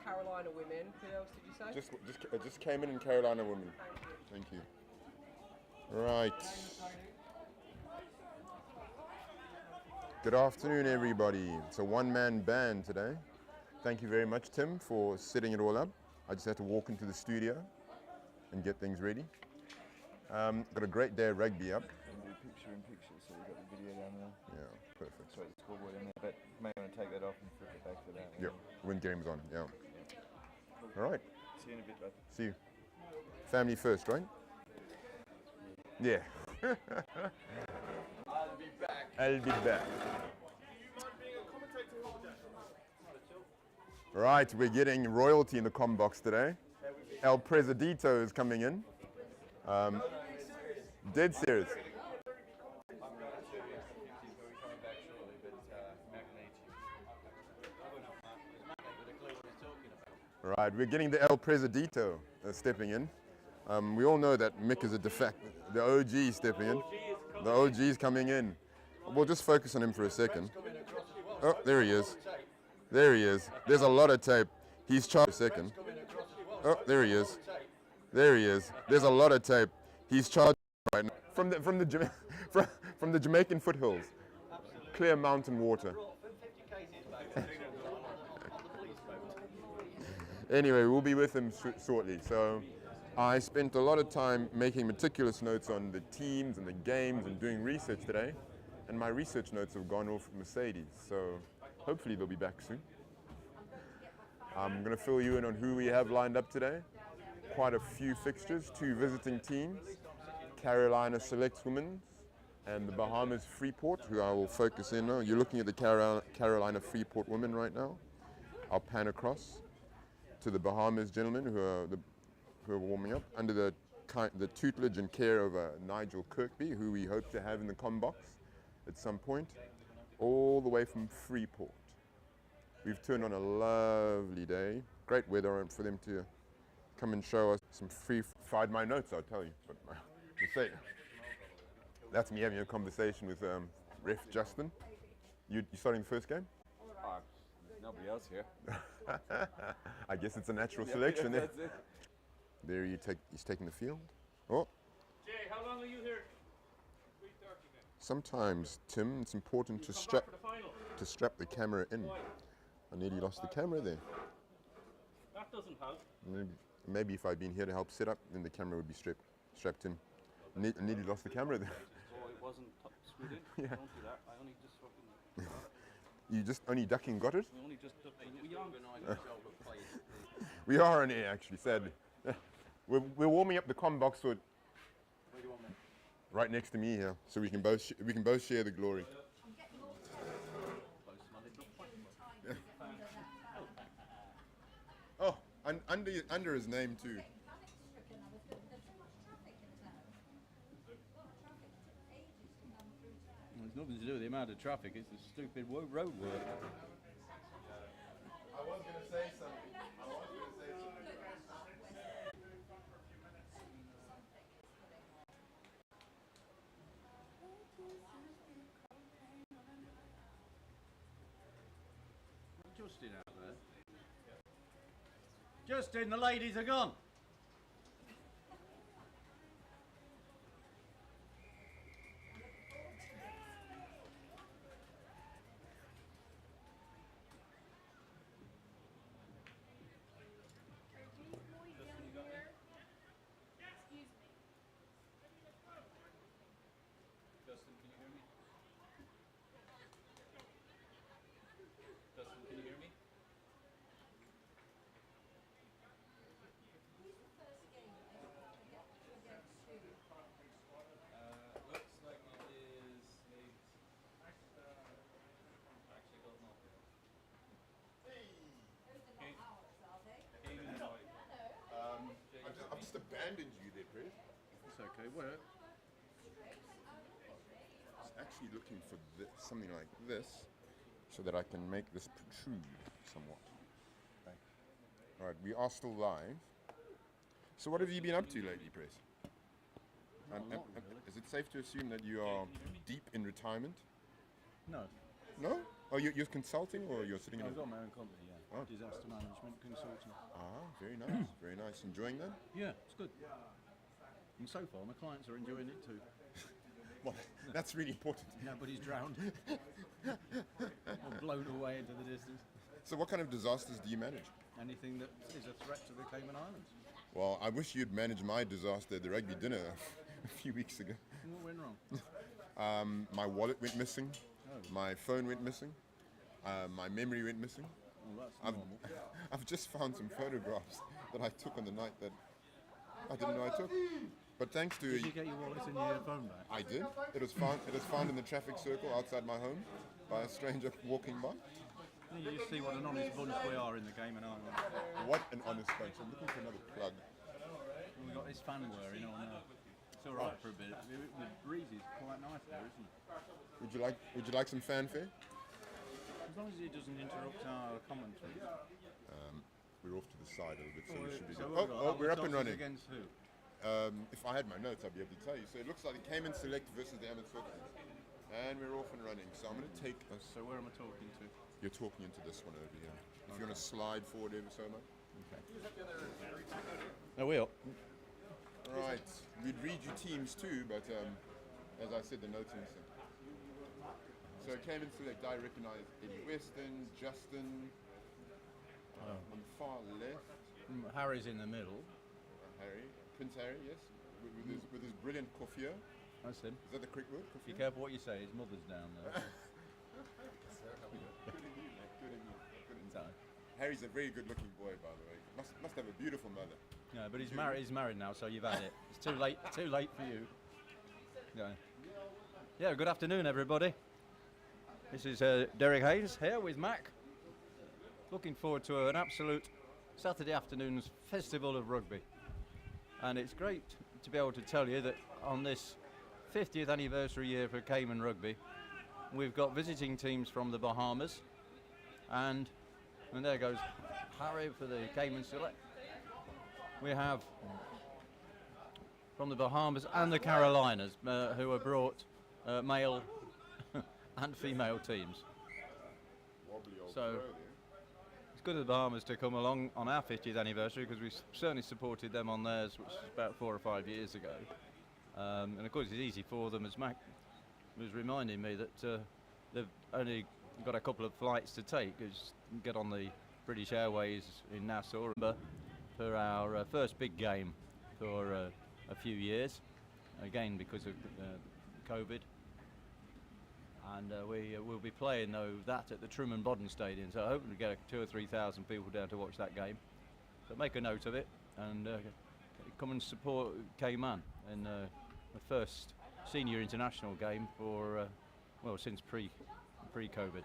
Carolina women. Who else did you say? Just Cayman and Carolina women. Thank you. Right. Good afternoon, everybody. It's a one-man band today. Thank you very much, Tim, for setting it all up. I just had to walk into the studio and get things ready. Got a great day of rugby up. Do picture, so we've got the video down there. Yeah, perfect. So the scoreboard in there, but you may want to take that off and flip it back to that. Yeah, when game's on, yeah. All right. See you in a bit, bud. See you. Family first, right? Yeah. I'll be back. I'll be back. Right, we're getting royalty in the comm box today. El Presidito is coming in. Dead serious. Right, we're getting the El Presidito stepping in. We all know that Mick is a the OG stepping in. The OG is coming in. We'll just focus on him for a second. Oh, there he is. There he is. There's a lot of tape. He's charged a second. Oh, there he is. There he is. There's a lot of tape. He's charged right now from the Jamaican foothills. Clear mountain water. Anyway, we'll be with him shortly. So I spent a lot of time making meticulous notes on the teams and the games and doing research today. And my research notes have gone off Mercedes. So hopefully they'll be back soon. I'm going to fill you in on who we have lined up today. Quite a few fixtures, 2 visiting teams, Carolina Selects Women and the Bahamas Freeport, who I will focus in on. You're looking at the Carolina Freeport women right now. I'll pan across to the Bahamas gentlemen who are warming up under the tutelage and care of Nigel Kirkby, who we hope to have in the comm box at some point, all the way from Freeport. We've turned on a lovely day. Great weather for them to come and show us some free-fired my notes, I'll tell you. But that's me having a conversation with Ref Justin. You starting the first game? Nobody else here. I guess it's a natural selection there. That's it. There he's taking the field. Oh. Jay, how long are you here? 3:30 then. Sometimes, Tim, it's important to strap the camera in. I nearly lost the camera there. That doesn't help. Maybe if I'd been here to help set up, then the camera would be strapped in. I nearly lost the camera there. Oh, it wasn't screwed in? Yeah. Don't do that. I only just fucking... You just only ducking got it? I only just... We are on air, actually, sadly. We're warming up the comm box for right next to me here, so we can both share the glory. Yeah. Oh, and under his name too. It's nothing to do with the amount of traffic, it's the stupid road work. I was going to say something. Justin out there. Justin, the ladies are gone. I've just abandoned you there, Chris. It's okay, where? I was actually looking for something like this so that I can make this protrude somewhat. Okay. All right, we are still live. So what have you been up to lately, Chris? Is it safe to assume that you are deep in retirement? No. No? Oh, you're consulting or you're sitting in I've got my own company, yeah. Oh. disaster management consultant. Ah, very nice, very nice. Enjoying that? Yeah, it's good. And so far, my clients are enjoying it too. Well, that's really important. Nobody's drowned or blown away into the distance. So what kind of disasters do you manage? Anything that is a threat to the Cayman Islands. Well, I wish you'd managed my disaster at the rugby dinner a few weeks ago. What went wrong? My wallet went missing, Oh. my phone went missing, my memory went missing. Well, that's I've, normal. I've just found some photographs that I took on the night that I didn't know I took. But thanks to Did you get your wallet and your phone back? I did. It was found in the traffic circle outside my home by a stranger walking by. You see what an honest bunch we are in the Cayman Islands. What an honest bunch. I'm looking for another plug. We've got this fan wearing on now. It's all right for a bit. The breeze is quite nice there, isn't it? Would you like some fanfare? As long as it doesn't interrupt our commentary. We're off to the side a little bit, so we should be So good. Oh, we're up and Toxins running. Against who? If I had my notes, I'd be able to tell you. So it looks like the Cayman Select versus the Toxins. And we're off and running. So I'm going to take us. So where am I talking to? You're talking into this one over here. If you want to slide forward ever so much. I will. Right. We'd read you teams too, but as I said, the notes are missing. So Cayman Select, I recognize Eddie Weston, Justin, on the far left, Harry's in the middle. Harry, Prince Harry, yes, with his brilliant coiffure. That's him. Is that the correct word? Be Coiffure? careful what you say. His mother's down there. Good in you, mate. Good in you. Good in you. So, Harry's a very good-looking boy, by the way. Must have a beautiful mother. no, but he's married. He's married now, so you've had it. It's too late. Too late for you. Yeah. Yeah. Good afternoon, everybody. This is Derek Haynes here with Mac. Looking forward to an absolute Saturday afternoon's festival of rugby, and it's great to be able to tell you that on this 50th anniversary year for Cayman Rugby, we've got visiting teams from the Bahamas, and there goes Harry for the Cayman Select. We have from the Bahamas and the Carolinas who have brought male and female teams. Wobbly old So- throw there. It's good of the Bahamas to come along on our 50th anniversary because we certainly supported them on theirs, which was about 4 or 5 years ago. And of course it's easy for them, as Mac was reminding me, that they've only got a couple of flights to take. Just get on the British Airways in Nassau for our first big game for a few years, again because of COVID. And we will be playing that at the Truman Bodden Stadium, so hoping to get 2,000 or 3,000 people down to watch that game. So make a note of it and come and support Cayman in the first senior international game for since pre-COVID.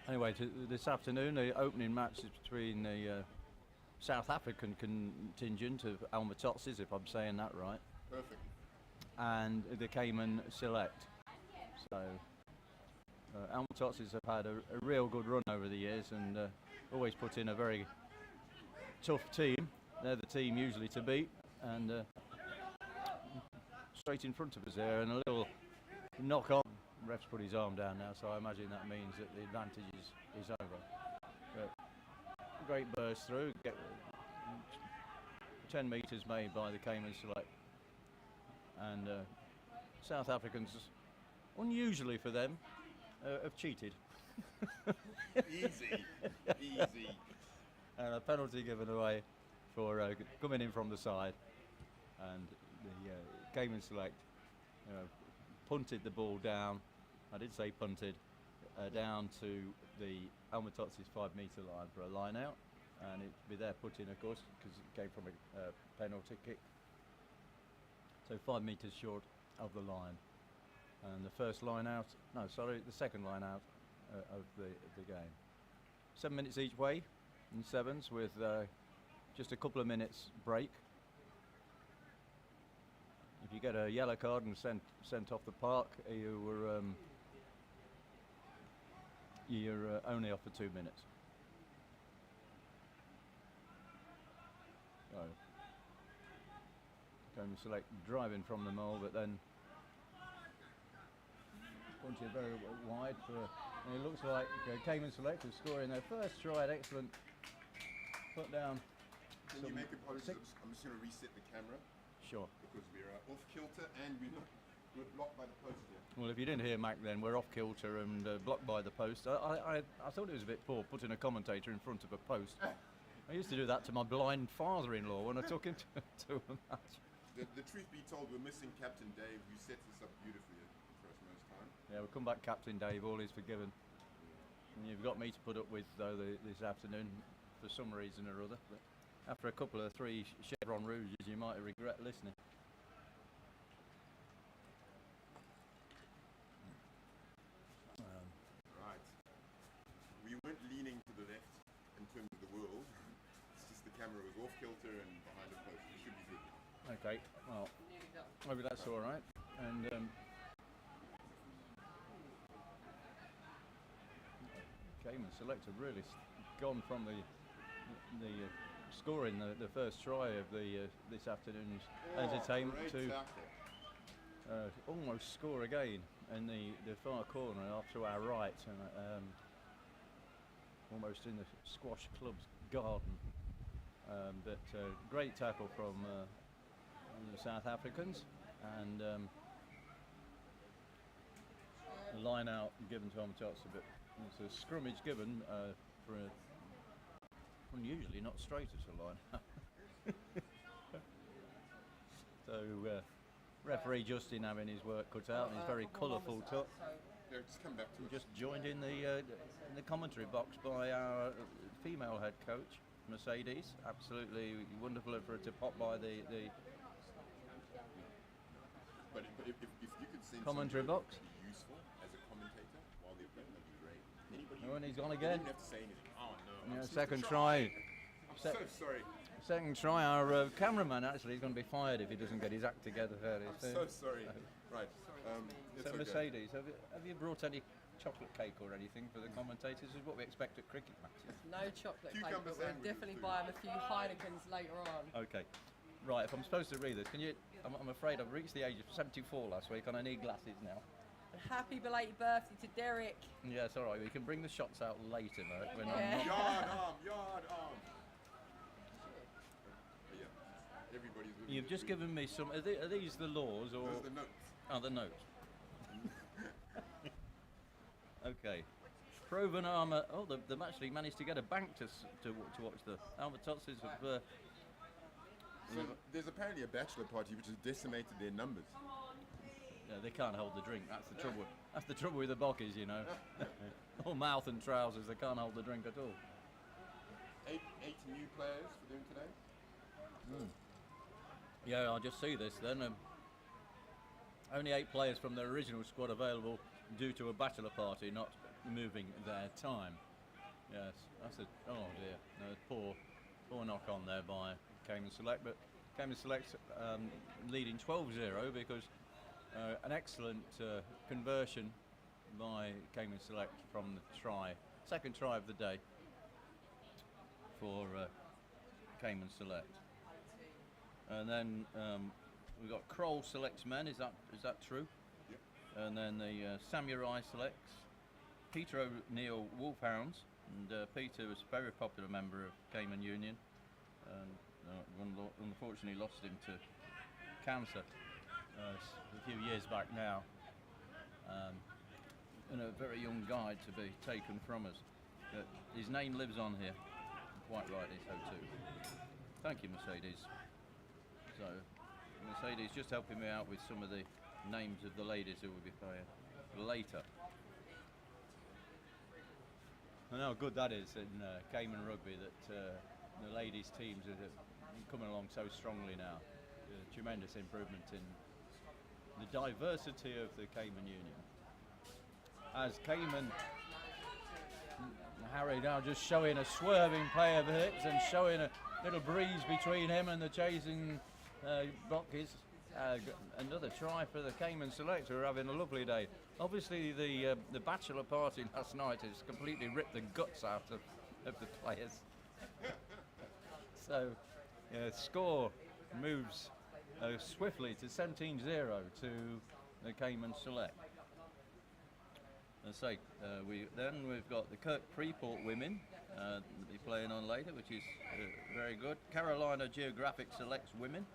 Anyway, this afternoon the opening match is between the South African contingent of Totties, if I'm saying that right, Perfect. and the Cayman Select. So Totties have had a real good run over the years and always put in a very tough team. They're the team usually to beat, and straight in front of us there, and a little knock on. Ref's put his arm down now, so I imagine that means that the advantage is over. But great burst through, 10 metres made by the Cayman Select, and South Africans, unusually for them, have cheated. Easy. Easy. And a penalty given away for coming in from the side, and the Cayman Select punted the ball down. I did say punted down to the Totties 5 metre line for a line out, and it'd be their put in, of course, because it came from a penalty kick. So 5 metres short of the line, and the first line out. No, sorry, the second line out of the game. 7 minutes each way in sevens, with just a couple of minutes break. If you get a yellow card and sent off the park, you're only off for 2 minutes. So, Cayman Select driving from the mole, but then punching very wide for And it looks like Cayman Select is scoring their first try. An excellent put down. Can you make apologies? I'm just going to reset the camera. Sure. Because we're off kilter and we're blocked by the post here. Well, if you didn't hear Mac then, we're off kilter and blocked by the post. I thought it was a bit poor putting a commentator in front of a post. I used to do that to my blind father-in-law when I took him to a match. The truth be told, we're missing Captain Dave, who sets us up beautifully for us most time. Yeah, we'll come back, Captain Dave. All is forgiven. And you've got me to put up with though this afternoon for some reason or other. But after a couple of 3 Chevron rouges, you might regret listening. Right. We weren't leaning to the left in terms of the world. It's just the camera was off kilter and behind the post. It should be good. Okay, well, maybe that's all right. And Cayman Select have really gone from the scoring the first try of this afternoon's entertainment to almost score again in the far corner off to our right, and almost in the squash club's garden. But great tackle from the South Africans, and the line out given to Tots a bit. It's a scrummage given for unusually not straight as a line. So referee Justin having his work cut out, and his very colourful tuck. Yeah, just come back to us. Just joined in the commentary box by our female head coach, Mercedes. Absolutely wonderful for her to pop by the But if you could send commentary somebody box. to be useful as a commentator while they're playing, that'd be great. Anybody? Oh, and he's gone You again. didn't have to say anything. Oh no. Yeah, I'm second so try. I'm so sorry. Second try. Our cameraman actually is going to be fired if he doesn't get his act together fairly I'm soon. so sorry. Right. It's So okay. Mercedes, have you brought any chocolate cake or anything for the commentators? This is what we expect at cricket matches. No chocolate cake, Cucumber but we'll sandwiches, definitely please. buy them a few Heinekens later on. Okay. Right, if I'm supposed to read this, can you... I'm afraid I've reached the age of 74 last week and I need glasses now. And happy belated birthday to Derek. Yeah, it's all right. We can bring the shots out later, mate. When I'm Yeah. not... Yard arm. Yeah. Everybody's living You've the just dream. given me some... Are these the laws or... Those are the notes. Oh, the notes. Okay. Proven Armour. Oh, they've actually managed to get a bank to watch the Armour Totties. So there's apparently a bachelor party which has decimated their numbers. Yeah, they can't hold the drink. That's the trouble. That's the trouble with the bockies, you know. All mouth and trousers. They can't hold the drink at all. Eight new players for them today. Yeah, I'll just see this then. Only 8 players from their original squad available due to a bachelor party not moving their time. Yes, that's a... Oh dear. No, poor knock on there by Cayman Select, but Cayman Select leading 12-0 because an excellent conversion by Cayman Select from the try. Second try of the day for Cayman Select. And then we've got KROLL selects men, is that true? Yep. And then the Samurai selects Peter O'Neill Wolfhounds, and Peter was a very popular member of Cayman Union, and unfortunately lost him to cancer a few years back now, and a very young guy to be taken from us. His name lives on here, quite rightly so too. Thank you, Mercedes. So, Mercedes just helping me out with some of the names of the ladies who will be playing later. And how good that is in Cayman Rugby that the ladies' teams are coming along so strongly now. A tremendous improvement in the diversity of the Cayman Union. As Cayman, Harry now just showing a swerving play of the hips and showing a little breeze between him and the chasing Bockies. Another try for the Cayman Select, who are having a lovely day. Obviously the bachelor party last night has completely ripped the guts out of the players. So score moves swiftly to 17-0 to the Cayman Select. We've got the Kirk Freeport women they'll be playing on later, which is very good. Carolina Geographic selects women,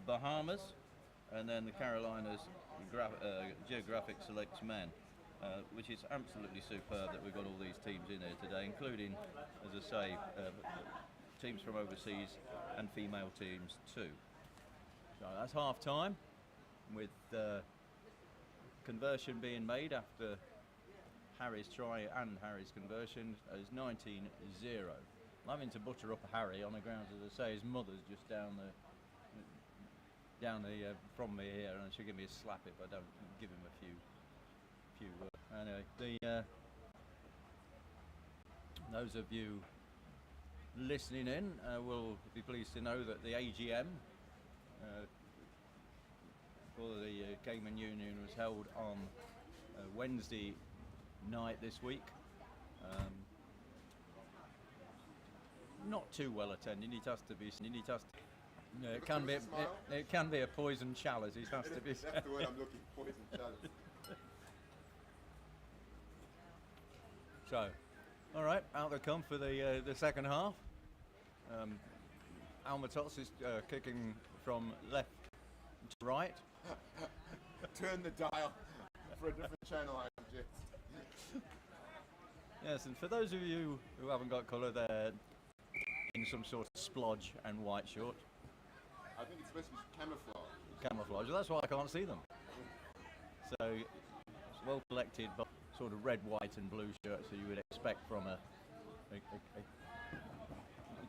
Bahamas, and then the Carolinas Geographic selects men, which is absolutely superb that we've got all these teams in here today, including, as I say, teams from overseas and female teams too. So that's half time, with conversion being made after Harry's try and Harry's conversion is 19-0. I'm having to butter up Harry on the grounds, as I say, his mother's just down the from me here, and she'll give me a slap if I don't give him a few anyway, those of you listening in will be pleased to know that the AGM for the Cayman Union was held on Wednesday night this week. Not too well attended. It has to be. It can be a poison chalice. It has to be. That's the word I'm looking for. Poison chalice. So, all right, out they come for the second half. Alma-Tots is kicking from left to right. Turn the dial for a different channel, I suggest. Yes, and for those of you who haven't got colour, they're in some sort of splodge and white short. I think it's supposed to be camouflage. Camouflage, well, that's why I can't see them. So, it's well collected, but sort of red, white and blue shirts that you would expect from a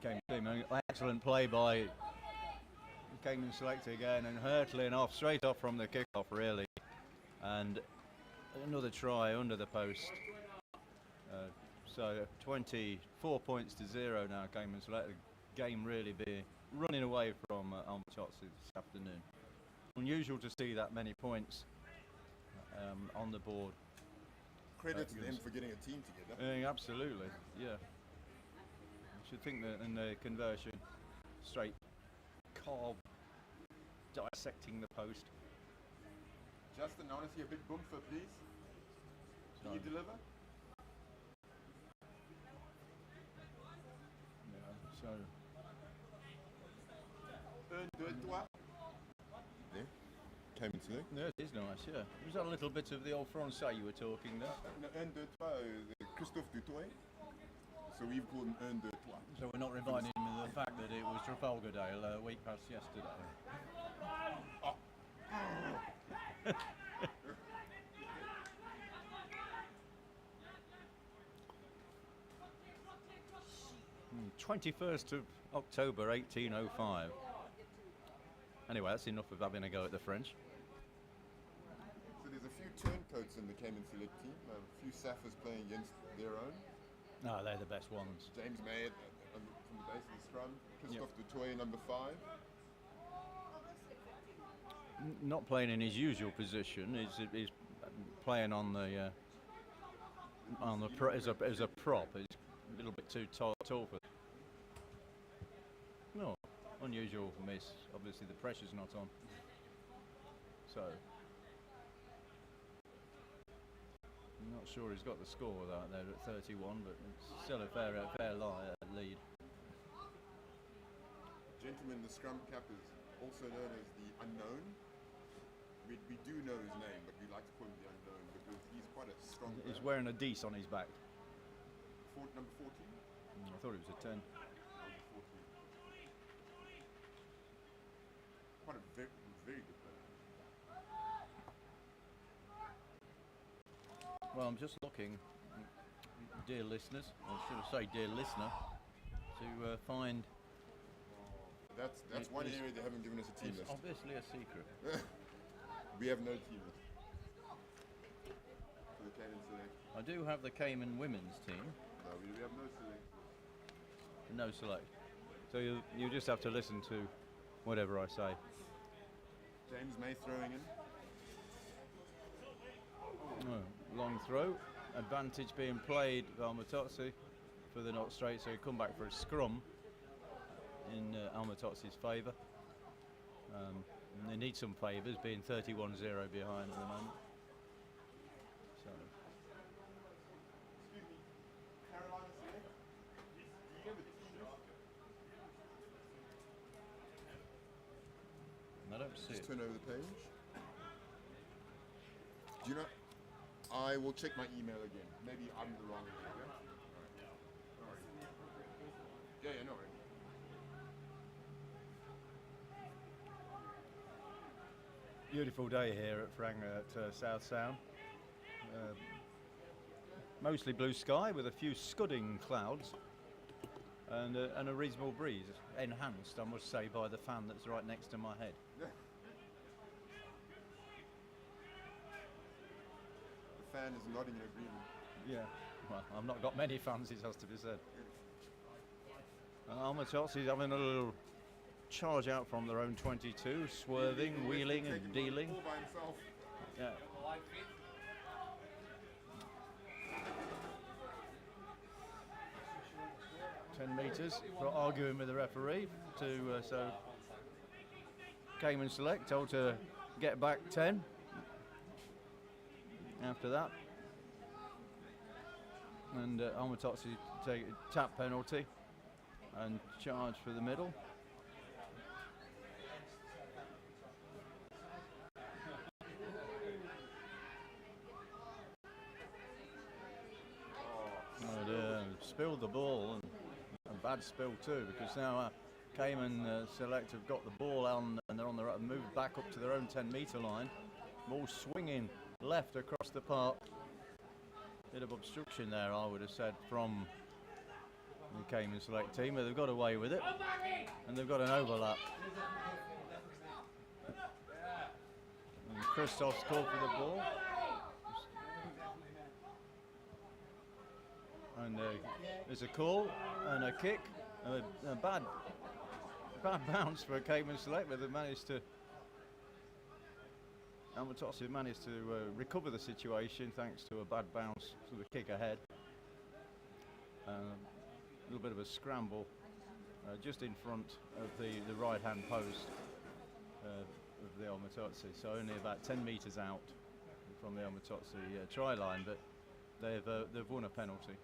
Cayman team. Excellent play by Cayman selector again, and hurtling off, straight off from the kick-off really. And another try under the post. So 24 points to 0 now, Cayman select. The game really be running away from Alma-Tots this afternoon. Unusual to see that many points on the board. Credit to them for getting a team together. Absolutely, yeah. You should think that in the conversion, straight carve, dissecting the post. Justin, I want to see a big boomfer, please. Can you deliver? Yeah, so. Un, deux, trois. There. Cayman select. Yeah, it is nice, yeah. Was that a little bit of the old Francais you were talking there? No, un, deux, trois, Christophe Dutoy. So we've called him un, deux, trois. So we're not reminding him of the fact that it was Trafalgar Day a week past yesterday. Oh. 21st of October 1805. Anyway, that's enough of having a go at the French. So there's a few turncoats in the Cayman select team. A few Saffers playing against their own. No, they're the best ones. James May from the base of the scrum. Christophe Dutoy, number 5. Not playing in his usual position. He's playing on the as a prop. He's a little bit too tall for. No, unusual miss. Obviously the pressure's not on. So I'm not sure he's got the score out there at 31, but it's still a fair lead. Gentleman, the scrum cap is also known as the unknown. We do know his name, but we like to call him the unknown because he's quite a strong player. He's wearing a Dees on his back. Number 14? I thought it was a 10. Number 14. Quite a very, very good player. Well, I'm just looking, dear listeners, or should I say dear listener, to find... That's one area they haven't given us a team It's list. obviously a secret. We have no team list. For the Cayman select. I do have the Cayman women's team. No, we have no select. No select. So you just have to listen to whatever I say. James May throwing in. Long throw. Advantage being played by Alma-Tots for the not straight, so he come back for a scrum in Alma-Tots' favour. And they need some favours, being 31-0 behind at the moment. So don't see Just it. turn over the page. Do you know? I will check my email again. Maybe I'm the wrong one. Yeah? Yeah, no worries. Beautiful day here at Franga at South Sound. Mostly blue sky with a few scudding clouds and a reasonable breeze, enhanced, I must say, by the fan that's right next to my head. The fan is nodding in agreement. Yeah, well, I've not got many fans, it has to be said. Totties having a little charge out from their own 22, swerving, wheeling and dealing. All by himself. Yeah. "10 metres for arguing with the referee so Cayman Select told to get back 10 after that, and Totties take a tap penalty and charge for the middle. Spilled the ball, and a bad spill too, because now Cayman Select have got the ball on and they're on the right, moved back up to their own 10-metre line. Ball swinging left across the park. Bit of obstruction there, I would have said, from the Cayman Select team, but they've got away with it, and they've got an overlap. And Christoph's called for the ball. And there's a call and a kick, and a bad bounce for a Cayman Select, but they've managed to. Totties have managed to recover the situation thanks to a bad bounce to the kick ahead. A little bit of a scramble just in front of the right-hand post of the Totties, so only about 10 metres out from the Totties try line, but they've won a penalty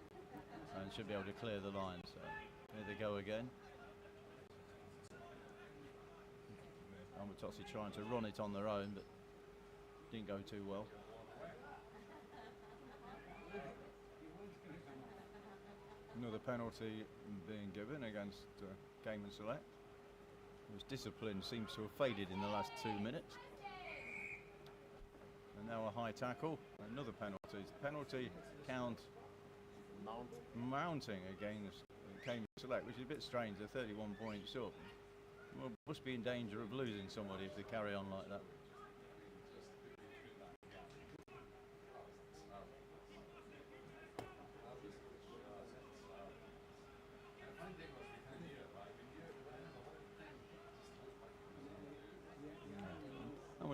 and should be able to clear the line. So here they go again. Totties trying to run it on their own, but didn't go too well. Another penalty being given against Cayman Select, whose discipline seems to have faded in the last 2 minutes. And now a high tackle, another penalty. Penalty count mounting against Cayman Select, which is a bit strange. They're 31 points up. Well, must be in danger of losing somebody if they carry on like that.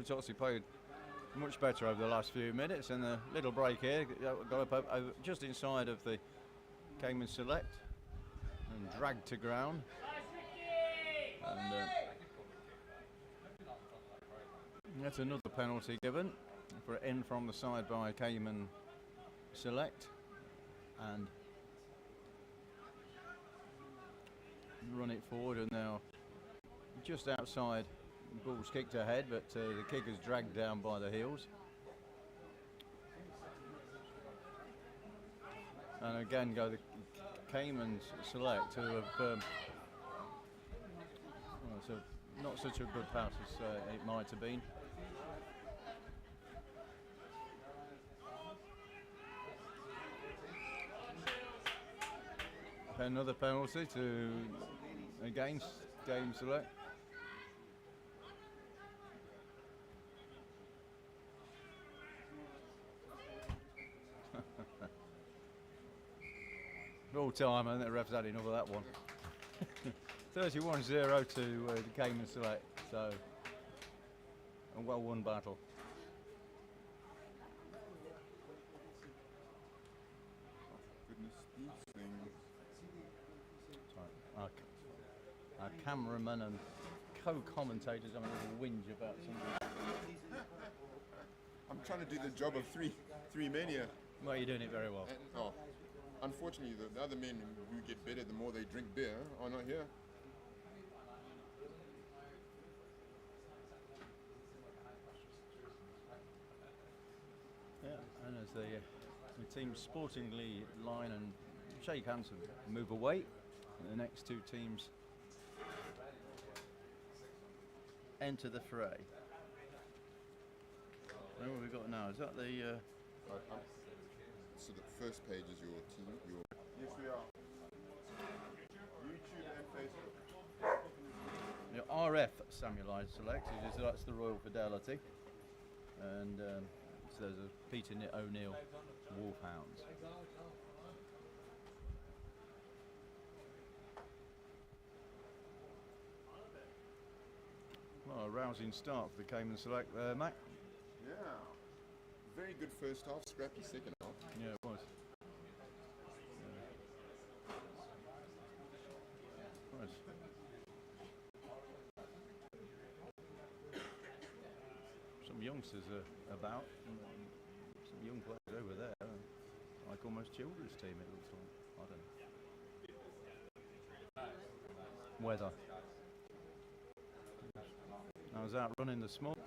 Totties played much better over the last few minutes, and a little break here, got up just inside of the Cayman Select and dragged to ground. And that's another penalty given for it in from the side by Cayman Select, and run it forward, and now just outside. The ball's kicked ahead, but the kick is dragged down by the heels. And again go the Cayman Select, who have so not such a good pass as it might have been. Another penalty against Cayman Select. All time, I think the ref's had enough of that one. 31-0 to the Cayman Select, so a well-won battle. Goodness, these things. Sorry, our cameraman and co-commentators having a little whinge about something. I'm trying to do the job of three men here. Well, you're doing it very well. Unfortunately, the other men who get better the more they drink beer are not here. as the teams sportingly line and shake hands and move away. And the next two teams enter the fray. What have we got now? Is that the... So the first page is your team. Yes, we are. YouTube and Facebook. Your RF Samurai Select, that's the Royal Fidelity. And so there's a Peter O'Neill Wolfhounds. Well, a rousing start for the Cayman Select there, Mac. Yeah. Very good first half, scrappy second half. Yeah, it was. Right. Some youngsters are about, some young players over there, like almost children's team it looks like. I don't know. Weather. I was out running this morning.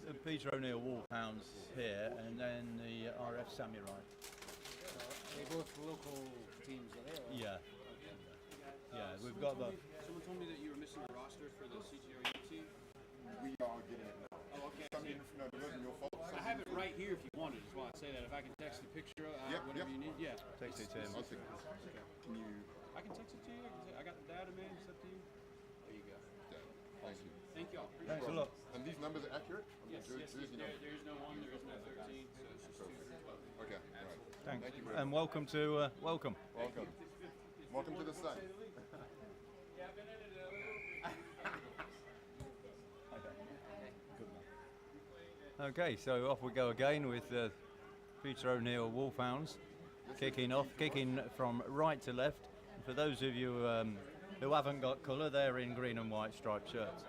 It's Peter O'Neill Wolfhounds here, and then the RF Samurai. They both local teams, are they? Yeah. Yeah, we've got the... Someone told me that you were missing a roster for the CTRU team. We are getting it now. Oh, okay. Something, no, it wasn't your fault. I have it right here if you want it, is why I say that. If I can text the picture, whatever you need. Yeah. Text it to him. I'll take it. Can you... I can text it to you. I got the data, man. It's up to you. There you go. Yeah, thank you. Thank y'all. Thanks a lot. And these numbers are accurate? Yes, there is no 1, there is no 13, so it's just 2. Okay, all right. Thanks. Thank you very And welcome to... welcome. Welcome. Welcome to the sun. Okay, so off we go again with Peter O'Neill Wolfhounds kicking off, kicking from right to left. And for those of you who haven't got colour, they're in green and white striped shirts.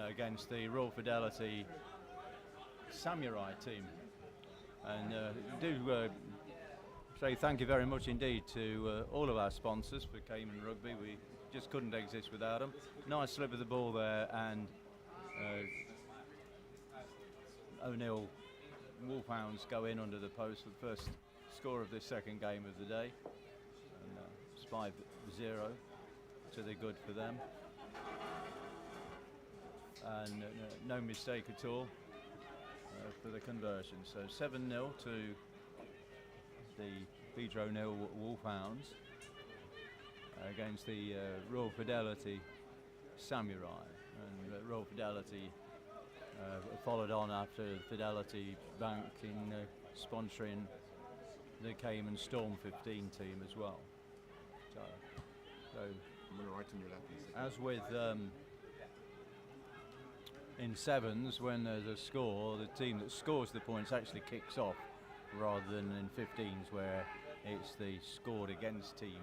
Against the Royal Fidelity Samurai team. And do say thank you very much indeed to all of our sponsors for Cayman Rugby. We just couldn't exist without them. Nice slip of the ball there, and O'Neill Wolfhounds go in under the post for the first score of this second game of the day. And it's 5-0 to the good for them. And no mistake at all for the conversion. So 7-0 to the Peter O'Neill Wolfhounds against the Royal Fidelity Samurai. And Royal Fidelity followed on after Fidelity Bank in sponsoring the Cayman Storm 15 team as well. So I'm going to write in your lap in a second. as with in sevens, when there's a score, the team that scores the points actually kicks off, rather than in 15s where it's the scored against team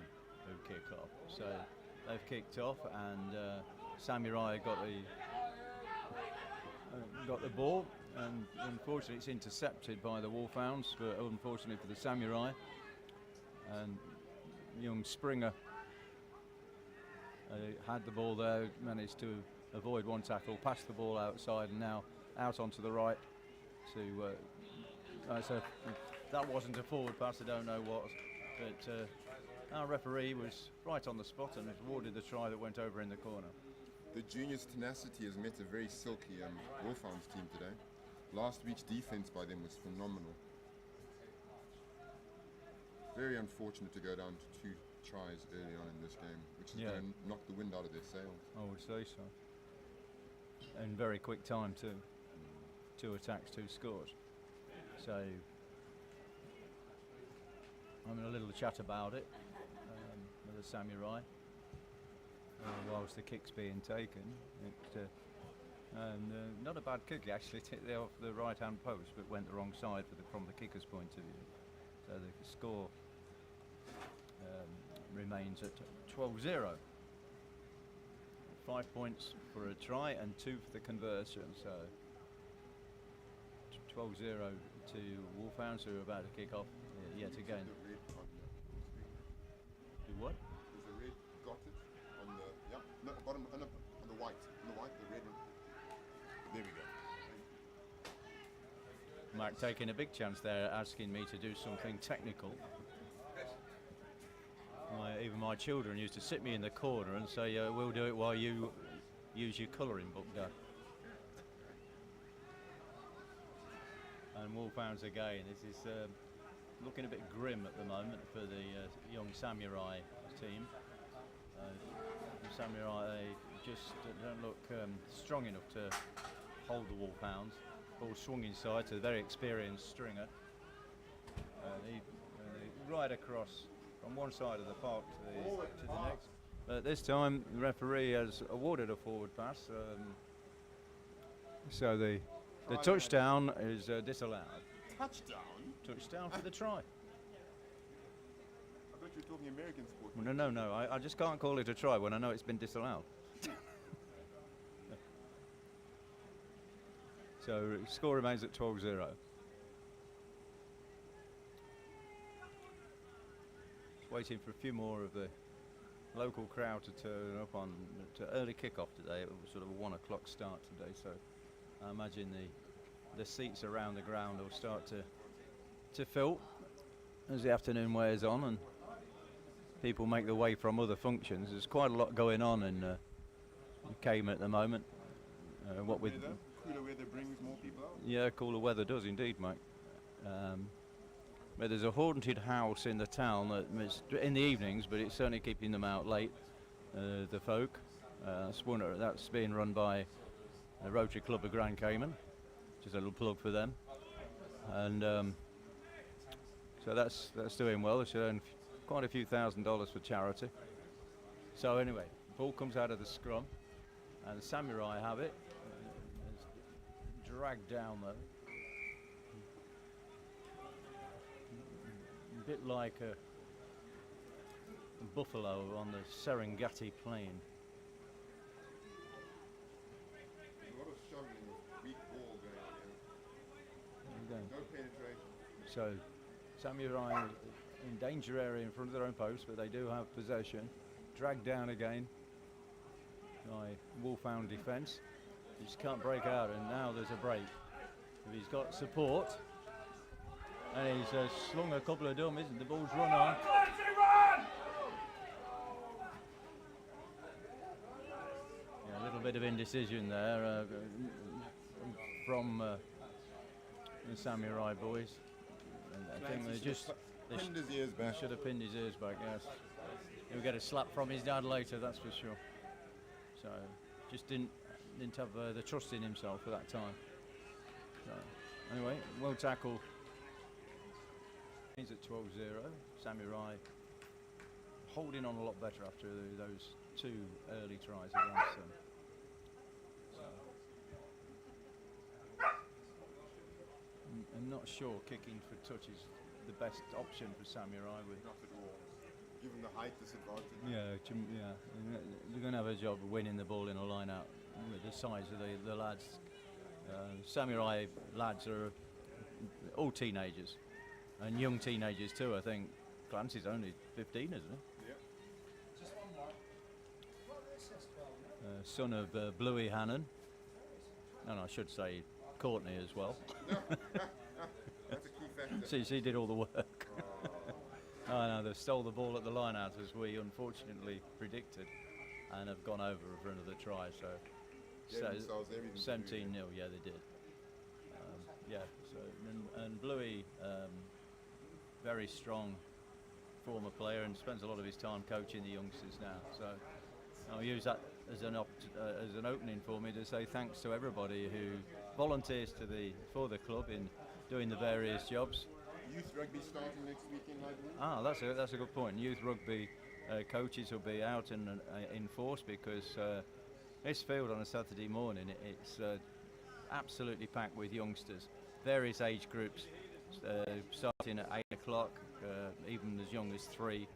who kick off. So they've kicked off, and Samurai got the ball, and unfortunately it's intercepted by the Wolfhounds, but unfortunately for the Samurai. And young Springer had the ball there, managed to avoid one tackle, passed the ball outside, and now out onto the right to so that wasn't a forward pass, I don't know what, but our referee was right on the spot and awarded the try that went over in the corner. The juniors' tenacity has met a very silky Wolfhounds team today. Last week's defense by them was phenomenal. Very unfortunate to go down to 2 tries early on in this game, which is going to knock the wind out of their sails. I would say so. In very quick time too. 2 attacks, 2 scores. So I'm in a little chat about it with the Samurai whilst the kick's being taken. And not a bad kick actually. It hit off the right hand post, but went the wrong side from the kicker's point of view. So the score remains at 12-0. 5 points for a try and 2 for the conversion. So 12-0 to Wolfhounds, who are about to kick off yet again. The red on the screen. Do what? There's a red dotted on the no, bottom on the white. On the white, the red. There we go. Mark taking a big chance there, asking me to do something technical. Even my children used to sit me in the corner and say, we'll do it while you use your colouring book, Dad. And Wolfhounds again. This is looking a bit grim at the moment for the young Samurai team. The Samurai, they just don't look strong enough to hold the Wolfhounds. Ball swung inside to the very experienced Stringer. They right across from one side of the park to the next. But this time the referee has awarded a forward pass. So the touchdown is disallowed. Touchdown? Touchdown for the try. I thought you were talking American sport. Well, no. I just can't call it a try when I know it's been disallowed. So score remains at 12-0. Waiting for a few more of the local crowd to turn up on to early kick-off today. It was sort of a 1 o'clock start today, so I imagine the seats around the ground will start to fill as the afternoon wears on and people make their way from other functions. There's quite a lot going on in Cayman at the moment. What with cooler weather brings more people out. Yeah, cooler weather does indeed, mate. But there's a haunted house in the town that is in the evenings, but it's certainly keeping them out late. The folk. That's being run by the Rotary Club of Grand Cayman. Just a little plug for them. And so that's doing well. They should earn quite a few $1,000s for charity. So anyway, ball comes out of the scrum, and the Samurai have it. It's dragged down though. A bit like a buffalo on the Serengeti plain. There's a lot of shoveling with weak ball going on here. No penetration. So Samurai in danger area in front of their own post, but they do have possession. Dragged down again by Wolfhound defence. He just can't break out, and now there's a break. If he's got support, and he's slung a couple of dummies, and the ball's run on. Yeah, a little bit of indecision there from the Samurai boys. And I think they just pinned his ears back. should have pinned his ears back. Yes, he'll get a slap from his dad later, that's for sure. So just didn't have the trust in himself at that time. So anyway, well tackled. He's at 12-0. Samurai holding on a lot better after those 2 early tries against them. So I'm not sure kicking for touch is the best option for Samurai. With Not at all. Given the height disadvantage. yeah, they're going to have a job of winning the ball in a line out with the size of the lads. Samurai lads are all teenagers. And young teenagers too, I think. Clancy's only 15, isn't he? Yep. Son of Bluey Hannon. And I should say Courtney as well. That's a key factor. She did all the work. Oh no, they stole the ball at the line out as we unfortunately predicted and have gone over for another try. So, Gave themselves everything to 17-0, yeah they did. Yeah, so and Bluey, very strong former player and spends a lot of his time coaching the youngsters now. So I'll use that as an opening for me to say thanks to everybody who volunteers for the club in doing the various jobs. Youth rugby starting next weekend, I believe. That's a good point. Youth rugby coaches will be out in force because this field on a Saturday morning it's absolutely packed with youngsters, various age groups. starting at 8 o'clock, even as young as 3.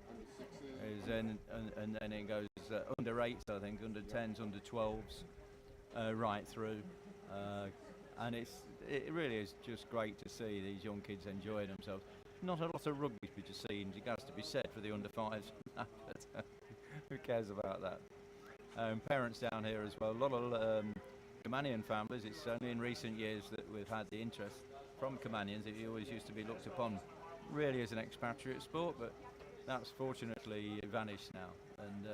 And then it goes under 8s, I think, under 10s, under 12s, right through. And it really is just great to see these young kids enjoying themselves. Not a lot of rugby to be seen, it has to be said, for the under 5s. Who cares about that? Parents down here as well. A lot of Caymanian families. It's only in recent years that we've had the interest from Caymanians. It always used to be looked upon really as an expatriate sport, but that's fortunately vanished now. And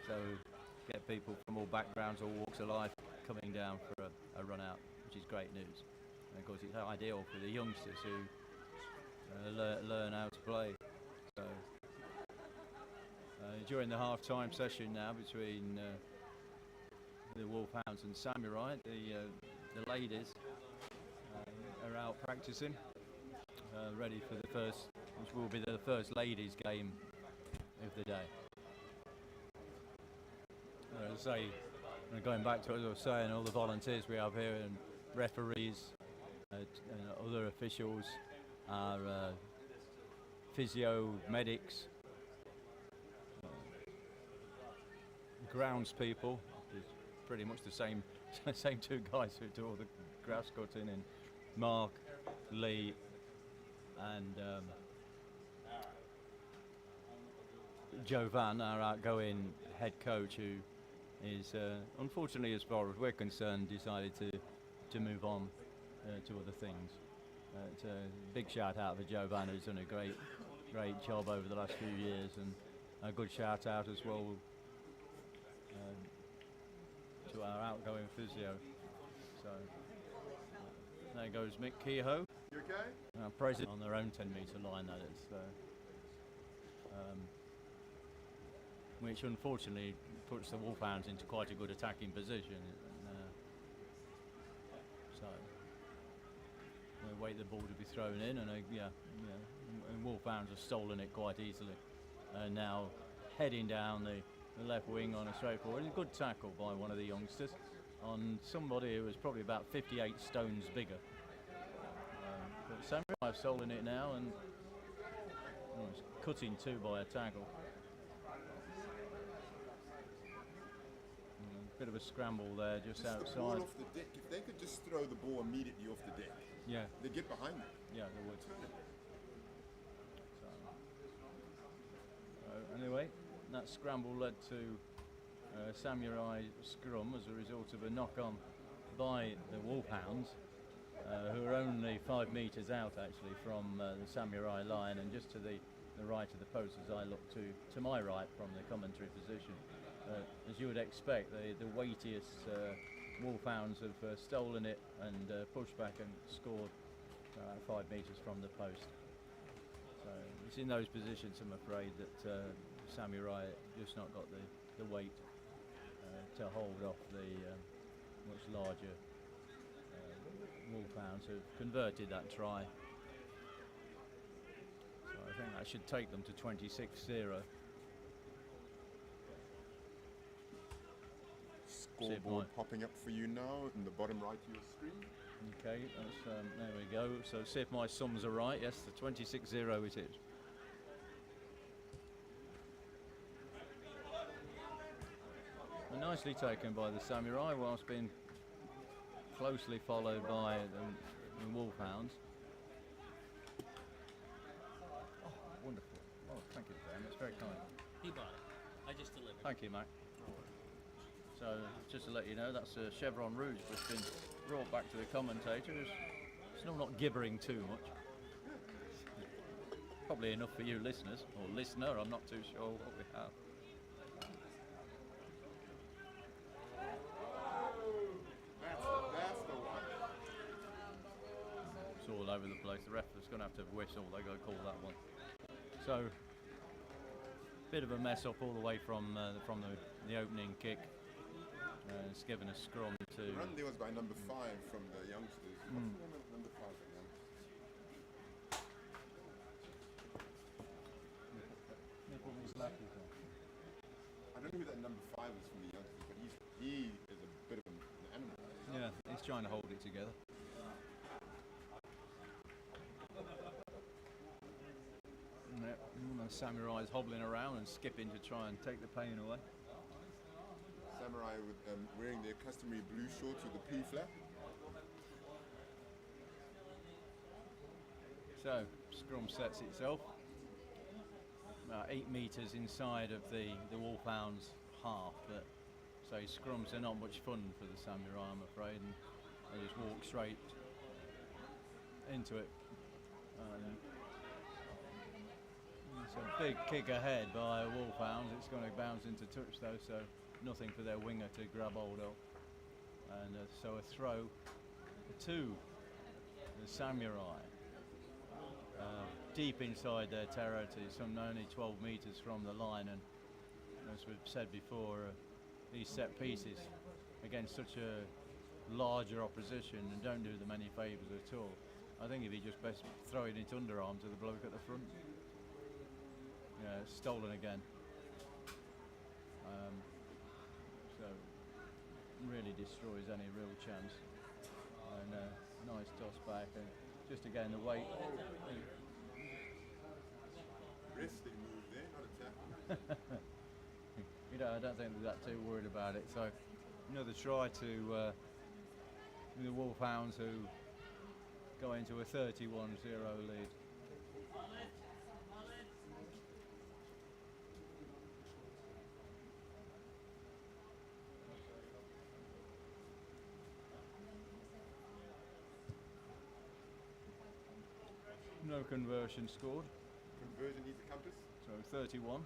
so get people from all backgrounds, all walks of life coming down for a run out, which is great news. And of course it's ideal for the youngsters who learn how to play. So during the half-time session now between the Wolfhounds and Samurai, the ladies are out practicing, ready for the first, which will be the first ladies game of the day. As I say, going back to what I was saying, all the volunteers we have here and referees and other officials, our physio, medics, grounds people, pretty much the same 2 guys who do all the grass cutting, and Mark, Lee, and Jovan, our outgoing head coach, who is unfortunately, as far as we're concerned, decided to move on to other things. It's a big shout out for Jovan, who's done a great job over the last few years, and a good shout out as well to our outgoing physio. So there goes Mick Kehoe. You okay? Our president on their own 10-metre line, that is. Which unfortunately puts the Wolfhounds into quite a good attacking position. So we wait the ball to be thrown in, and and Wolfhounds have stolen it quite easily. And now heading down the left wing on a straightforward. A good tackle by one of the youngsters on somebody who was probably about 58 stones bigger. But Samurai have stolen it now, and it's cut in 2 by a tackle. Bit of a scramble there just outside. The ball off the deck. If they could just throw the ball immediately off the deck, yeah, they'd get behind them. Yeah, they would. So anyway, that scramble led to Samurai scrum as a result of a knock-on by the Wolfhounds, who are only 5 metres out actually from the Samurai line, and just to the right of the post as I look to my right from the commentary position. As you would expect, the weightiest Wolfhounds have stolen it and pushed back and scored 5 metres from the post. So it's in those positions, I'm afraid, that Samurai just not got the weight to hold off the much larger Wolfhounds, who've converted that try. So I think that should take them to 26-0. Scoreboard popping up for you now in the bottom right of your screen. Okay, there we go. So see if my sums are right. Yes, the 26-0 it is. And nicely taken by the Samurai, whilst being closely followed by the Wolfhounds. Oh, wonderful. Oh, thank you, Dan. That's very kind. He bought it. I just delivered. Thank you, Mac. So, just to let you know, that's a Chevron Rouge that's been brought back to the commentators. It's not gibbering too much. Probably enough for you listeners, or listener, I'm not too sure what we have. That's the one. It's all over the place. The ref is going to have to whistle, they're going to call that one. So, bit of a mess up all the way from the opening kick. It's given a scrum to... The run there was by number 5 from the youngsters. What's the name of number 5 again? I don't know who that number 5 is from the youngsters, but he is a bit of an animal. Yeah, he's trying to hold it together. And Samurai's hobbling around and skipping to try and take the pain away. Samurai with, wearing their customary blue shorts with the P flap. So, scrum sets itself. About 8 metres inside of the Wolfhounds half. But, so scrums are not much fun for the Samurai, I'm afraid. And they just walk straight into it. It's a big kick ahead by Wolfhounds. It's going to bounce into touch though, so nothing for their winger to grab hold of. And so a throw to the Samurai. Deep inside their territory, some only 12 metres from the line, and as we've said before, these set pieces against such a larger opposition and don't do them any favours at all. I think if he just best throwing it underarm to the bloke at the front. Yeah, it's stolen again. So really destroys any real chance. And nice toss back, and just again the weight. Wrestling move there, not a tackle. You know, I don't think they're that too worried about it. So another try to the Wolfhounds, who go into a 31-0 lead. No conversion scored. Conversion needs a compass. So 31-0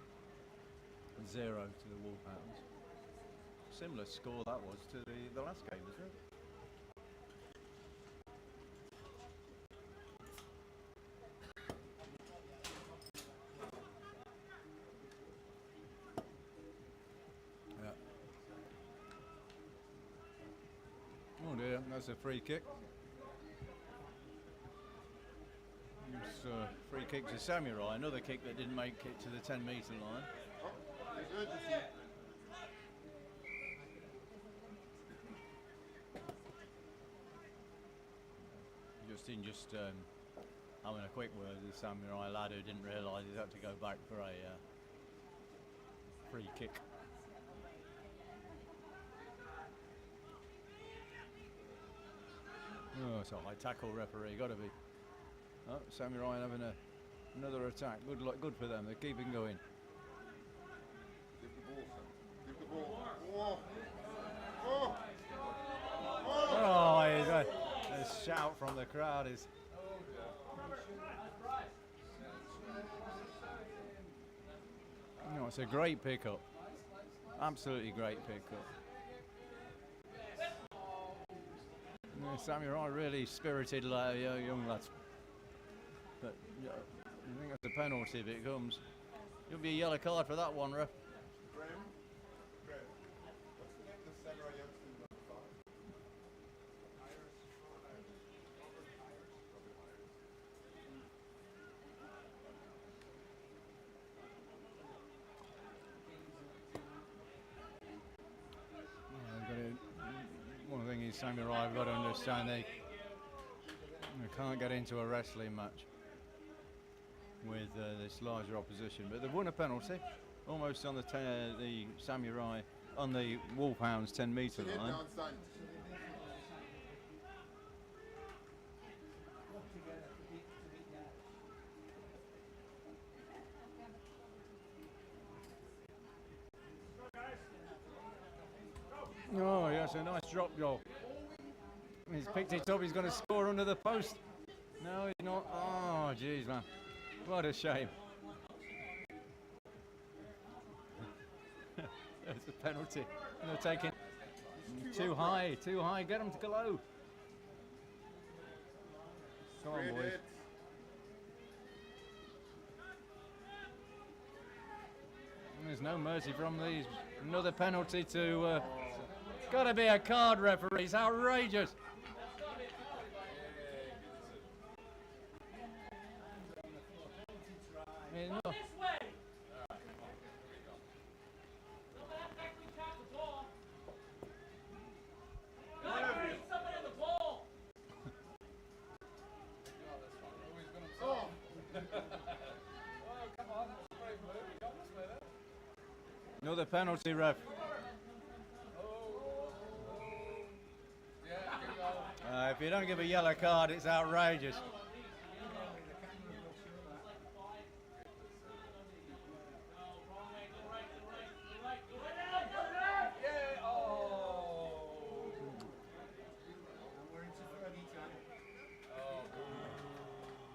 to the Wolfhounds. Similar score that was to the last game, isn't it? Yeah. Oh dear, that's a free kick. It's free kick to Samurai, another kick that didn't make it to the 10-metre line. Oh, there's urgency. Justin just having a quick word with the Samurai lad who didn't realise he had to go back for a free kick. Oh, it's a high tackle, referee, got to be. Oh, Samurai having another attack. Good luck, good for them. They're keeping going. Give the ball, son. Give the ball. Oh! Oh! Oh, a shout from the crowd is. No, it's a great pickup. Absolutely great pickup. Yeah, Samurai really spirited young lads. But I think that's a penalty if it comes. It'll be a yellow card for that one, ref. Graham? What's the name of the Samurai youngster number 5? One thing is Samurai have got to understand they can't get into a wrestling match with this larger opposition, but they've won a penalty almost on the Samurai, on the Wolfhounds 10-metre line. Oh yes, a nice drop goal. He's picked it up, he's going to score under the post. No, he's not. Oh jeez, man. What a shame. There's a penalty. And they're taking too high, get them to go. Come on, boys. There's no mercy from these. Another penalty to... it's got to be a card, referee. It's outrageous. No. Another penalty, ref. If you don't give a yellow card, it's outrageous.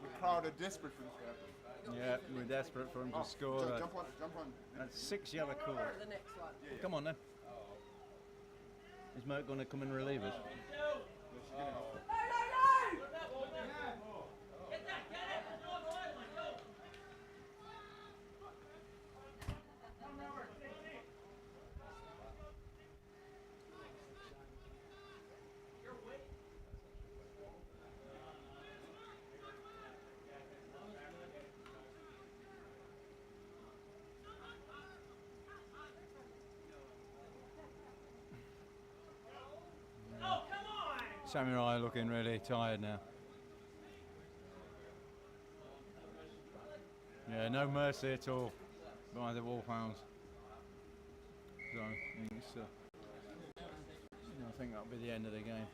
The crowd are desperate for this to happen. Yeah, we're desperate for him to score. that. Jump on. That's 6 yellow cards. The next one. Come on then. Is Merck going to come and relieve us? Samurai looking really tired now. Yeah, no mercy at all by the Wolfhounds. So, I think that'll be the end of the game.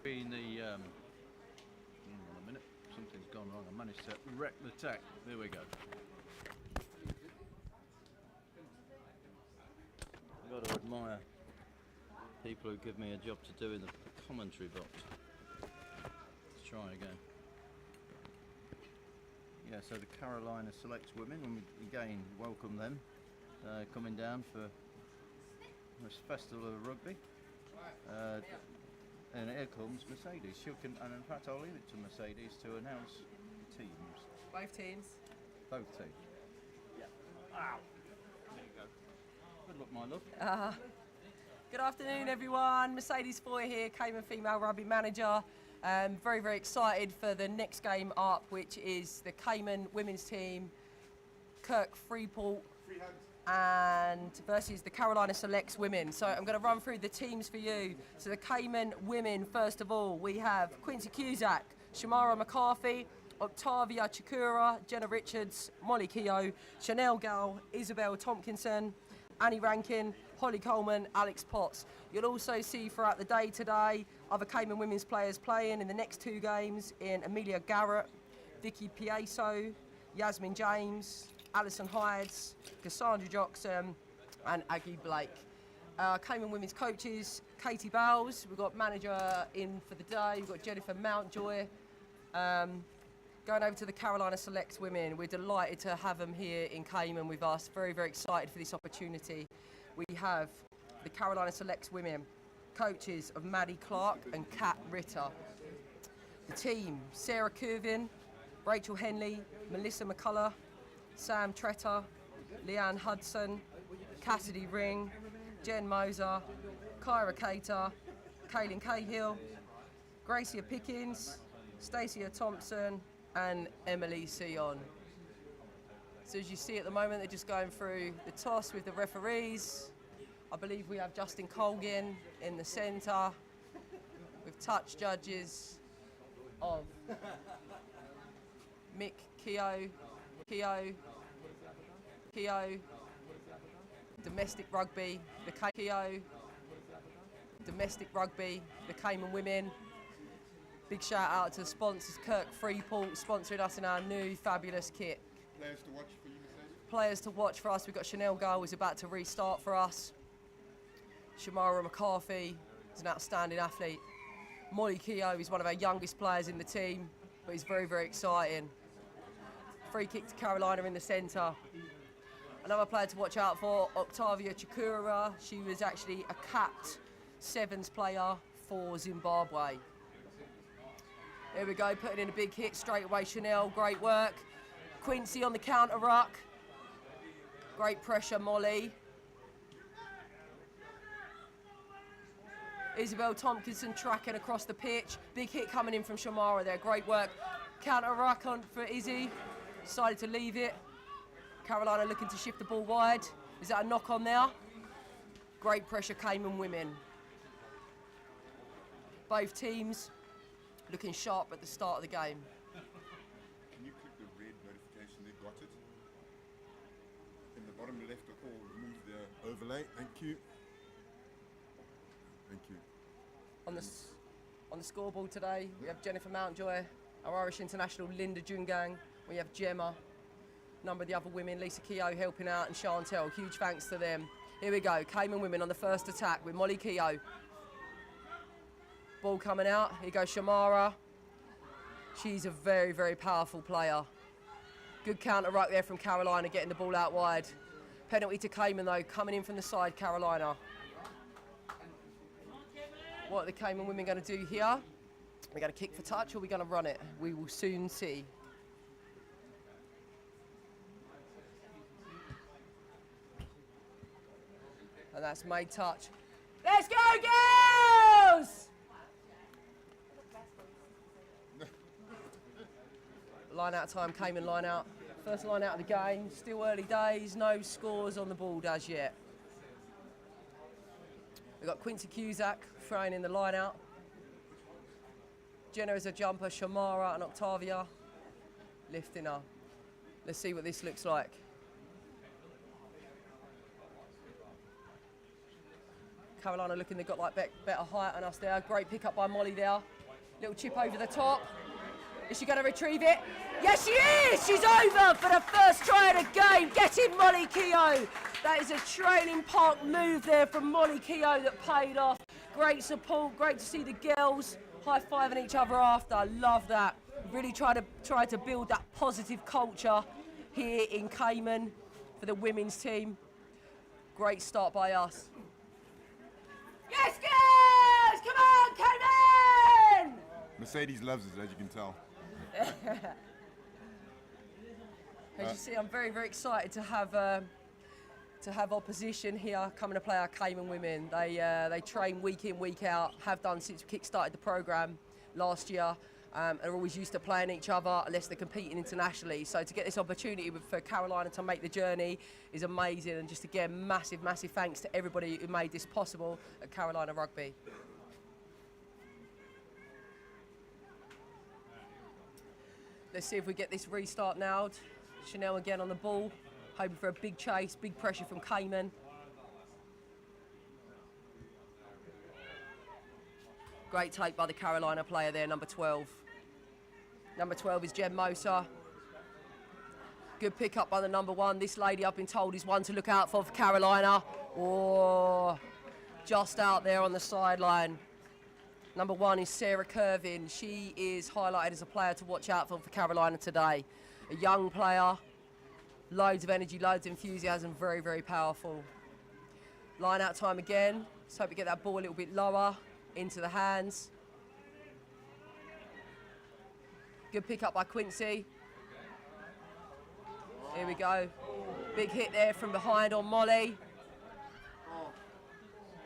Being the hang on a minute, something's gone wrong. I managed to wreck the tech. There we go. I've got to admire people who give me a job to do in the commentary box. Let's try again. Yeah, so the Carolina selects women, and we again welcome them coming down for this festival of rugby. And here comes Mercedes. And in fact, I'll leave it to Mercedes to announce the teams. Both teams. Both teams. Yeah. Wow. There you go. Good luck, my love. Good afternoon, everyone. Mercedes Foy here, Cayman female rugby manager. Very, very excited for the next game up, which is the Cayman women's team, Kirk Freeport, and versus the Carolina Selects women. So I'm going to run through the teams for you. So the Cayman women, first of all, we have Quincy Cusack, Shamara McCarthy, Octavia Chikura, Jenna Richards, Molly Keogh, Chanel Gall, Isabel Tompkinson, Annie Rankin, Holly Coleman, Alex Potts. You'll also see throughout the day today other Cayman women's players playing in the next 2 games in Amelia Garrett, Vicky Pieso, Yasmin James, Alison Hides, Cassandra Jackson and Aggie Blake. Cayman women's coaches, Katie Bowles. We've got manager in for the day. We've got Jennifer Mountjoy. Going over to the Carolina Selects women. We're delighted to have them here in Cayman with us. Very, very excited for this opportunity. We have the Carolina Selects women, coaches of Maddie Clark and Kat Ritter. The team, Sarah Curvin, Rachel Henley, Melissa McCullough, Sam Tretter, Leanne Hudson, Cassidy Ring, Jen Moser, Kyra Cater, Kaylin Cahill, Gracia Pickens, Stacia Thompson, and Emily Sion. So as you see at the moment, they're just going through the toss with the referees. I believe we have Justin Colgan in the centre with touch judges of Mick Keogh, domestic rugby, the Cayman women. Big shout out to the sponsors, Kirk Freeport, sponsoring us in our new fabulous kit. Players to watch for you, Mercedes? Players to watch for us, we've got Chanel Gall, who's about to restart for us. Shamara McCarthy is an outstanding athlete. Molly Keogh is one of our youngest players in the team, but he's very, very exciting. Free kick to Carolina in the centre. Another player to watch out for, Octavia Chikura. She was actually a capped sevens player for Zimbabwe. Here we go, putting in a big hit straight away. Chanel, great work. Quincy on the counter ruck. Great pressure, Molly. Isabel Tompkinson tracking across the pitch. Big hit coming in from Shamara there, great work. Counter ruck on for Izzy. Decided to leave it. Carolina looking to shift the ball wide. Is that a knock on there? Great pressure, Cayman women. Both teams looking sharp at the start of the game. Can you click the red notification there? Got it? Bottom left of call, remove the overlay. Thank you. Thank you. On the scoreboard today, we have Jennifer Mountjoy, our Irish international Linda Jungang. We have Gemma, a number of the other women, Lisa Keogh helping out, and Chantel. Huge thanks to them. Here we go, Cayman women on the first attack with Molly Keogh. Ball coming out, here goes Shamara. She's a very, very powerful player. Good counter right there from Carolina, getting the ball out wide. Penalty to Cayman though, coming in from the side, Carolina. What are the Cayman women going to do here? Are we going to kick for touch or are we going to run it? We will soon see. And that's made touch. Let's go, girls! Line out time, Cayman line out. First line out of the game, still early days, no scores on the board as yet. We've got Quincy Cusack throwing in the line out. Jenna as a jumper, Shamara and Octavia lifting her. Let's see what this looks like. Carolina looking, they've got like better height on us there. Great pick up by Molly there. Little chip over the top. Is she going to retrieve it? Yes, she is! She's over for the first try of the game. Getting Molly Keogh. That is a training park move there from Molly Keogh that paid off. Great support, great to see the girls high-fiving each other after. I love that. Really try to build that positive culture here in Cayman for the women's team. Great start by us. Yes, girls! Come on, Cayman! Mercedes loves us, as you can tell. As you see, I'm very, very excited to have opposition here coming to play our Cayman women. They train week in, week out, have done since we kick-started the programme last year, and are always used to playing each other unless they're competing internationally. So to get this opportunity for Carolina to make the journey is amazing, and just again, massive, massive thanks to everybody who made this possible at Carolina Rugby. Let's see if we get this restart now. Chanel again on the ball, hoping for a big chase, big pressure from Cayman. Great take by the Carolina player there, number 12. Number 12 is Jen Moser. Good pick up by the number 1. This lady, I've been told, is one to look out for Carolina. Oh, just out there on the sideline. Number 1 is Sarah Kervin. She is highlighted as a player to watch out for Carolina today. A young player, loads of energy, loads of enthusiasm, very, very powerful. Line out time again. Let's hope we get that ball a little bit lower into the hands. Good pick up by Quincy. Here we go. Big hit there from behind on Molly.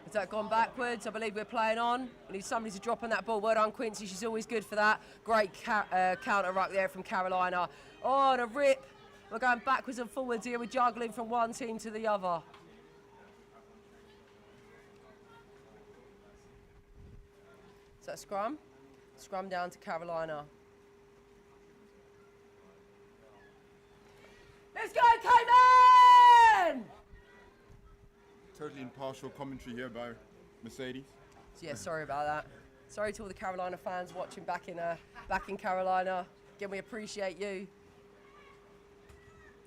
Has that gone backwards? I believe we're playing on. We need somebody to drop on that ball. Well done, Quincy. She's always good for that. Great counter right there from Carolina. Oh, the rip. We're going backwards and forwards here. We're juggling from one team to the other. Is that scrum? Scrum down to Carolina. Let's go, Cayman! Totally impartial commentary here by Mercedes. Yeah, sorry about that. Sorry to all the Carolina fans watching back in Carolina. Again, we appreciate you.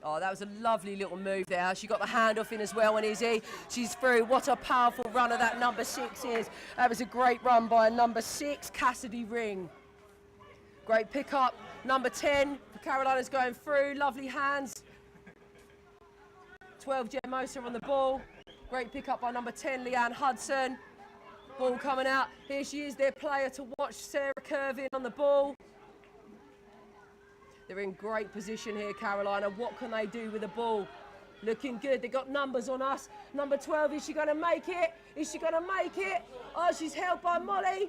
Oh, that was a lovely little move there. She got the handoff in as well, and Izzy, she's through. What a powerful runner that number 6 is. That was a great run by number 6, Cassidy Ring. Great pick up. Number 10, Carolina's going through. Lovely hands. 12, Jen Moser on the ball. Great pick up by number 10, Leanne Hudson. Ball coming out. Here she is, their player to watch, Sarah Kervin on the ball. They're in great position here, Carolina. What can they do with the ball? Looking good. They've got numbers on us. Number 12, is she going to make it? Is she going to make it? Oh, she's held by Molly.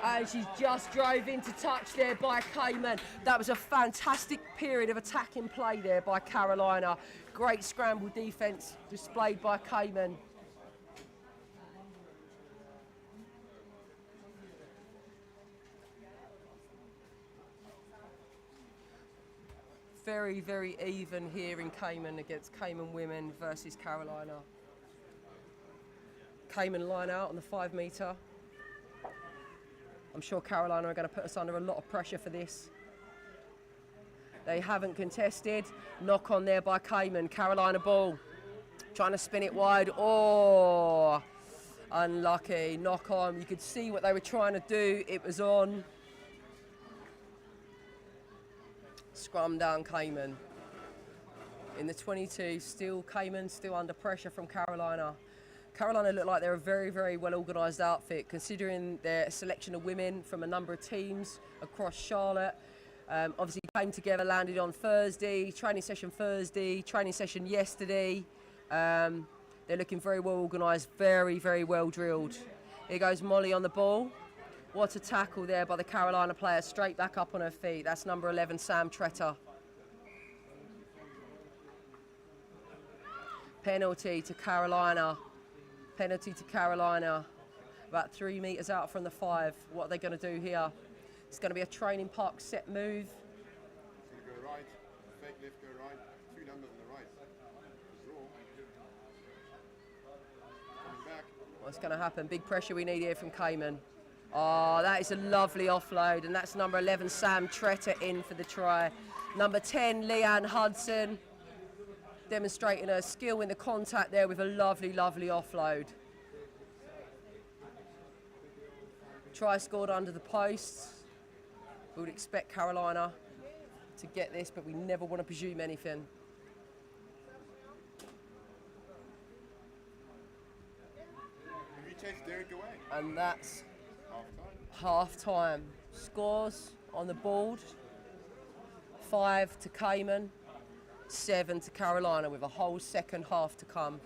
And she's just drove into touch there by Cayman. That was a fantastic period of attacking play there by Carolina. Great scramble defence displayed by Cayman. very, very even here in Cayman against Cayman women versus Carolina. Cayman line out on the 5 metre. I'm sure Carolina are going to put us under a lot of pressure for this. They haven't contested. Knock on there by Cayman. Carolina ball. Trying to spin it wide. Oh, unlucky. Knock on. You could see what they were trying to do. It was on. Scrum down Cayman. In the 22, still Cayman, still under pressure from Carolina. Carolina look like they're a very, very well organised outfit, considering their selection of women from a number of teams across Charlotte. Obviously came together, landed on Thursday, training session yesterday. They're looking very well organised, very, very well drilled. Here goes Molly on the ball. What a tackle there by the Carolina player, straight back up on her feet. That's number 11, Sam Tretter. Penalty to Carolina. Penalty to Carolina. About 3 metres out from the 5. What are they going to do here? It's going to be a training park set move. It's going to go right, fake left, go right, 2 numbers on the right. Draw. Coming back. What's going to happen? Big pressure we need here from Cayman. Oh, that is a lovely offload, and that's number 11, Sam Tretter, in for the try. Number 10, Leanne Hudson, demonstrating her skill in the contact there with a lovely, lovely offload. Try scored under the posts. We would expect Carolina to get this, but we never want to presume anything. We chase Derek away. And that's Half time. half time. Scores on the board: 5 to Cayman, 7 to Carolina, with a whole second half to come.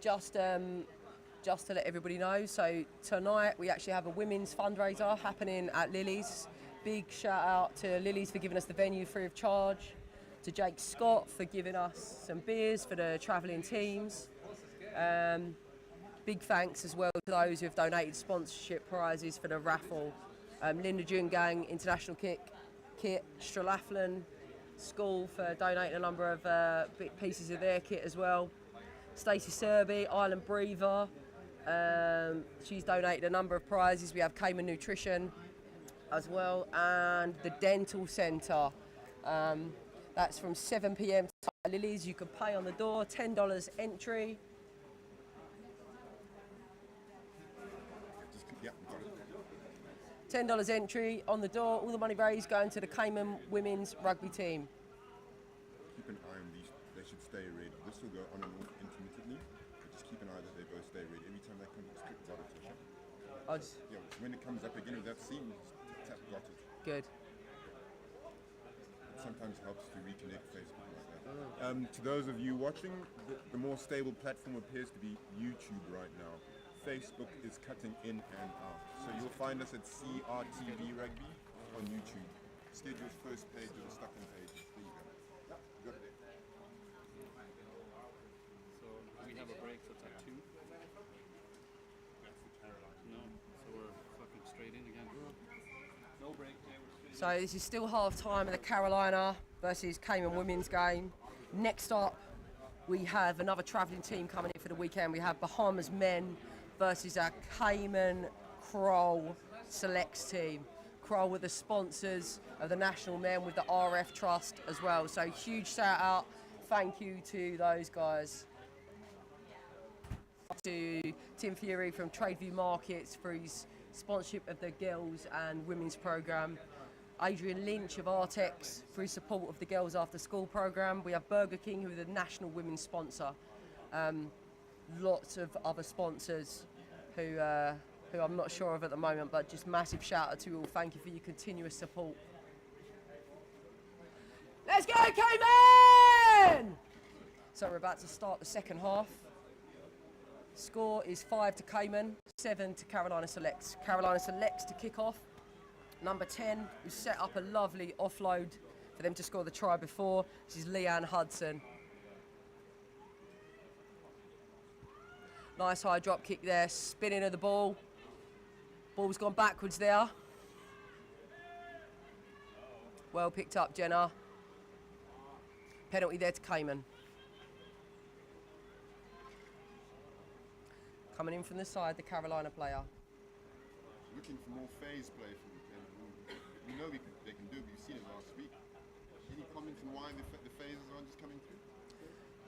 Just to let everybody know, so tonight we actually have a women's fundraiser happening at Lily's. Big shout out to Lily's for giving us the venue free of charge, to Jake Scott for giving us some beers for the travelling teams. Big thanks as well to those who have donated sponsorship prizes for the raffle. Linda Jungang, International Kit, Stralaflan School for donating a number of pieces of their kit as well. Stacey Serby, Island Breather, she's donated a number of prizes. We have Cayman Nutrition as well, and the Dental Centre. That's from 7 p.m. to Lily's. You can pay on the door, $10 entry. Yeah, got it. $10 entry on the door. All the money raised going to the Cayman women's rugby team. Keep an eye on these. They should stay ready. This will go on and off intermittently, but just keep an eye that they both stay ready. Every time they come, just click got it. Yeah, when it comes up again with that seam, just tap got it. Good. It sometimes helps to reconnect Facebook like that. To those of you watching, the more stable platform appears to be YouTube right now. Facebook is cutting in and out. So you'll find us at CRTV Rugby on YouTube. Schedule's first page of the stuck in pages. There you go. Yeah, you got it there. So we have a break, so it's at 2. No, so we're fucking straight in again. No break, yeah, we're straight So this is still half time of the Carolina versus Cayman women's game. Next up, we have another travelling team coming in for the weekend. We have Bahamas men versus our Cayman KROLL selects team. KROLL were the sponsors of the national men with the RF Trust as well. So huge shout out, thank you to those guys. To Tim Fury from Tradeview Markets for his sponsorship of the girls and women's programme. Adrian Lynch of Artex for his support of the girls after school programme. We have Burger King, who are the national women's sponsor. Lots of other sponsors who I'm not sure of at the moment, but just massive shout out to you all. Thank you for your continuous support. Let's go, Cayman! So we're about to start the second half. Score is 5 to Cayman, 7 to Carolina Selects. Carolina Selects to kick off. Number 10, who set up a lovely offload for them to score the try before. This is Leanne Hudson. Nice high drop kick there, spinning of the ball. Ball's gone backwards there. Well picked up, Jenna. Penalty there to Cayman. Coming in from the side, the Carolina player. Looking for more phase play from them. We know they can do it, we've seen it last week. Any comments on why the phases aren't just coming through?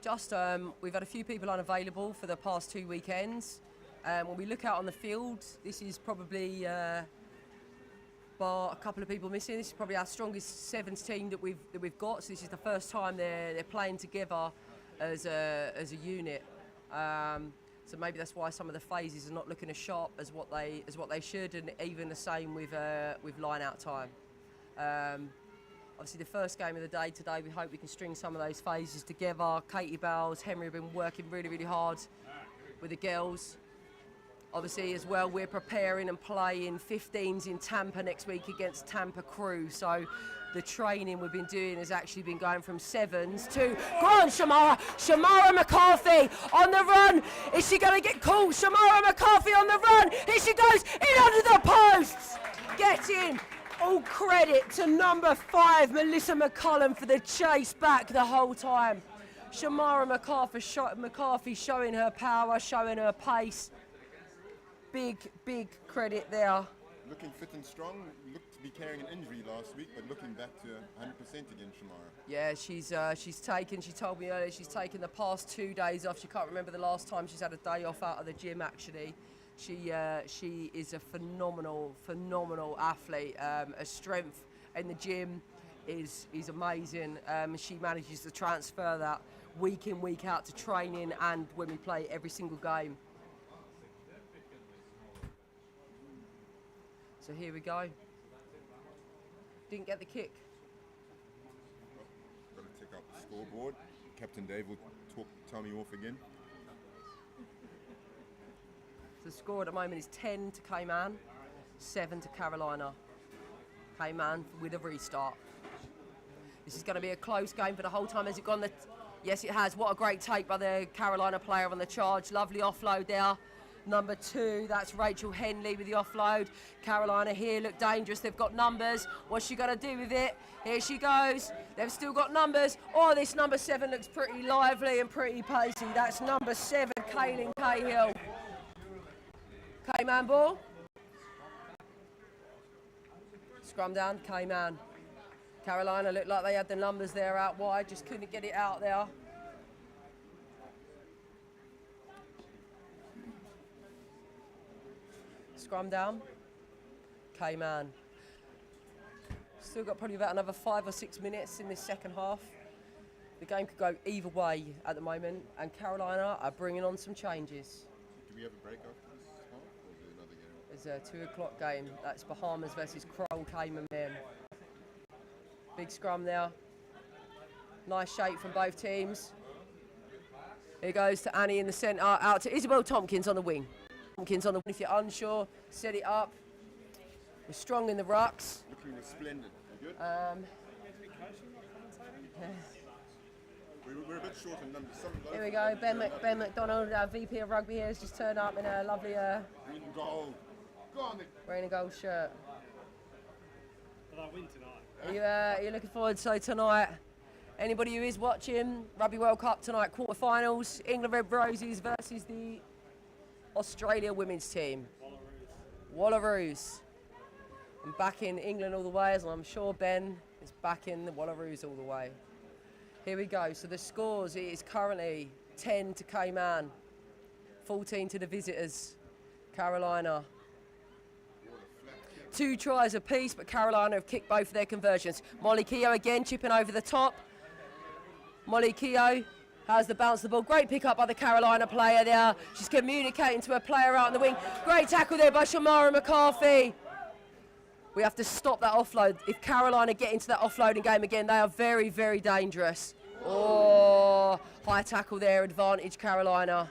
Just, we've had a few people unavailable for the past 2 weekends. When we look out on the field, this is probably, bar a couple of people missing, this is probably our strongest sevens team that we've got. So this is the first time they're playing together as a unit. So maybe that's why some of the phases are not looking as sharp as what they should, and even the same with line out time. Obviously, the first game of the day today, we hope we can string some of those phases together. Katie Bowles, Henry have been working really, really hard with the girls. Obviously, as well, we're preparing and playing 15s in Tampa next week against Tampa Crew. So the training we've been doing has actually been going from sevens to... Go on, Shamara! Shamara McCarthy on the run! Is she going to get caught? Shamara McCarthy on the run! Here she goes! In under the posts! Get in! All credit to number 5, Melissa McCullum, for the chase back the whole time. Shamara McCarthy showing her power, showing her pace. Big credit there. Looking fit and strong, looked to be carrying an injury last week, but looking back to 100% again, Shamara. Yeah, she's taken, she told me earlier, she's taken the past 2 days off. She can't remember the last time she's had a day off out of the gym, actually. She is a phenomenal athlete. Her strength in the gym is amazing. She manages to transfer that week in, week out to training and when we play every single game. So here we go. Didn't get the kick. Got to check out the scoreboard. Captain Dave will tell me off again. The score at the moment is 10 to Cayman, 7 to Carolina. Cayman with a restart. This is going to be a close game for the whole time. Has it gone? Yes, it has. What a great take by the Carolina player on the charge. Lovely offload there. Number 2, that's Rachel Henley with the offload. Carolina here look dangerous. They've got numbers. What's she going to do with it? Here she goes. They've still got numbers. Oh, this number 7 looks pretty lively and pretty pacey. That's number 7, Kaylin Cahill. Cayman ball. Scrum down, Cayman. Carolina looked like they had the numbers there out wide, just couldn't get it out there. Scrum down, Cayman. Still got probably about another 5 or 6 minutes in this second half. The game could go either way at the moment, and Carolina are bringing on some changes. Do we have a break after this half, or is there another game? It's a 2 o'clock game. That's Bahamas versus KROLL Cayman men. Big scrum there. Nice shape from both teams. Here goes to Annie in the centre, out to Isabel Tompkins on the wing. Tompkins on the wing. If you're unsure, set it up. We're strong in the rucks. Looking resplendent. You good? We're a bit short in numbers. Here we go. Ben McDonald, our VP of rugby here, has just turned up in a lovely green and gold. Go on then. wearing a gold shirt. Will I win tonight? Are you looking forward to tonight? Anybody who is watching Rugby World Cup tonight, quarterfinals, England Red Roses versus the Australia women's team. Wallaroos. I'm back in England all the way, as I'm sure Ben is back in the Wallaroos all the way. Here we go. So the scores, it is currently 10 to Cayman, 14 to the visitors, Carolina. 2 tries apiece, but Carolina have kicked both of their conversions. Molly Keogh again chipping over the top. Molly Keogh has the bounce of the ball. Great pick up by the Carolina player there. She's communicating to a player out on the wing. Great tackle there by Shamara McCarthy. We have to stop that offload. If Carolina get into that offloading game again, they are very, very dangerous. Oh, high tackle there, advantage Carolina.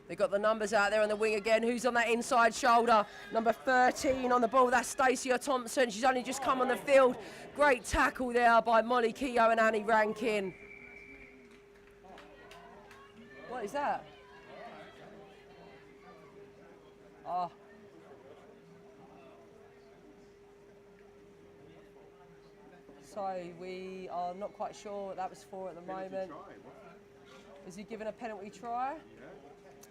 They've got the numbers out there on the wing again. Who's on that inside shoulder? Number 13 on the ball. That's Stacey Thompson. She's only just come on the field. Great tackle there by Molly Keogh and Annie Rankin. What is that? Oh. So we are not quite sure what that was for at the moment. Is he given a penalty try?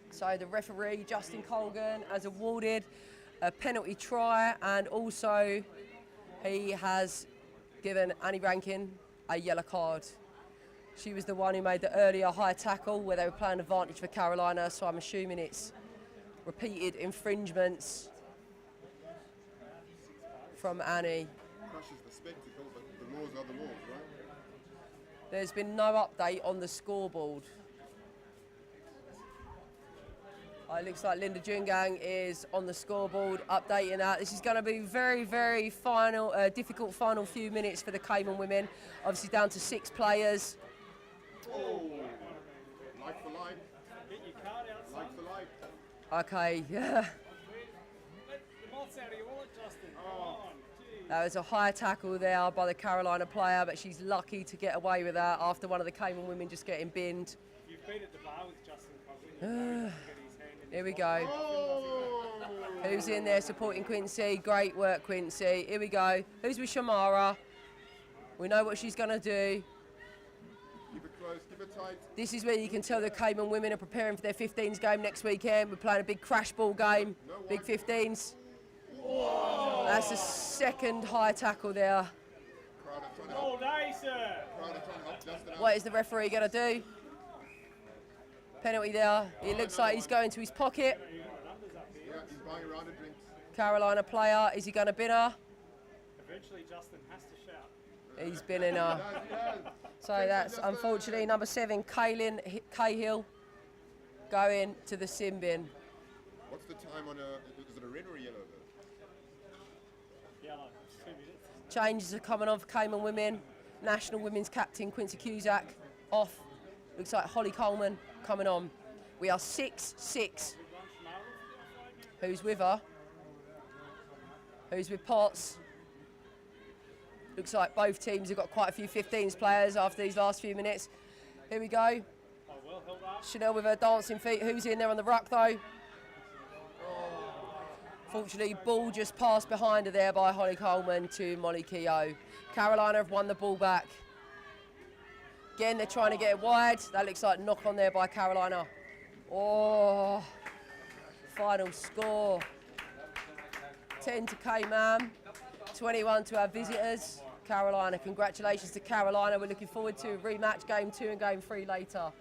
So the referee, Justin Colgan, has awarded a penalty try, and also he has given Annie Rankin a yellow card. She was the one who made the earlier high tackle where they were playing advantage for Carolina, so I'm assuming it's repeated infringements from Annie. Crushes the spectacle, but the laws are the laws, right? There's been no update on the scoreboard. It looks like Linda Jungang is on the scoreboard updating that. This is going to be very, very difficult final few minutes for the Cayman women. Obviously down to 6 players. Oh, like for like. Get your card out, Like for like. Okay, yeah. Let the moths out of your wallet, Justin. Come on. Jeez. That was a high tackle there by the Carolina player, but she's lucky to get away with that after one of the Cayman women just getting binned. You've been at the bar with Justin Coughlin. Here we go. Who's in there supporting Quincy? Great work, Quincy. Here we go. Who's with Shamara? We know what she's going to do. Keep it close, keep it tight. This is where you can tell the Cayman women are preparing for their 15s game next weekend. We're playing a big crash ball game, big 15s. That's the second high tackle there. Crowder trying to All help. day, sir. Crowder trying to help Justin out. What is the referee going to do? Penalty there. It looks like he's going to his pocket. Yeah, he's buying a round of drinks. Carolina player, is he going to bin her? Eventually, Justin has to shout. He's binning her. So that's unfortunately number 7, Kaylin Cahill, going to the sin bin. What's the time on is it a red or a yellow though? Yellow. 2 minutes. Changes are coming on for Cayman women. National women's captain Quincy Cusack off. Looks like Holly Coleman coming on. We are 6-6. Who's with her? Who's with Potts? Looks like both teams have got quite a few 15s players after these last few minutes. Here we go. Oh, well held up. Chanel with her dancing feet. Who's in there on the ruck though? Fortunately, ball just passed behind her there by Holly Coleman to Molly Keogh. Carolina have won the ball back. Again, they're trying to get it wide. That looks like knock on there by Carolina. Oh, final score. 10 to Cayman, 21 to our visitors. Carolina, congratulations to Carolina. We're looking forward to a rematch, game 2 and game 3 later.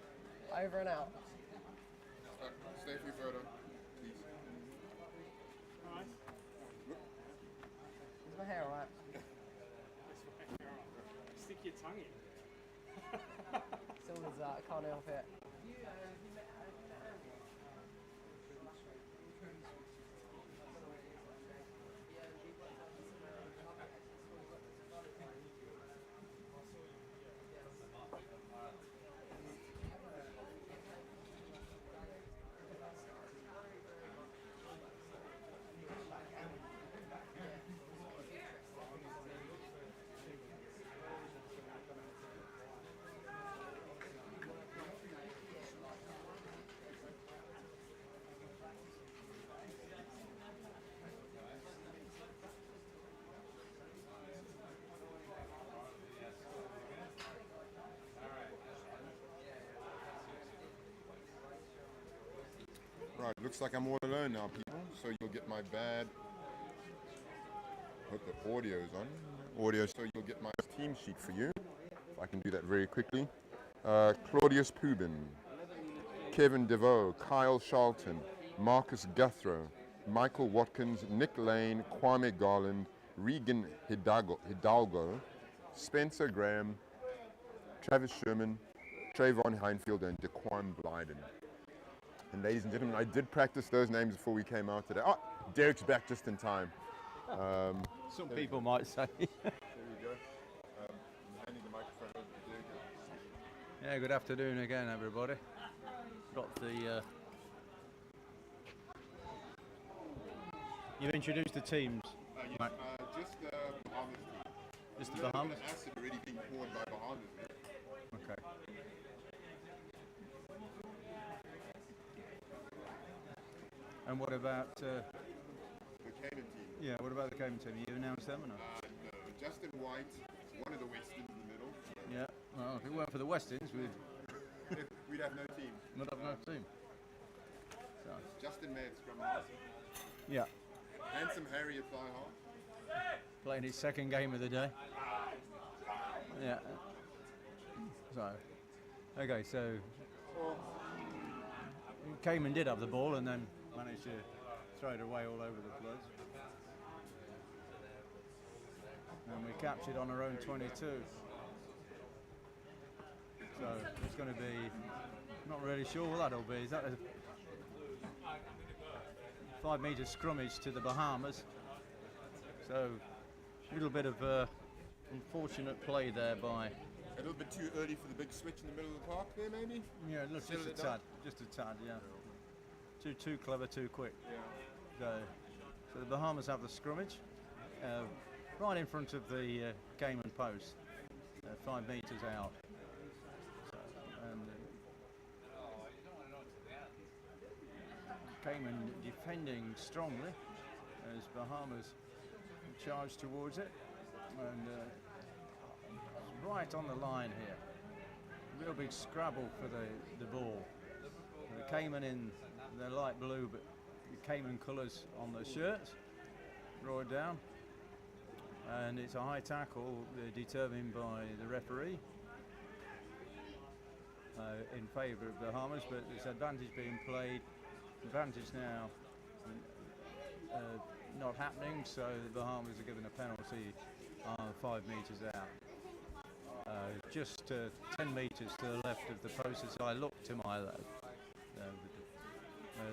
Over and out. Stay a few further, please. Is my hair alright? Stick your tongue in. So what is that? I can't help it. Right, looks like I'm all alone now, people. So you'll get my bad. Hope the audio's on. Audio, so you'll get my team sheet for you. If I can do that very quickly. Claudius Pubin, Kevin DeVoe, Kyle Charlton, Marcus Guthrow, Michael Watkins, Nick Lane, Kwame Garland, Regan Hidalgo, Spencer Graham, Travis Sherman, Trayvon Heinfield, and Daquan Blyden. And ladies and gentlemen, I did practice those names before we came out today. Oh, Derek's back just in time. Some people might say. There you go. Handing the microphone over to Derek. Yeah, good afternoon again, everybody. Got the. You've introduced the teams. Mate. Just the Bahamas. Just the Bahamas? Acid already being poured by Bahamas. Okay. And what about, The Cayman team. yeah, what about the Cayman team? You announced them or not? No, Justin White, one of the Westons in the middle. Yeah, well, if it weren't for the Westins, we'd We'd have no team. not have no team. So, Justin May at scrum half. yeah, Handsome Harry at thigh half. playing his second game of the day. Yeah. So, okay, so Cayman did have the ball and then managed to throw it away all over the place. And we captured on our own 22. So it's going to be, not really sure what that'll be. Is that a 5 metre scrummage to the Bahamas? So a little bit of unfortunate play there by. A little bit too early for the big switch in the middle of the park there, maybe? Yeah, look, Settle just it a down. tad, just a tad, yeah. Too clever, too quick. So the Bahamas have the scrummage right in front of the Cayman post, 5 metres out. So, and Cayman defending strongly as Bahamas charge towards it, and right on the line here. Real big scrabble for the ball. The Cayman in their light blue, but the Cayman colours on the shirts, draw it down, and it's a high tackle determined by the referee in favour of the Bahamas, but there's advantage being played. Advantage now not happening, so the Bahamas are given a penalty 5 metres out. Just 10 metres to the left of the post as I look to my left.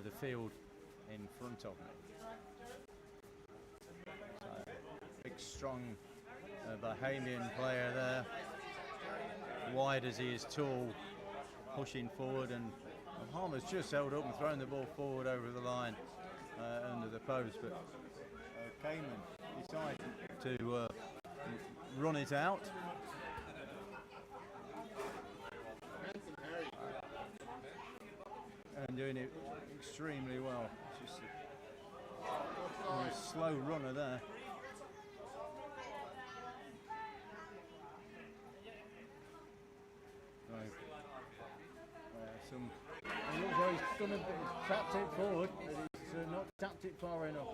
The field in front of me. So, big, strong Bahamian player there. Wide as he is tall, pushing forward, and Bahamas just held up and thrown the ball forward over the line under the post, but Cayman decided to run it out. And doing it extremely well. It's just a slow runner there. Right. It looks like he's going to tapped it forward, but he's not tapped it far enough.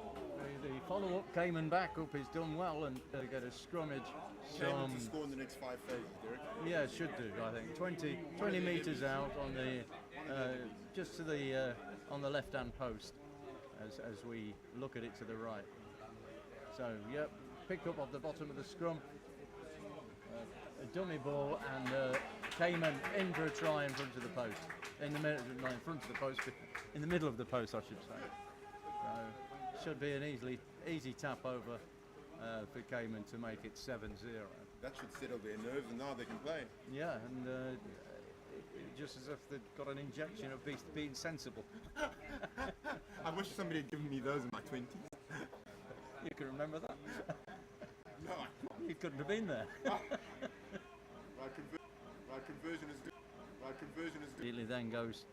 The follow-up Cayman back-up is done well, and get a scrummage. Cayman to score in the next 5 phases, Derek. Yeah, it should do. I think 20 metres out on the just to the on the left-hand post as we look at it to the right. So, yep, pick up off the bottom of the scrum, a dummy ball, and Cayman in for a try in front of the post. In the middle, not in front of the post, but in the middle of the post, I should say. So, should be an easy tap over for Cayman to make it 7-0. That should settle their nerves, and now they can play. Yeah, and just as if they'd got an injection of being sensible. I wish somebody had given me those in my 20s. You can remember that? No, I can't. You couldn't have been there. Right conversion is good. Right conversion is good. Immediately then goes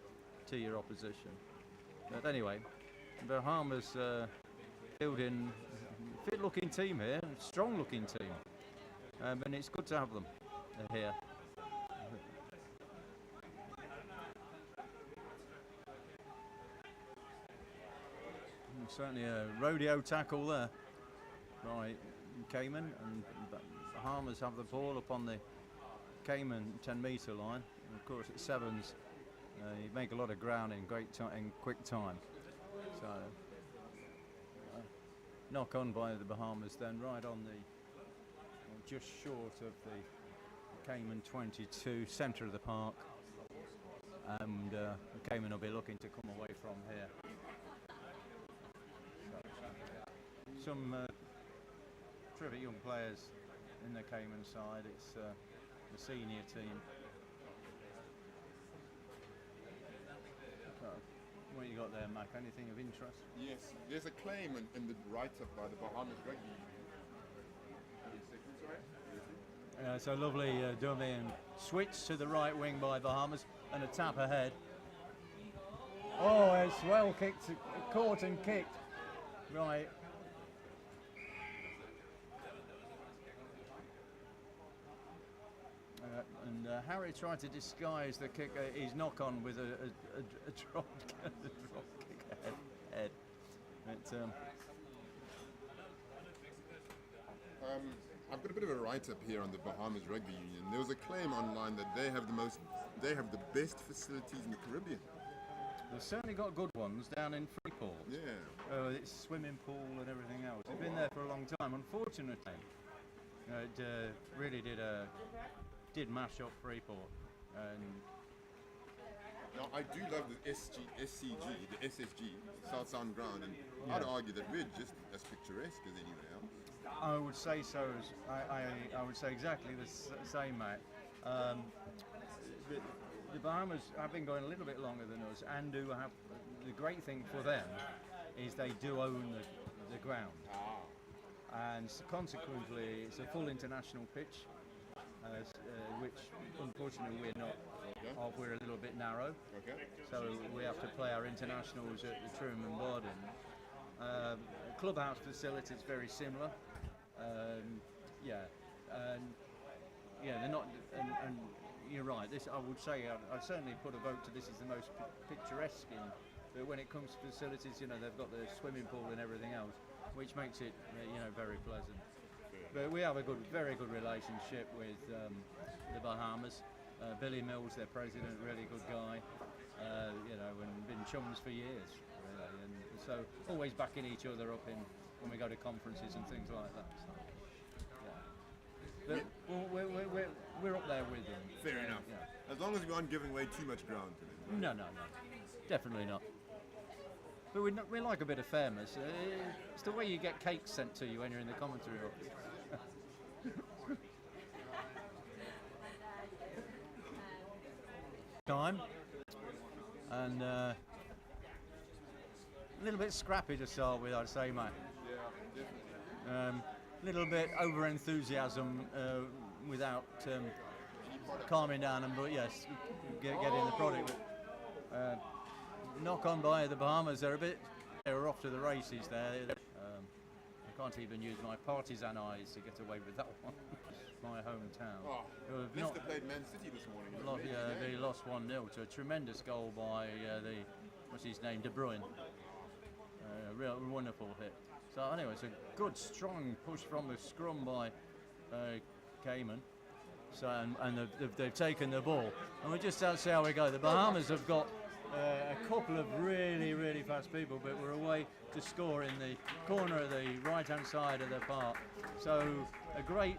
to your opposition. But anyway, Bahamas building fit-looking team here, strong-looking team, and it's good to have them here. Certainly a rodeo tackle there by Cayman, and Bahamas have the ball up on the Cayman 10-metre line. And of course, at sevens, you make a lot of ground in quick time. So knock on by the Bahamas, then right on the just short of the Cayman 22, centre of the park, and Cayman will be looking to come away from here. Some terrific young players in the Cayman side. It's the senior team. What you got there, Mac? Anything of interest? Yes, there's a claim in the write-up by the Bahamas rugby. So lovely dummy and switch to the right wing by Bahamas, and a tap ahead. Oh, it's well kicked, caught and kicked. Right. And Harry tried to disguise the kick, his knock-on with a drop, a drop kick head. But, I've got a bit of a write-up here on the Bahamas Rugby Union. There was a claim online that they have the best facilities in the Caribbean. they've certainly got good ones down in Freeport. Yeah. It's swimming pool and everything else. It's been there for a long time. Unfortunately, it really did mash up Freeport. And Now, I do love the SSG, South Sound Ground, and I'd argue that we're just as picturesque as anywhere else. I would say so. I would say exactly the same, mate. The Bahamas have been going a little bit longer than us, and do have the great thing for them is they do own the ground, and so consequently it's a full international pitch, which unfortunately we're not. We're a little bit narrow, so we have to play our internationals at the Truman Borden. Clubhouse facility is very similar. They're not. And you're right. This, I would say, I'd certainly put a vote to this as the most picturesque. But when it comes to facilities, they've got the swimming pool and everything else, which makes it, very pleasant. But we have a very good relationship with the Bahamas. Billy Mills, their president, really good guy. And been chums for years, really. And so always backing each other up when we go to conferences and things like that. So, but we're up there with them. Fair enough. Yeah. As long as we aren't giving away too much ground to them. Right? No, definitely not. But we like a bit of fairness. It's the way you get cakes sent to you when you're in the commentary office. Time. And a little bit scrappy to start with, I'd say, mate. Yeah, definitely. Little bit over enthusiasm without calming down, but yes, getting the product. Knock on by the Bahamas, they're off to the races there. I can't even use my partisan eyes to get away with that one. My hometown. Leicester played Man City this morning. They lost 1-0 to a tremendous goal by what's his name, De Bruyne. Real wonderful hit. So anyway, it's a good, strong push from the scrum by Cayman. So and they've taken the ball, and we'll just see how we go. The Bahamas have got a couple of really, really fast people, but we're away to score in the corner of the right-hand side of the park. So a great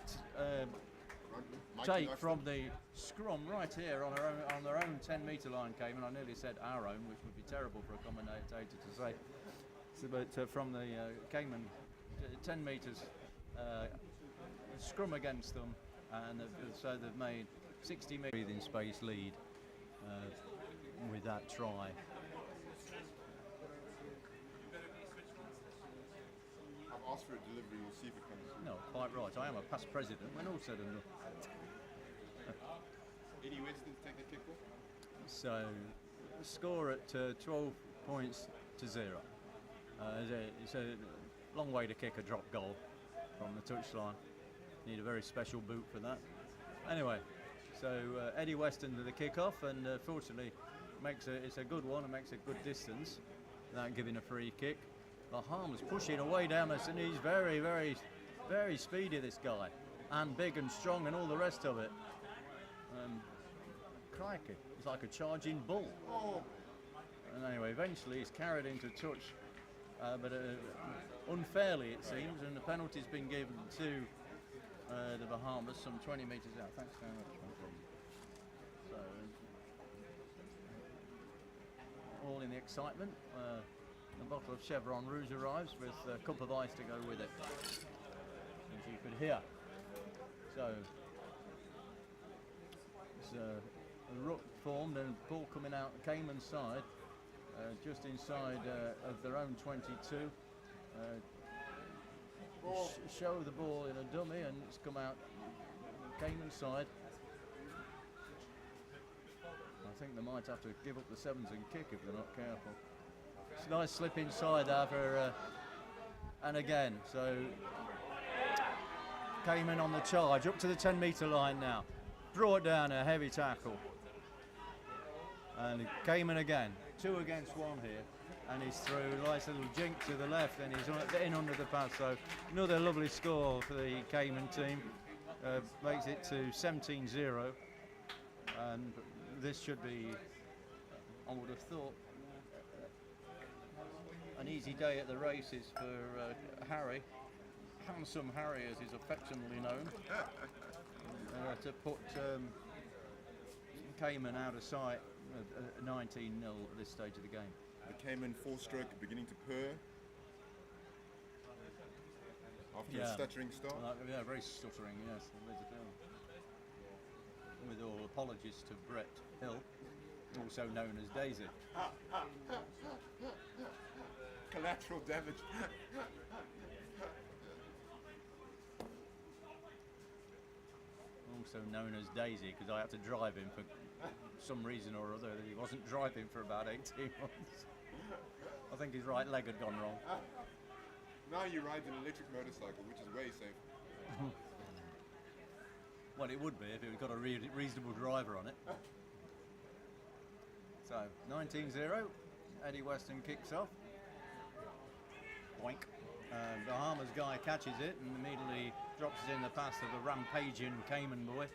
take from the scrum right here on their own 10-metre line, Cayman. I nearly said our own, which would be terrible for a commentator to say. So, but from the Cayman, 10 metres scrum against them, and so they've made 60 metre breathing space lead with that try. I've asked for a delivery, we'll see if it comes through. No, quite right. I am a past president when all said and done. Eddie Weston to take the kickball. So, score at 12 points to 0. It's a long way to kick a drop goal from the touchline. Need a very special boot for that. Anyway, so Eddie Weston to the kick-off, and fortunately it's a good one and makes a good distance without giving a free kick. Bahamas pushing away down this, and he's very, very, very speedy, this guy, and big and strong and all the rest of it. Crikey, he's like a charging bull. And anyway, eventually he's carried into touch, but unfairly it seems, and the penalty's been given to the Bahamas some 20 metres out. Thanks very much. So, all in the excitement. A bottle of Chevron Rouge arrives with a cup of ice to go with it, as you could hear. So, it's a ruck formed and ball coming out Cayman side, just inside of their own 22. Show the ball in a dummy, and it's come out Cayman side. I think they might have to give up the sevens and kick if they're not careful. It's a nice slip inside there for, and again, so Cayman on the charge, up to the 10-metre line now. Brought down a heavy tackle. And Cayman again, 2 against 1 here. And he's through, nice little jink to the left, and he's in under the pass. So another lovely score for the Cayman team. Makes it to 17-0. And this should be, I would have thought, an easy day at the races for Harry. Handsome Harry, as he's affectionately known, to put Cayman out of sight at 19-0 at this stage of the game. The Cayman 4-stroke beginning to purr after a stuttering start. Yeah, very stuttering, yes. With all apologies to Brett Hill, also known as Daisy. Collateral damage. Also known as Daisy, because I had to drive him for some reason or other. He wasn't driving for about 18 months. I think his right leg had gone wrong. Now you ride an electric motorcycle, which is way safe. Well, it would be if it got a reasonable driver on it. So, 19-0. Eddie Weston kicks off. Boink. Bahamas guy catches it and immediately drops it in the path of the rampaging Cayman boy,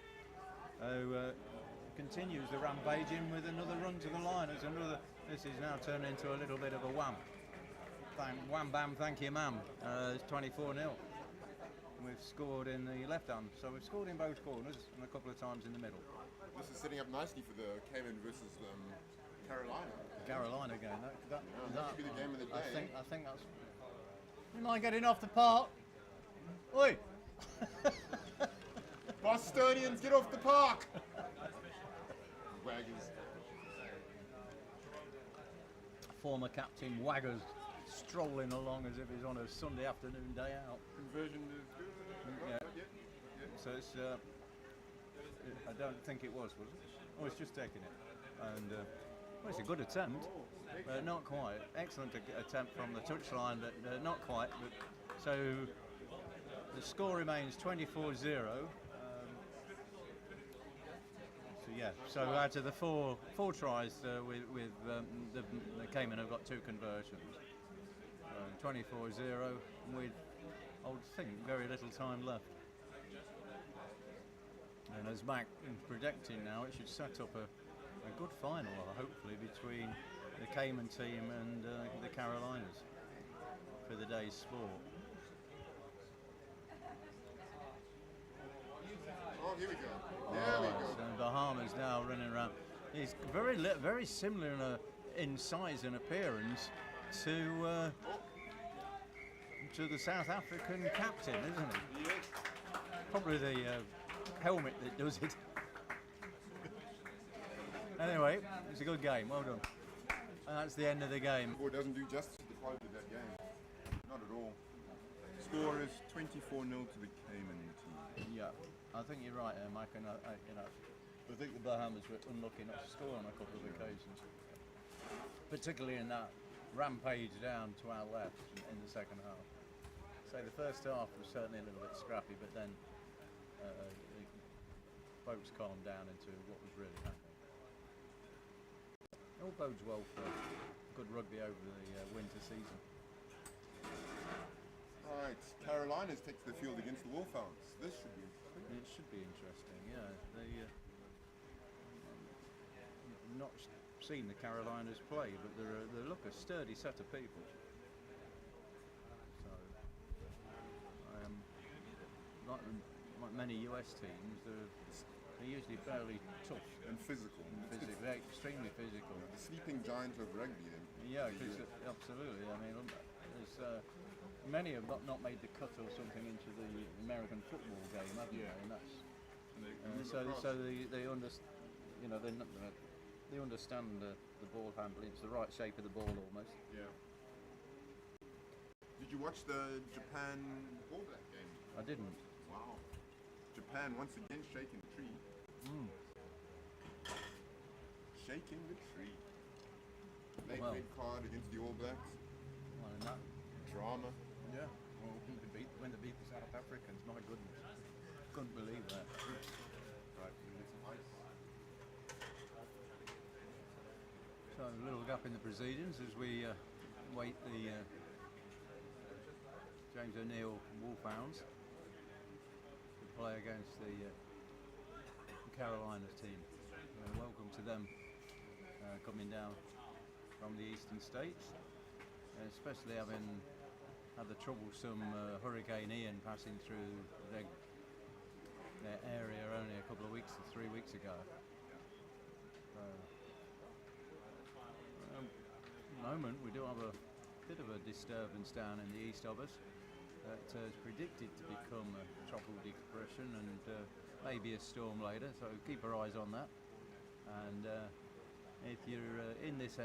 who continues the rampaging with another run to the line. This is now turned into a little bit of a wham. Wham bam, thank you ma'am. It's 24-0. We've scored in the left hand, so we've scored in both corners and a couple of times in the middle. This is setting up nicely for the Cayman versus Carolina. Carolina game. That should be the game of the day. I think that's. You mind getting off the park? Oi! Bostonians, get off the park! Waggers. Former captain Waggers strolling along as if he's on a Sunday afternoon day out. Conversion is good. Yeah. Yeah. So it's. I don't think it was it? Oh, it's just taking it. And well, it's a good attempt. Not quite. Excellent attempt from the touchline, but not quite. But, so the score remains 24-0. So yeah. So out of the four tries with the Cayman have got 2 conversions. 24-0 with, I would think, very little time left. And as Mac is predicting now, it should set up a good final, hopefully, between the Cayman team and the Carolinas for the day's sport. Oh, here we go. There we go. So Bahamas now running around. He's very similar in size and appearance to the South African captain, isn't he? Yes. Probably the helmet that does it. Anyway, it's a good game. Well done. And that's the end of the game. Score doesn't do justice to the quality of that game. Not at all. Score is 24-0 to the Cayman team. Yeah, I think you're right, Mike. And I think the Bahamas were unlucky not to score on a couple of occasions, particularly in that rampage down to our left in the second half. So the first half was certainly a little bit scrappy, but then the boats calmed down into what was really happening. It all bodes well for good rugby over the winter season. Right, Carolinas takes the field against the Wolfhounds. This should be interesting. It should be interesting, yeah. They not seen the Carolinas play, but they look a sturdy set of people. So, like many US teams, they're usually fairly tough And physical. they're extremely physical. The sleeping giant of rugby then. Yeah, absolutely. I mean, there's many have not made the cut or something into the American football game, haven't they? And that's they understand the ball handling. It's the right shape of the ball almost. Yeah. Did you watch the Japan All Black game? I didn't. Wow. Japan once again shaking the tree. shaking the tree. Late Well. red card against the All Blacks. Well, and that, Drama. yeah. Well, when they beat the South Africans, my goodness, couldn't believe that. Right, we get some ice. So a little gap in the proceedings as we wait the James O'Neill Wolfhounds to play against the Carolina team. Welcome to them coming down from the eastern states, especially having had the troublesome Hurricane Ian passing through their area only a couple of weeks, 3 weeks ago. At the moment we do have a bit of a disturbance down in the east of us that is predicted to become a tropical depression and maybe a storm later, so keep our eyes on that. And if you're in this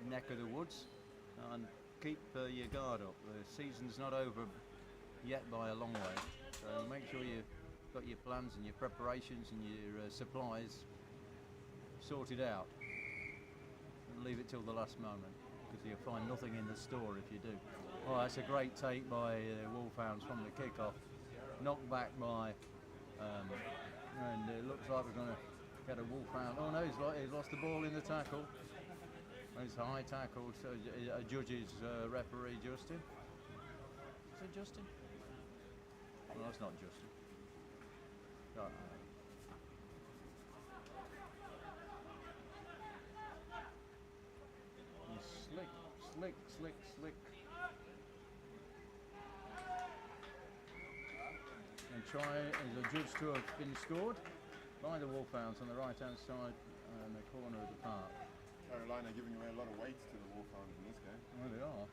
neck of the woods, and keep your guard up. The season's not over yet by a long way, so make sure you've got your plans and your preparations and your supplies sorted out. And leave it till the last moment, because you'll find nothing in the store if you do. Oh, that's a great take by Wolfhounds from the kickoff. Knocked back by, and it looks like we're going to get a Wolfhound. Oh no, he's lost the ball in the tackle. It's a high tackle, so judges referee Justin. Is it Justin? No, it's not Justin. Slick. And try as a judge to have been scored by the Wolfhounds on the right-hand side in the corner of the park. Carolina giving away a lot of weight to the Wolfhounds in this game. Well, they are.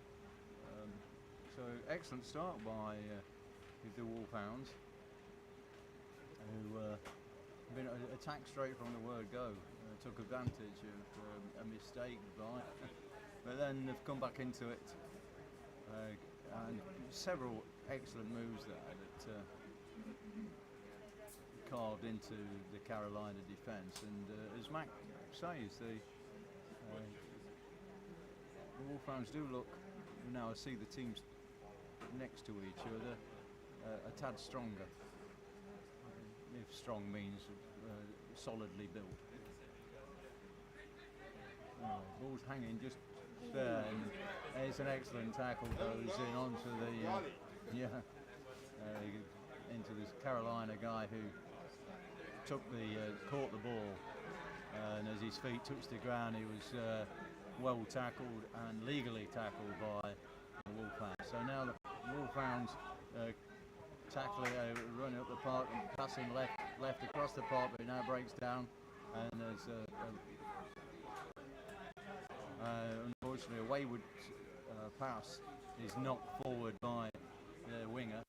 So excellent start by the Wolfhounds, who been attacked straight from the word go. Took advantage of a mistake by, but then they've come back into it, and several excellent moves there that carved into the Carolina defence. And as Mac says, the Wolfhounds do look, now I see the teams next to each other, a tad stronger, if strong means solidly built. Ball's hanging just there, and it's an excellent tackle, goes in onto the into this Carolina guy who caught the ball, and as his feet touched the ground, he was well tackled and legally tackled by the Wolfhounds. So now the Wolfhounds tackling, running up the park and passing left across the park, but it now breaks down, and there's unfortunately a wayward pass is knocked forward by the winger.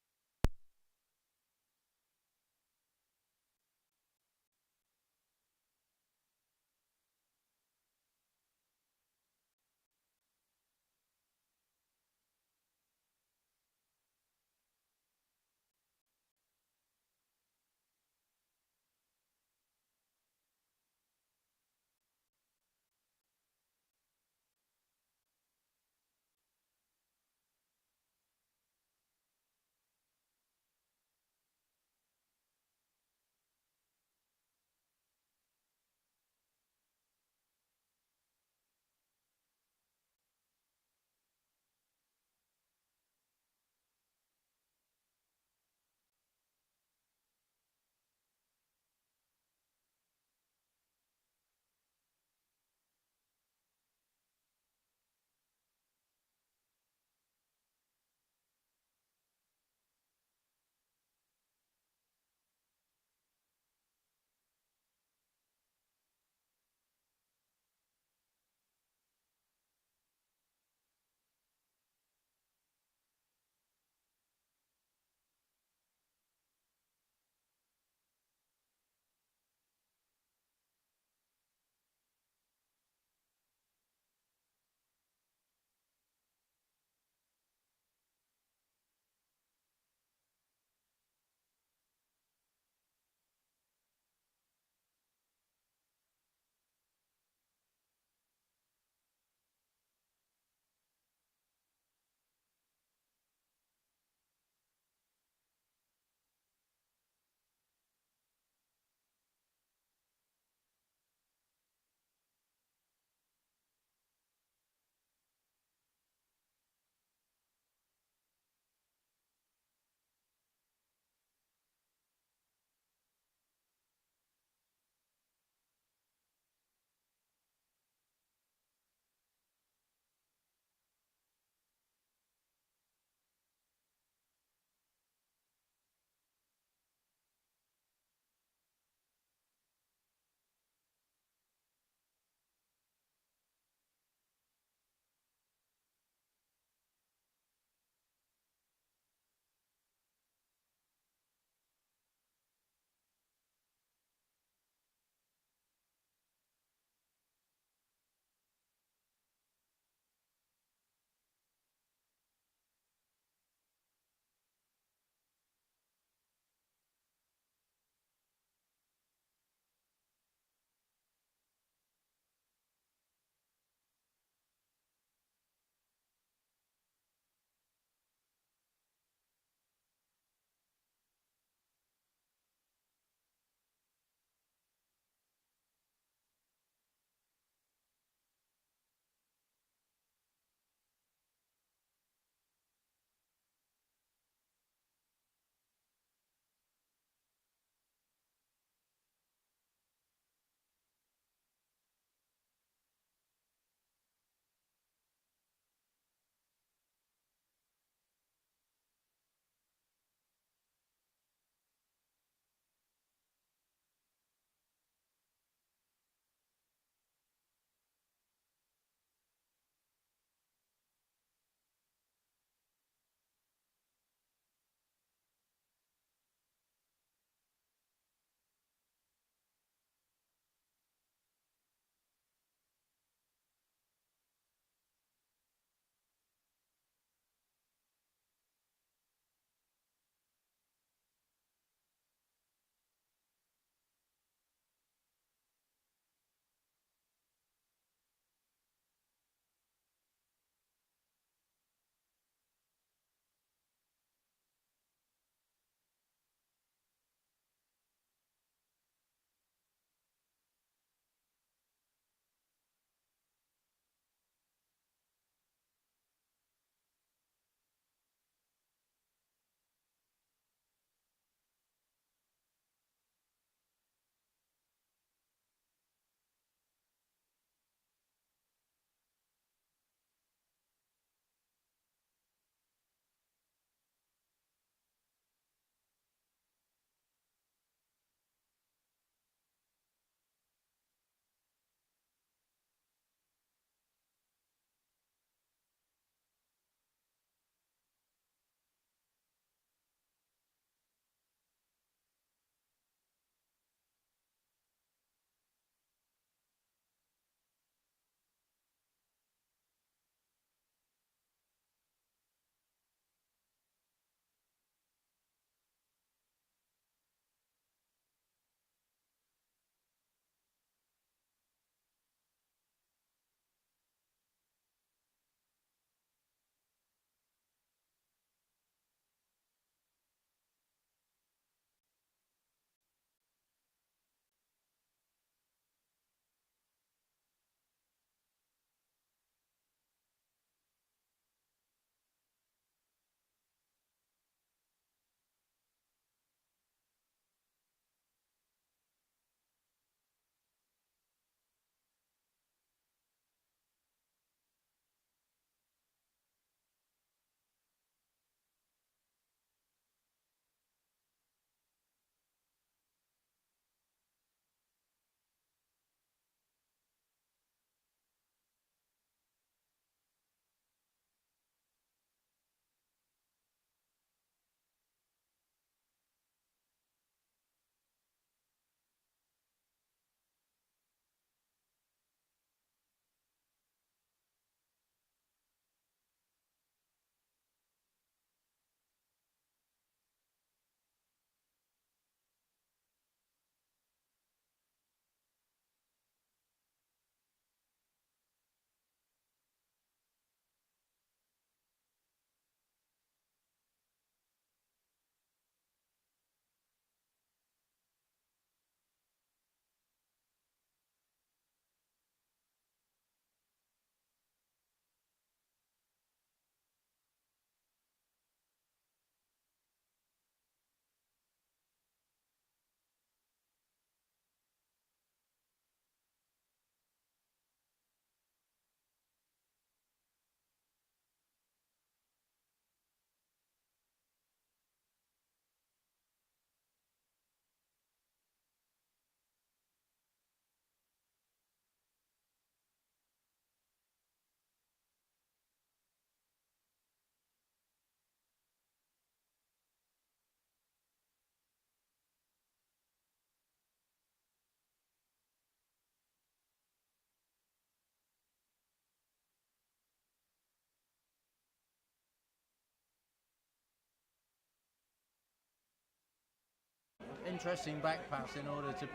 interesting back pass in order to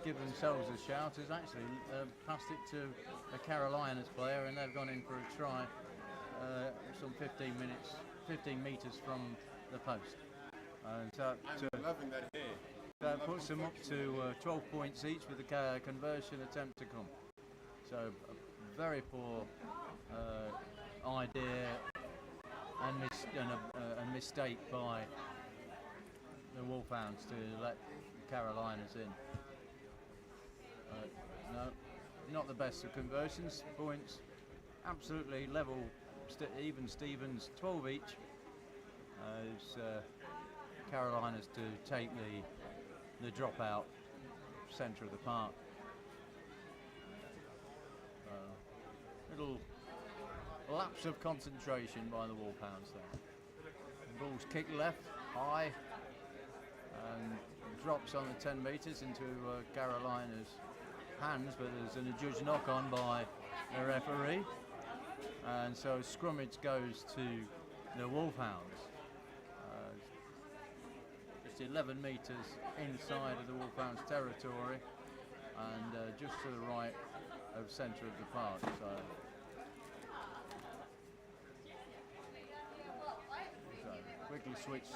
give themselves a shout, has actually passed it to a Carolinas player, and they've gone in for a try some 15 metres from the post. And so I'm loving that hair. that puts them up to 12 points each with the conversion attempt to come. So a very poor idea and a mistake by the Wolfhounds to let Carolinas in. No, not the best of conversions. Points absolutely level, even Stevens, 12 each. As Carolinas to take the dropout centre of the park. Little lapse of concentration by the Wolfhounds there. The ball's kicked left, high, and drops on the 10 metres into Carolina's hands, but there's an adjudged knock on by the referee, and so scrummage goes to the Wolfhounds. Just 11 metres inside of the Wolfhounds territory, and just to the right of centre of the park. So quickly switched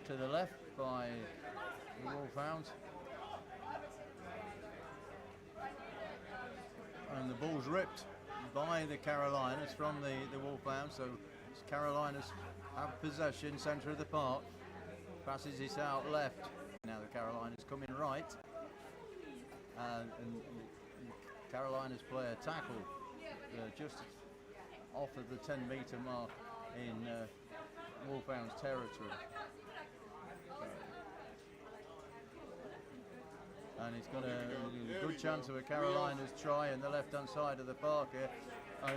to the left by the Wolfhounds. And the ball's ripped by the Carolinas from the Wolfhounds. So Carolinas have possession, centre of the park. Passes it out left. Now the Carolinas coming right. And Carolinas play a tackle just off of the 10 metre mark in Wolfhounds territory. And he's got a good chance of a Carolinas try in the left hand side of the park here.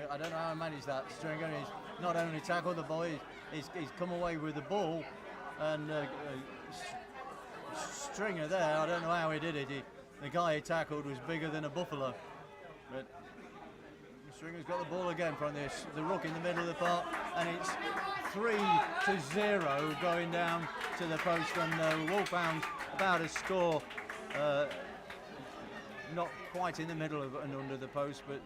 I don't know how he managed that. Stringer, he's not only tackled the boy, he's come away with the ball, and Stringer there, I don't know how he did it. The guy he tackled was bigger than a buffalo. But Stringer's got the ball again from the ruck in the middle of the park, and it's 3-0 going down to the post, and the Wolfhounds about to score. Not quite in the middle of and under the post, but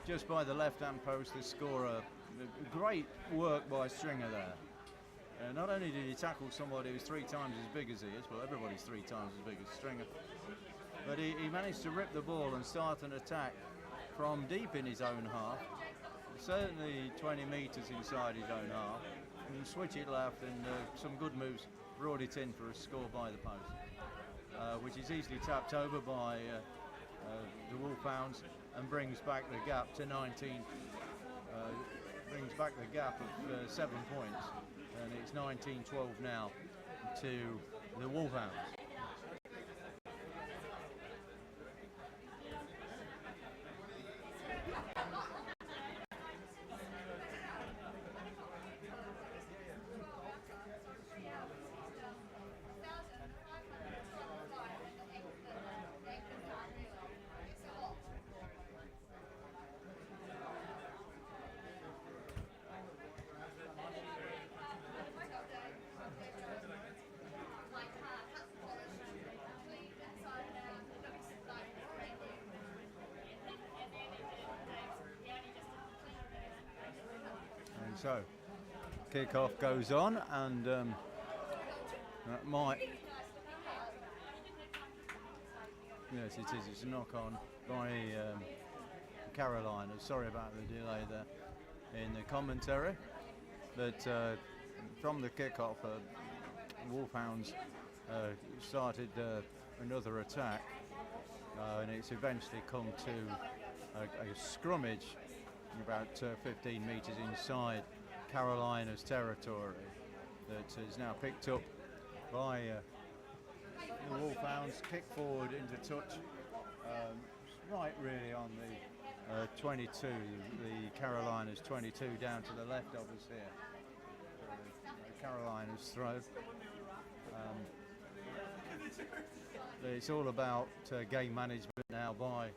just by the left-hand post, the scorer. Great work by Stringer there. Not only did he tackle somebody who's 3 times as big as he is, well, everybody's 3 times as big as Stringer, but he managed to rip the ball and start an attack from deep in his own half, certainly 20 metres inside his own half, and switch it left, and some good moves brought it in for a score by the post, which is easily tapped over by the Wolfhounds and brings back the gap to 19. Brings back the gap of 7 points, and it's 19-12 now to the Wolfhounds. So, kick-off goes on, and that might... Yes, it is. It's a knock-on by Carolina. Sorry about the delay there in the commentary. But from the kick-off, Wolfhounds started another attack, and it's eventually come to a scrummage about 15 metres inside Carolina's territory that is now picked up by the Wolfhounds. Kick forward into touch, right really on the 22, the Carolinas 22 down to the left of us here. Carolina's throw. It's all about game management now by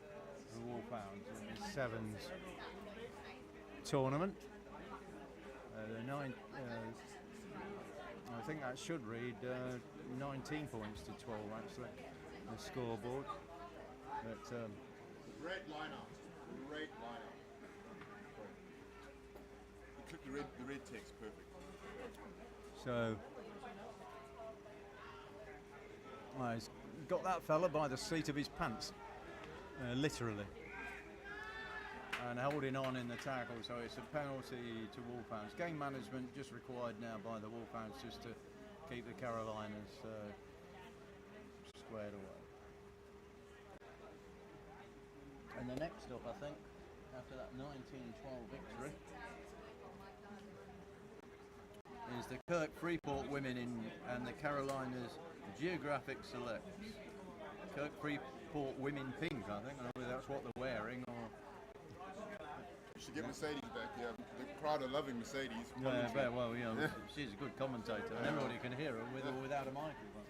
the Wolfhounds in the sevens tournament. I think that should read 19 points to 12 actually, the scoreboard. But Great line-out. Great line-out. You click the red text, perfect. so he's got that fella by the seat of his pants, literally, and holding on in the tackle. So it's a penalty to Wolfhounds. Game management just required now by the Wolfhounds just to keep the Carolinas squared away. And the next up, I think, after that 19-12 victory, is the Kirk Freeport women and the Carolinas Geographic Selects. Kirk Freeport women pink, I think. I don't know whether that's what they're wearing or. You should get Mercedes back here. The crowd are loving Mercedes. Yeah, well, you know, she's a good commentator, and everybody can hear her with or without a microphone.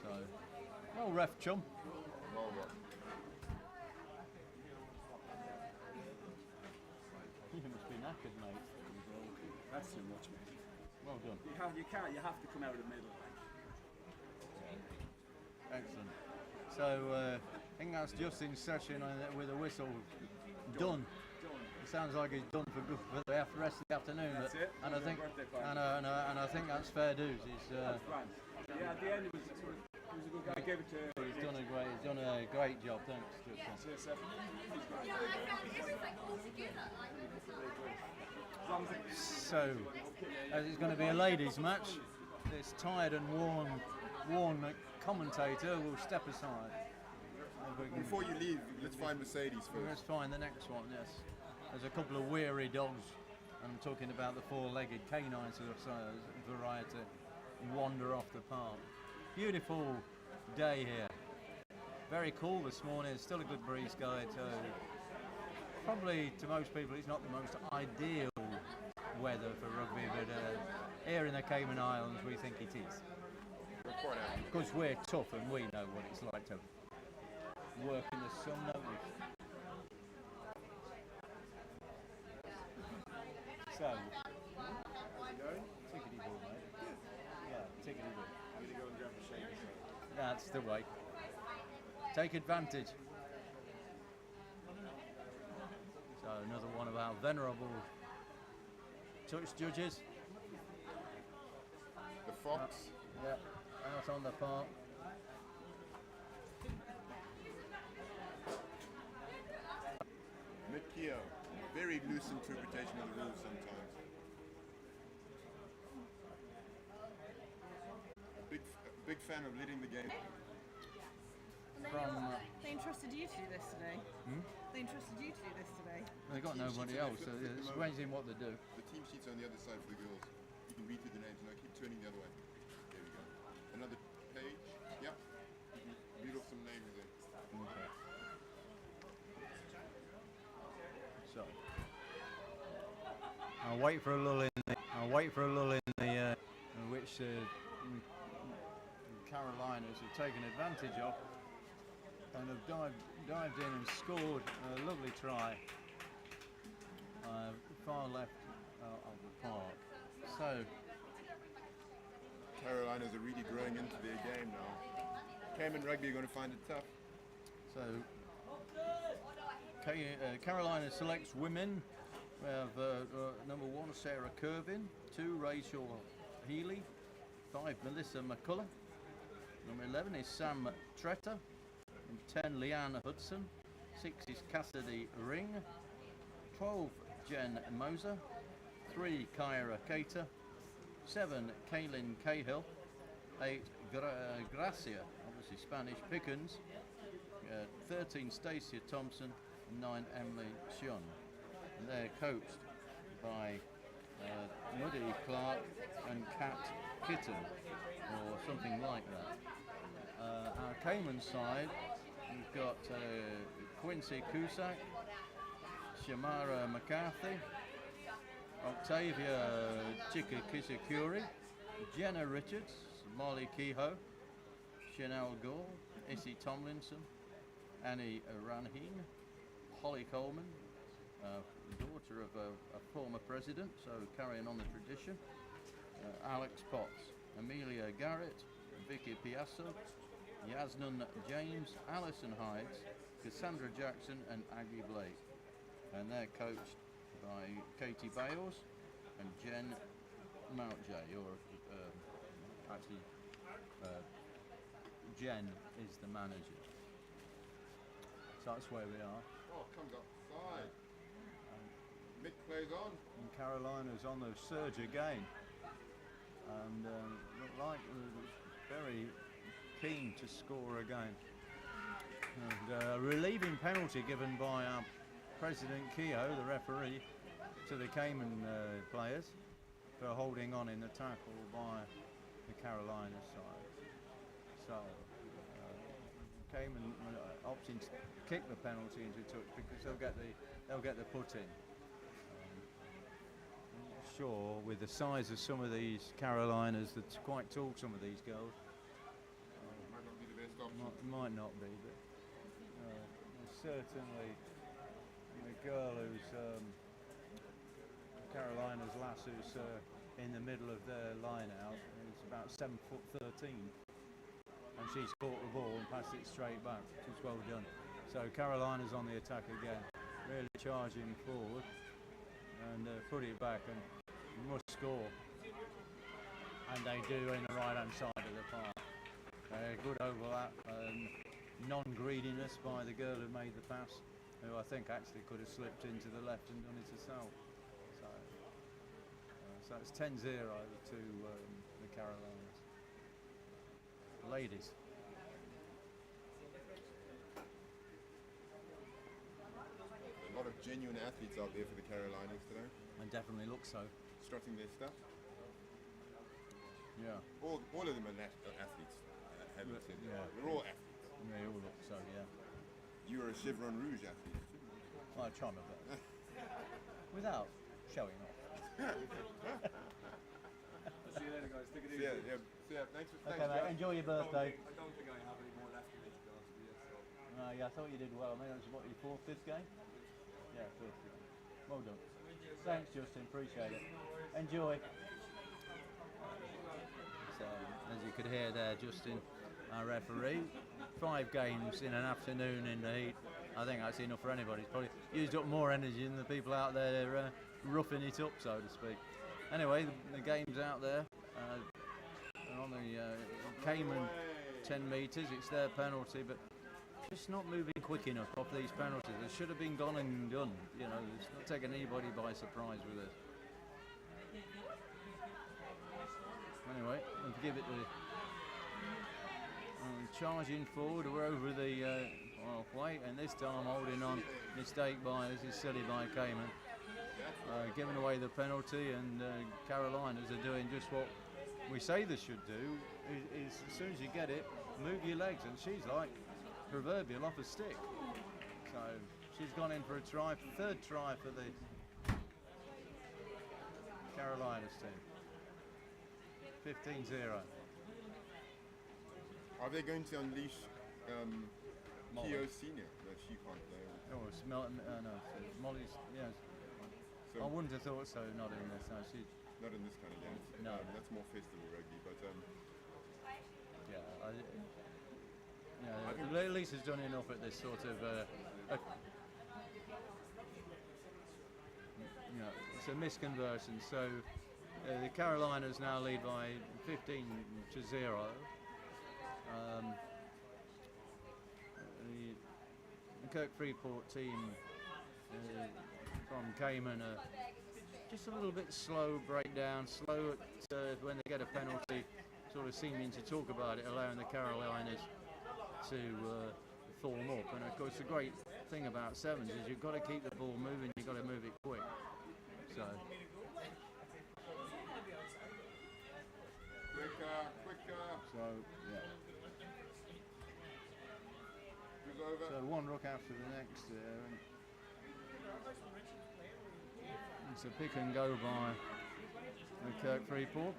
So, well, ref chum. Well, well. You must be knackered, mate. That's too much, mate. Well done. You can't. You have to come out of the middle. Excellent. So, I think that's just in session with a whistle. Done. It sounds like he's done for the rest of the afternoon. That's it. And I think, and I think that's fair dues. He's, That's grand. Yeah, at the end it was a good guy. I gave it to. he's done a great job. Thanks, Justin. Cheers, Seth. Yeah, I found everything all together. As long as it- So, as it's going to be a ladies' match, this tired and worn commentator will step aside. Before you leave, let's find Mercedes first. Let's find the next one, yes. There's a couple of weary dogs. I'm talking about the four-legged canine sort of variety wander off the park. Beautiful day here. Very cool this morning. Still a good breeze going. So probably to most people it's not the most ideal weather for rugby, but here in the Cayman Islands we think it is. We're quite happy. Because we're tough and we know what it's like to work in the sun, don't we? So, tickety-boo, mate. Yeah, tickety-boo. I'm gonna go and grab a shake. That's the way. Take advantage. So another one of our venerable touch judges. The Fox. Yeah, out on the park. Mikio. Very loose interpretation of the rules sometimes. A big fan of leading the game. From They entrusted you to do this today. They entrusted you to do this today. they got nobody else, so it's amazing what they do. The team sheet's on the other side for the girls. You can read through the names. No, keep turning the other way. There we go. Another page. Yep. Read off some names there. Okay. So I'll wait for a lull in which Carolinas have taken advantage of and have dived in and scored a lovely try far left of the park. So Carolinas are really growing into their game now. Cayman Rugby are going to find it tough. So Carolina selects women. We have number 1 Sarah Kervin, 2 Rachel Healy, 5 Melissa McCullough, number 11 is Sam Tretter, number 10 Leanne Hudson, 6 is Cassidy Ring, 12 Jen Moser, 3 Kyra Cater, 7 Kaylin Cahill, 8 Gracia, obviously Spanish Pickens, 13 Stacia Thompson, 9 Emily Shion. And they're coached by Muddy Clark and Kat Kitten, or something like that. Our Cayman side, we've got Quincy Cusack, Shamara McCarthy, Octavia Chikakisakuri, Jenna Richards, Molly Kehoe, Chanel Gore, Issy Tomlinson, Annie Ranheen, Holly Coleman, daughter of a former president, so carrying on the tradition. Alex Potts, Amelia Garrett, Vicky Piasso, Yasnun James, Alison Hides, Cassandra Jackson and Aggie Blake. And they're coached by Katie Bales and Jen Mountjay, or actually Jen is the manager. So that's where we are. Oh, comes upside. Mick plays on. And Carolina's on the surge again. And look like we're very keen to score again. And a relieving penalty given by our President Keogh, the referee, to the Cayman players for holding on in the tackle by the Carolina side. So Cayman opting to kick the penalty into touch because they'll get the put in. Sure, with the size of some of these Carolinas, that's quite tall, some of these girls. Might not be the best option. Might not be, but certainly the girl who's Carolina's lass who's in the middle of their line out is about 7'13", and she's caught the ball and passed it straight back, which is well done. So Carolina's on the attack again, really charging forward and put it back and must score, and they do in the right hand side of the park. Good overlap, non-greediness by the girl who made the pass, who I think actually could have slipped into the left and done it herself. So it's 10-0 to the Carolinas. Ladies. A lot of genuine athletes out there for the Carolinas today. And definitely looks so. Strutting their stuff. Yeah. All of them are athletes. Having said that. Yeah. They're all athletes. They all look so, yeah. You are a Chevron Rouge athlete. I try my best. Without showing off. See you later, guys. Take it easy. Yeah. Thanks, Okay, mate, enjoy your birthday. I don't think I have any more left in me, to be honest with you. So. No, yeah, I thought you did well. I mean, that was what, your fourth, fifth game? Yeah, fifth game. Well done. Thanks, Justin. Appreciate it. Enjoy. So, as you could hear there, Justin, our referee, 5 games in an afternoon in the heat. I think that's enough for anybody. He's probably used up more energy than the people out there roughing it up, so to speak. Anyway, the game's out there. And on the Cayman 10 metres, it's their penalty, but just not moving quick enough off these penalties. It should have been gone and done. You know, it's not taking anybody by surprise with this. Anyway, we'll give it the charging forward. We're over the halfway, and this time holding on. Mistake by, this is silly by Cayman. Giving away the penalty, and Carolinas are doing just what we say they should do, is as soon as you get it, move your legs, and she's like proverbial off a stick. So she's gone in for a try, third try for the Carolinas team. 15-0. Are they going to unleash Molly. Keogh Senior? No, she can't play. Oh, it's no, it's Molly's, yes. So I wouldn't have thought so, not in this. No, she's, not in this kind of game. No. That's more festival rugby, but yeah, Lisa's done enough at this sort of, it's a misconversion. So the Carolinas now lead by 15-0. The Kirk Freeport team from Cayman are just a little bit slow breakdown, slow at, when they get a penalty, sort of seeming to talk about it, allowing the Carolinas to form up. And of course the great thing about sevens is you've got to keep the ball moving, you've got to move it quick. So quicker. So yeah. Who's over? So one ruck after the next there. It's a pick and go by the Kirk Freeport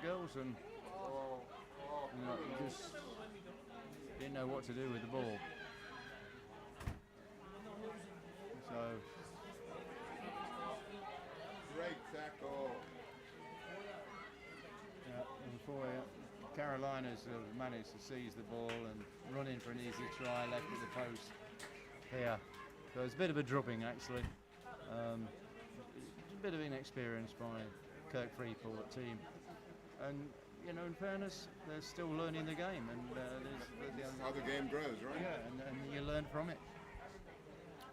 girls, and just didn't know what to do with the ball. So break tackle. And before Carolinas have managed to seize the ball and run in for an easy try, left at the post here. So it's a bit of a drubbing actually. A bit of inexperience by Kirk Freeport team. And you know, in fairness, they're still learning the game, and That's how the game grows, right? yeah, and you learn from it.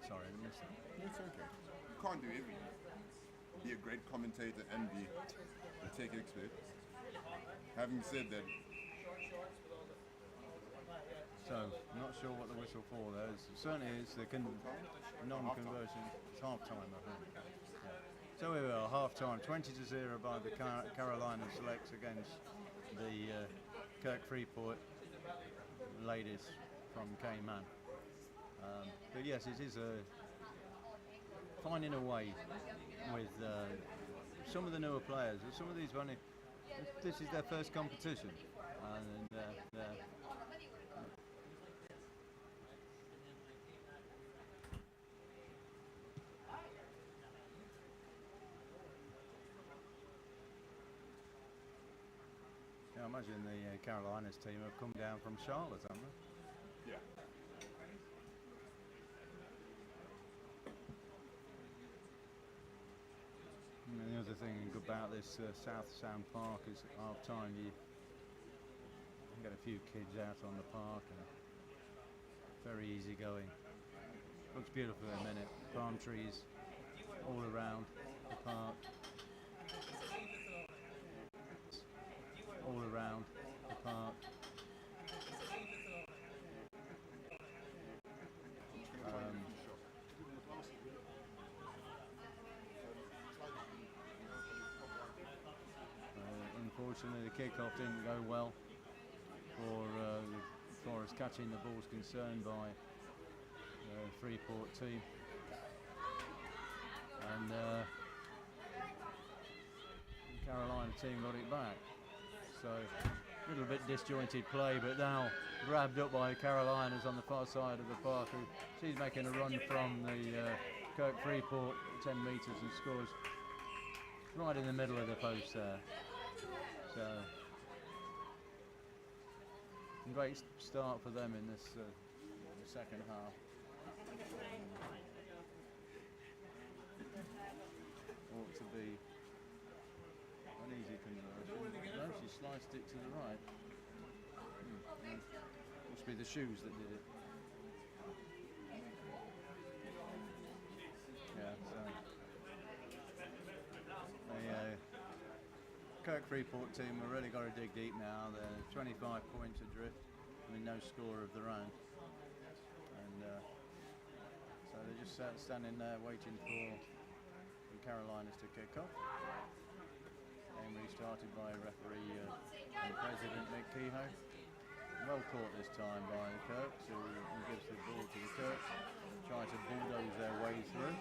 Sorry, I missed that. It's okay. You can't do everything. Be a great commentator and be a tech expert. Having said that, So, I'm not sure what the whistle for there is. Certainly is the non-conversion. It's half-time, I think. Yeah. So here we are, half-time, 20-0 by the Carolina Selects against the Kirk Freeport ladies from Cayman. But yes, it is finding a way with some of the newer players. Some of these this is their first competition, and I imagine the Carolinas team have come down from Charlotte, haven't they? yeah. And the other thing about this South Sound Park is at half time you get a few kids out on the park and very easy going. Looks beautiful in a minute. Palm trees all around the park. All around the park. Unfortunately, the kick-off didn't go well as far as catching the ball's concerned by the Freeport team. And the Carolina team got it back. So a little bit disjointed play, but now grabbed up by Carolinas on the far side of the park. She's making a run from the Kirk Freeport 10 metres and scores right in the middle of the post there. So great start for them in this second half. Ought to be an easy conversion. No, she sliced it to the right. Must be the shoes that did it. Yeah, so the Kirk Freeport team have really got to dig deep now. They're 25 points adrift with no score of their own. And so they're just standing there waiting for the Carolinas to kick off. Game restarted by referee and President Mick Kehoe. Well caught this time by the Kirks, who gives the ball to the Kirks, trying to bulldoze their way through.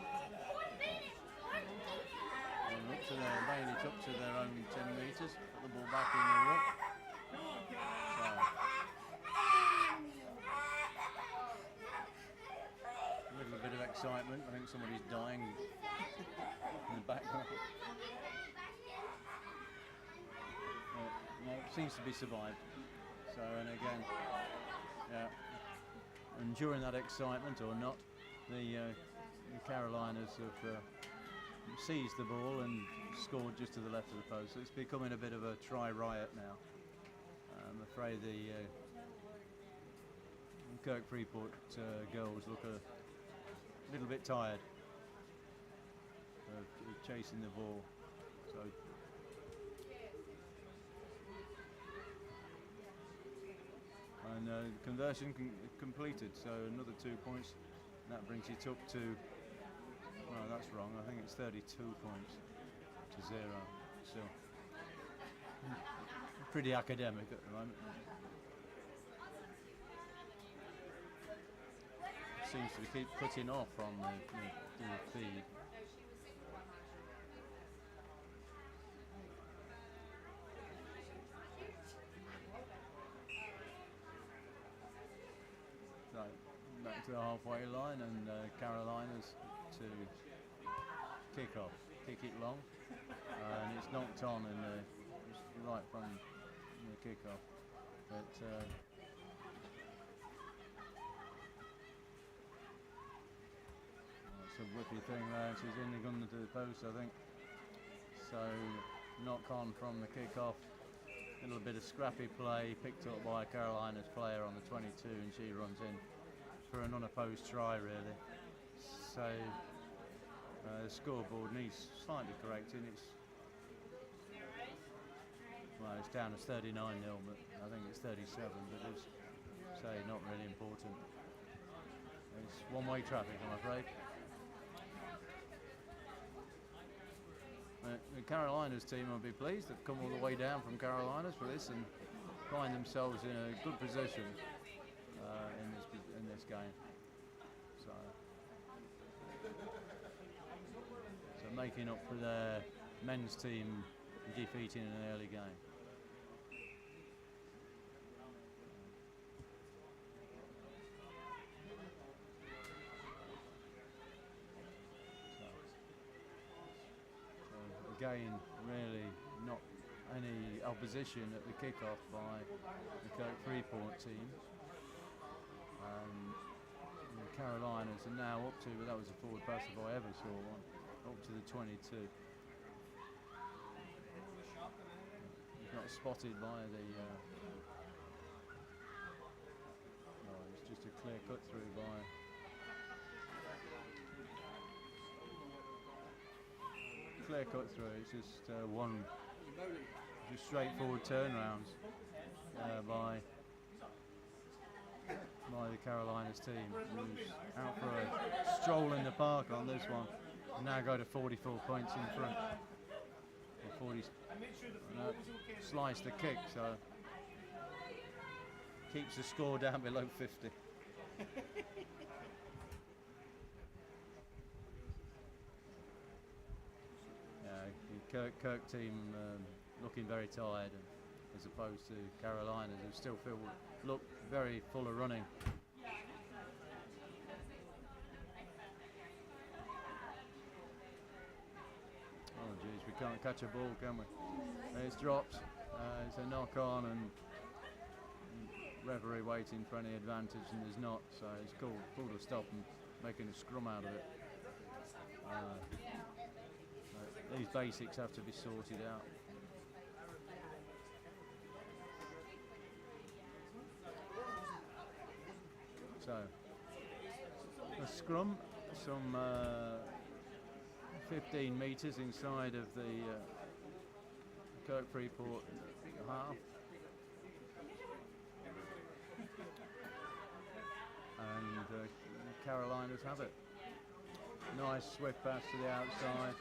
And made it up to their own 10 metres, put the ball back in the ruck. So, a little bit of excitement. I think somebody's dying in the background. No, it seems to be survived. So, and again, yeah, and during that excitement or not, the Carolinas have seized the ball and scored just to the left of the post. So it's becoming a bit of a try riot now. I'm afraid the Kirk Freeport girls look a little bit tired of chasing the ball. So and conversion completed, so another 2 points. And that brings it up to, no, that's wrong, I think it's 32 points to 0. So pretty academic at the moment. Seems to keep cutting off on the feed. So back to the halfway line, and Carolinas to kick off. kick it long, and it's knocked on and right from the kick-off. But it's a whippy thing there. She's in the gun to the post, I think. So knock on from the kick-off. A little bit of scrappy play, picked up by Carolina's player on the 22, and she runs in for an unopposed try, really. So the scoreboard needs slightly correcting. It's down as 39-0, but I think it's 37, but it's, say, not really important. It's one-way traffic, I'm afraid. The Carolinas team will be pleased. They've come all the way down from Carolinas for this and find themselves in a good position in this game. So making up for their men's team defeating in an early game. Again, really not any opposition at the kick-off by the Freeport team. The Carolinas are now up to, but that was a forward pass if I ever saw one, up to the 22. He's not spotted by the... it's just a clear cut through by... Clear cut through. It's just just straightforward turnarounds by the Carolinas team, who's out for a stroll in the park on this one. And now go to 44 points in front. Or 40. Slice the kick, so keeps the score down below 50. Kirk team looking very tired, as opposed to Carolinas, who still look very full of running. Oh geez, we can't catch a ball, can we? It's dropped. It's a knock on, and referee waiting for any advantage, and there's not. So it's called a stop and making a scrum out of it. These basics have to be sorted out. So, a scrum, some 15 metres inside of the Kirk Freeport half. And Carolinas have it. Nice swift pass to the outside.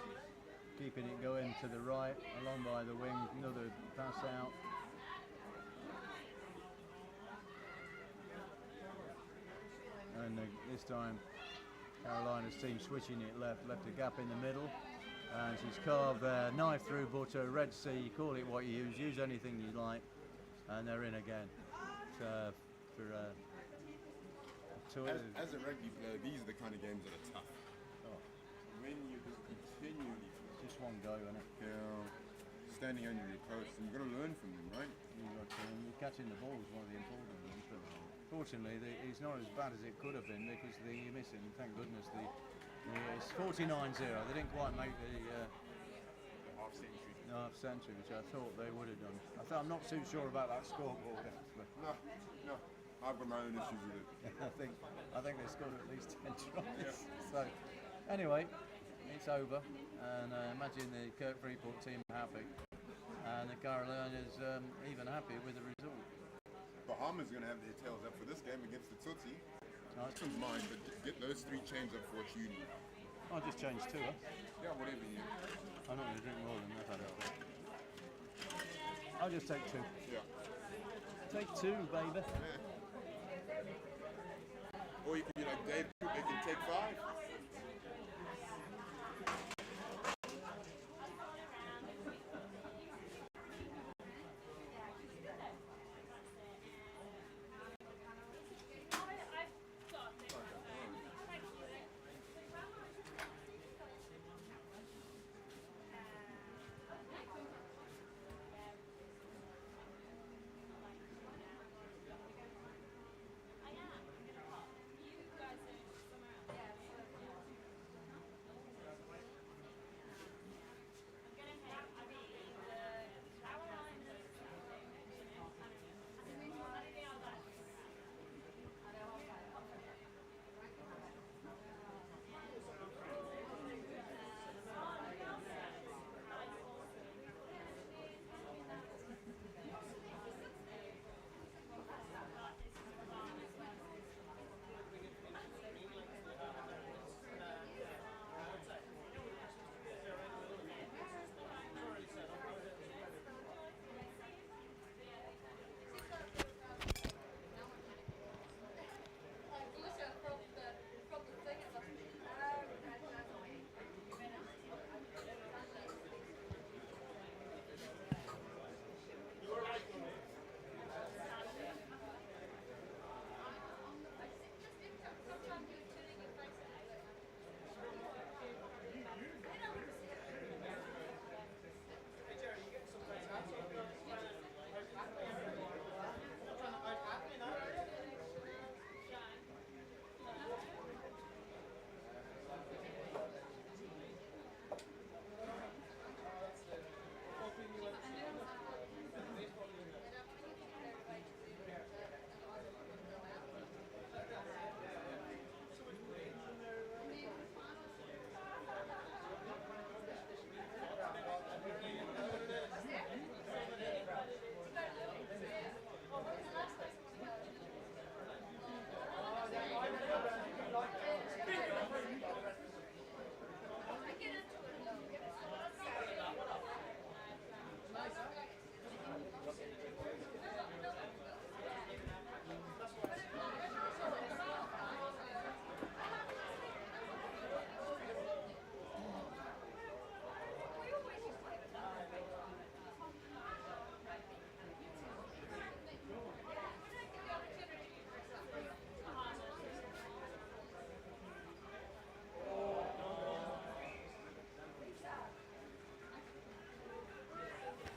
Keeping it going to the right, along by the wing, another pass out. And this time, Carolina's team switching it left a gap in the middle. And she's carved there, knife through butter, Red Sea, call it what you use anything you like. And they're in again. So, as a rugby player, these are the kind of games that are tough. Oh. When you just continually... Just one go, isn't it? Yeah, standing under your post, and you've got to learn from them, right? Catching the ball is one of the important ones. But fortunately, it's not as bad as it could have been, because you're missing, thank goodness, it's 49-0. They didn't quite make the half century, which I thought they would have done. I'm not too sure about that scoreboard, actually. No, I've got my own issues with it. I think they scored at least 10 tries. Yeah. So, anyway, it's over, and imagine the Kirk Freeport team are happy, and the Carolinas even happy with the result. Bahamas going to have their tails up for this game against the Totties. Nice. It's mine, but get those 3 chains up for what you need. I'll just change 2, huh? Yeah, whatever you need. I'm not going to drink more than that, I don't think. I'll just take 2. Yeah. Take 2, baby. Yeah. Or you can be like Dave, they can take 5.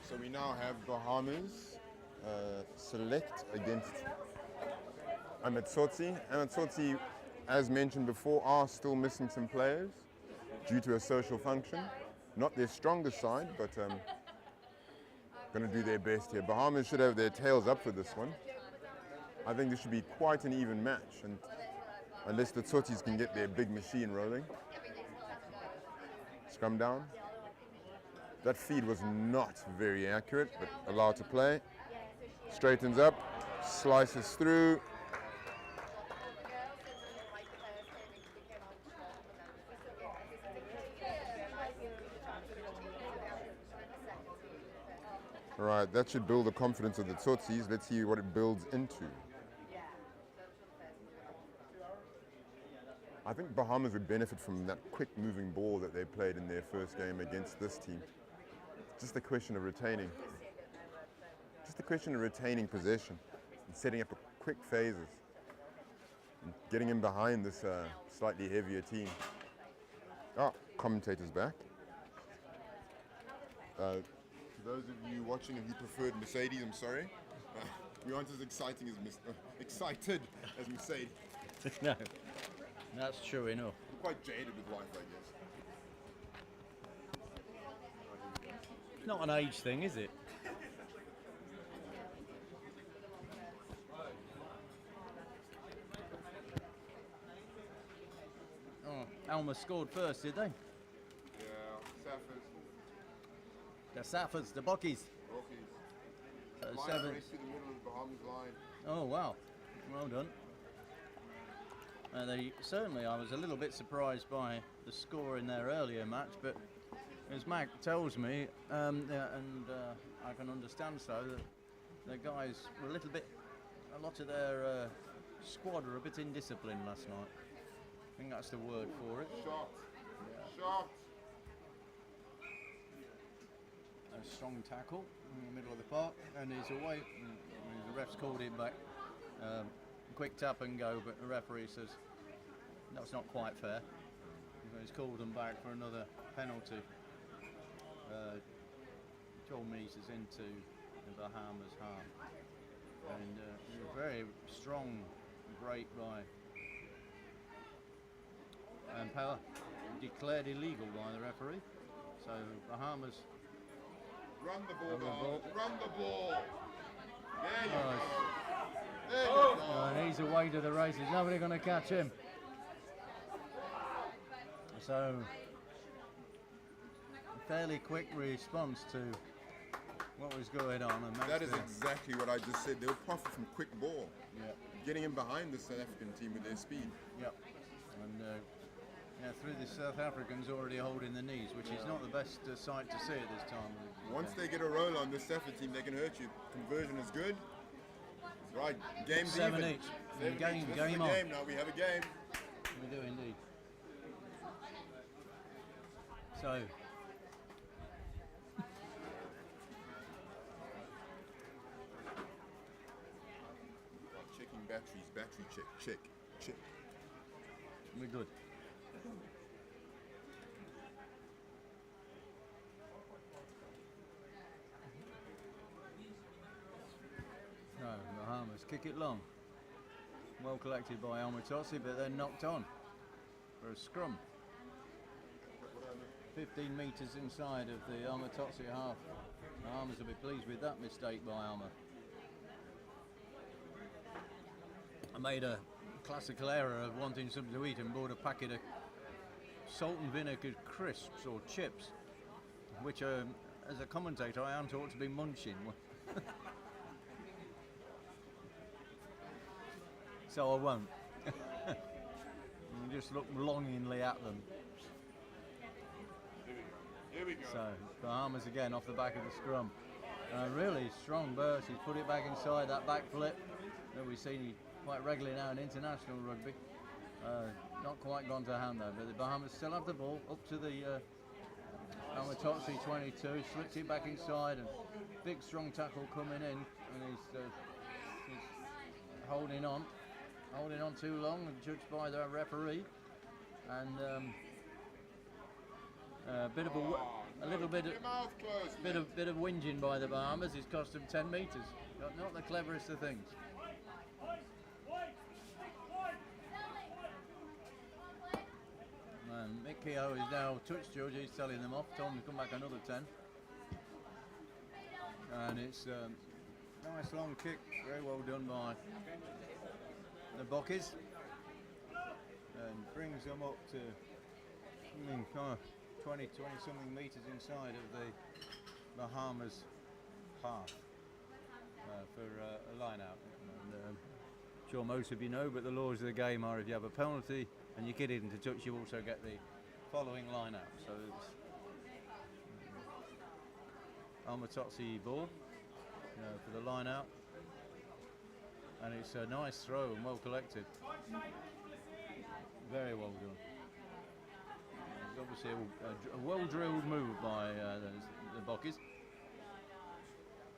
So we now have Bahamas select against Amatsotsi. Amatsotsi, as mentioned before, are still missing some players due to a social function. Not their strongest side, but going to do their best here. Bahamas should have their tails up for this one. I think this should be quite an even match, and unless the Totties can get their big machine rolling. Scrum down. That feed was not very accurate, but allowed to play. Straightens up, slices through. All right, that should build the confidence of the Totties. Let's see what it builds into. I think Bahamas would benefit from that quick moving ball that they played in their first game against this team. It's just a question of retaining. Just a question of retaining possession and setting up quick phases and getting in behind this slightly heavier team. Oh, commentator's back. To those of you watching and who preferred Mercedes, I'm sorry. We aren't as exciting as excited as Mercedes. No, that's true enough. I'm quite jaded with life, I guess. It's not an age thing, is it? Oh, Alma scored first, did they? Yeah, Saffers. The Saffers, the Bockies. So Line 7. race to the middle of the Bahamas line. Oh wow, well done. Certainly, I was a little bit surprised by the score in their earlier match, but as Mac tells me, I can understand so, that the guys were a lot of their squad were a bit indisciplined last night. I think that's the word for it. Shot. Shot. A strong tackle in the middle of the park, and he's away. The ref's called him back. Quick tap and go, but the referee says that's not quite fair. He's called them back for another penalty. 12 metres into the Bahamas half, and a very strong break by Power, declared illegal by the referee. So Bahamas. Run the ball, Run the ball. There you go. There you go. And he's away to the races. Nobody going to catch him. So, a fairly quick response to what was going on. And that is exactly what I just said. They'll profit from quick ball. Yeah. Getting in behind the South African team with their speed. Yep. And through the South Africans already holding the knees, which is not the best sight to see at this time. Once they get a roll on this South African team, they can hurt you. Conversion is good. Right, game's 7 even. each. 7 Game, each. This game is a on. game now. We have a game. We do indeed. So. Checking batteries. Battery check. Check. We're good. No, Bahamas kick it long. Well collected by Almatossi, but then knocked on for a scrum. 15 metres inside of the Almatossi half. Bahamas will be pleased with that mistake by Alma. I made a classical error of wanting something to eat and bought a packet of salt and vinegar crisps or chips, which as a commentator I aren't ought to be munching. So I won't. Just look longingly at them. Here we go. So Bahamas again off the back of the scrum. Really strong burst. He's put it back inside that back flip that we see quite regularly now in international rugby. Not quite gone to hand though, but the Bahamas still have the ball up to the Almatotsi 22, slips it back inside, and big strong tackle coming in, and he's holding on too long, judged by the referee, and a bit of a a little bit of whinging by the Bahamas. It's cost them 10 metres. Not the cleverest of things. And Mick Keogh is now touched George. He's telling them off. Told them to come back another 10. And it's a nice long kick. Very well done by the Bockies. And brings them up to 20 something metres inside of the Bahamas half for a line out. And, I'm sure most of you know, but the laws of the game are if you have a penalty and you get it into touch, you also get the following line out. So it's Totsie ball for the line out, and it's a nice throw and well collected. Very well done. It's obviously a well-drilled move by the Bockies.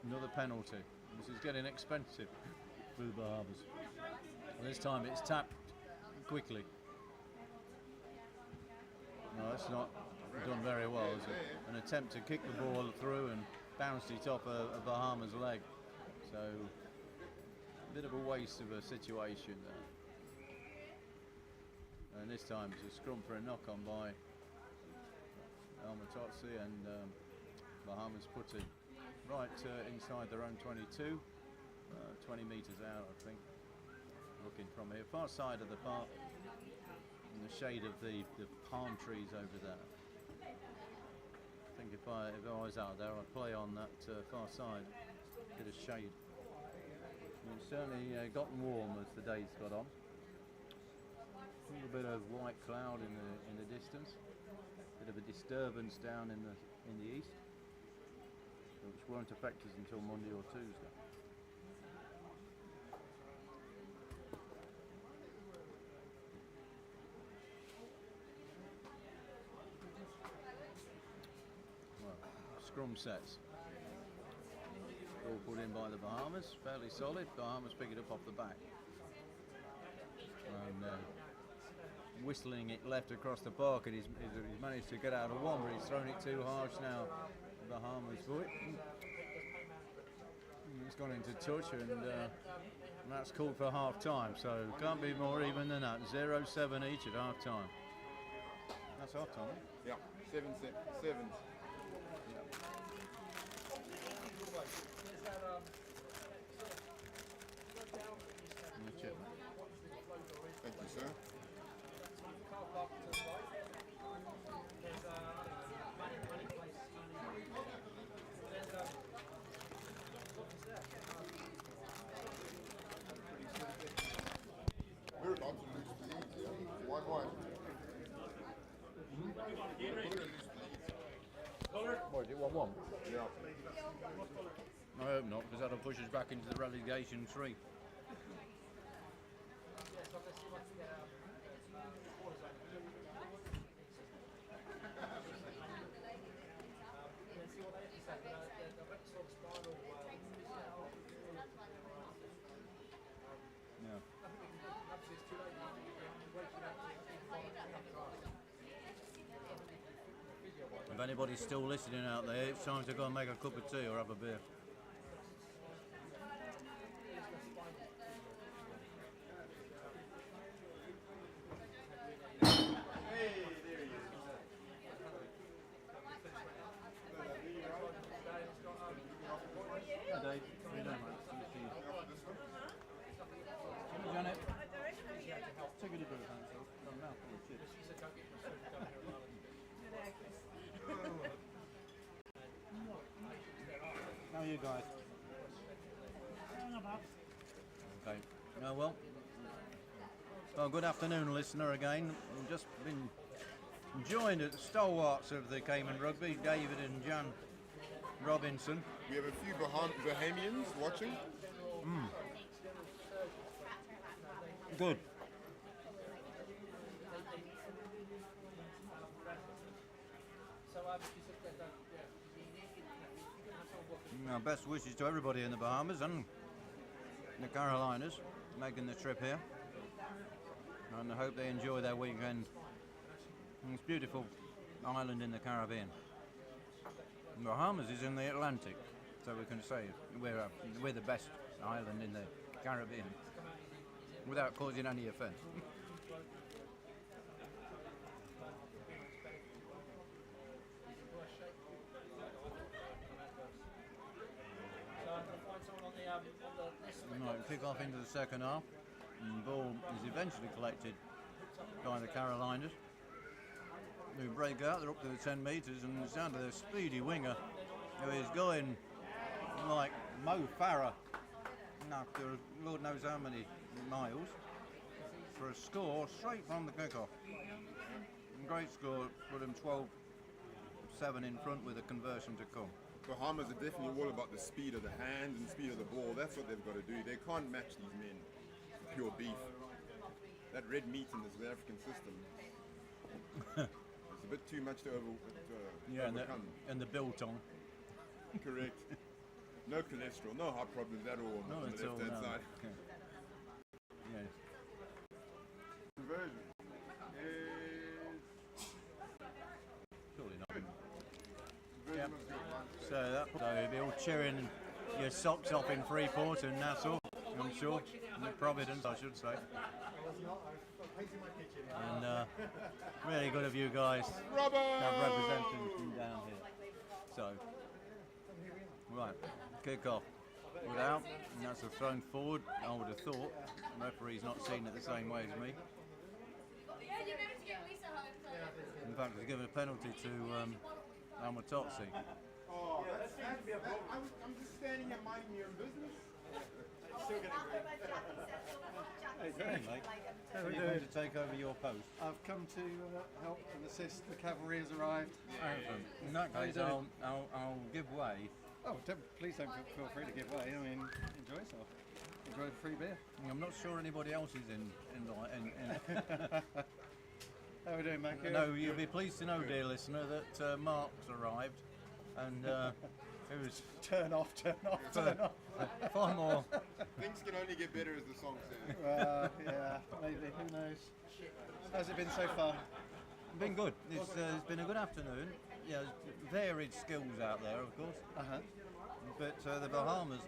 Another penalty. This is getting expensive for the Bahamas. Well, this time it's tapped quickly. No, that's not done very well, is it? An attempt to kick the ball through and bounced it off a Bahamas leg. So, a bit of a waste of a situation there. And this time it's a scrum for a knock-on by Totsie, and Bahamas put it right inside their own 22, 20 metres out, I think. Looking from here, far side of the park, in the shade of the palm trees over there. I think if I was out there, I'd play on that far side, bit of shade. It's certainly gotten warm as the days got on. A little bit of white cloud in the distance, bit of a disturbance down in the east, which won't affect us until Monday or Tuesday. Well, scrum sets. All put in by the Bahamas, fairly solid. Bahamas pick it up off the back. And whistling it left across the park, and he's managed to get out of one, but he's thrown it too harsh now. Bahamas foot. It's gone into touch, and that's called for half time, so can't be more even than that. 0-7 each at half time. That's half time. Yeah, 7. Thank you, sir. We're about to lose the lead, yeah? 1-1. What, is it 1-1? Yeah. I hope not, because that'll push us back into the relegation 3. If anybody's still listening out there, it's time to go and make a cup of tea or have a beer. How are you guys? Okay. Well, good afternoon, listener, again. We've just been joined at the stalwarts of the Cayman rugby, David and Jan Robinson. We have a few Bahamians watching. Good. Our best wishes to everybody in the Bahamas and the Carolinas making the trip here, and I hope they enjoy their weekend. It's a beautiful island in the Caribbean. Bahamas is in the Atlantic, so we can say we're the best island in the Caribbean, without causing any offence. Right, kick off into the second half. And the ball is eventually collected by the Carolinas, who break out. They're up to the 10 metres, and it's down to their speedy winger, who is going like Mo Farah after Lord knows how many miles for a score straight from the kick-off. Great score, put them 12-7 in front with a conversion to come. Bahamas are definitely all about the speed of the hands and speed of the ball. That's what they've got to do. They can't match these men. Pure beef. That red meat in the South African system. It's a bit too much to overcome. And the biltong. Correct. No cholesterol, no heart problems at all No, on the left-hand side. Okay. Yes. Conversion is... Surely not. Conversion Yep. was good. So you'll be all cheering your socks off in Freeport and Nassau, I'm sure. And Providence, I should say. And really good of you guys to have representing from down here. So, right, kick off. Put out, and that's a thrown forward, I would have thought. The referee's not seen it the same way as me. In fact, he's given a penalty to Totties. Oh, I'm just standing here minding your own business. Hey, mate. How are you going to take over your post? I've come to help and assist. The cavalry has arrived. Excellent. In that case, I'll give way. Oh, please don't feel free to give way. I mean, enjoy yourself. Enjoy the free beer. I'm not sure anybody else is in How are we doing, Mac? No, you'll be pleased to know, dear listener, that Mark's arrived, and it was Turn off. far more. Things can only get better as the song says. Yeah, maybe. Who knows? How's it been so far? Been good. It's been a good afternoon. Yeah, varied skills out there, of course. But the Bahamas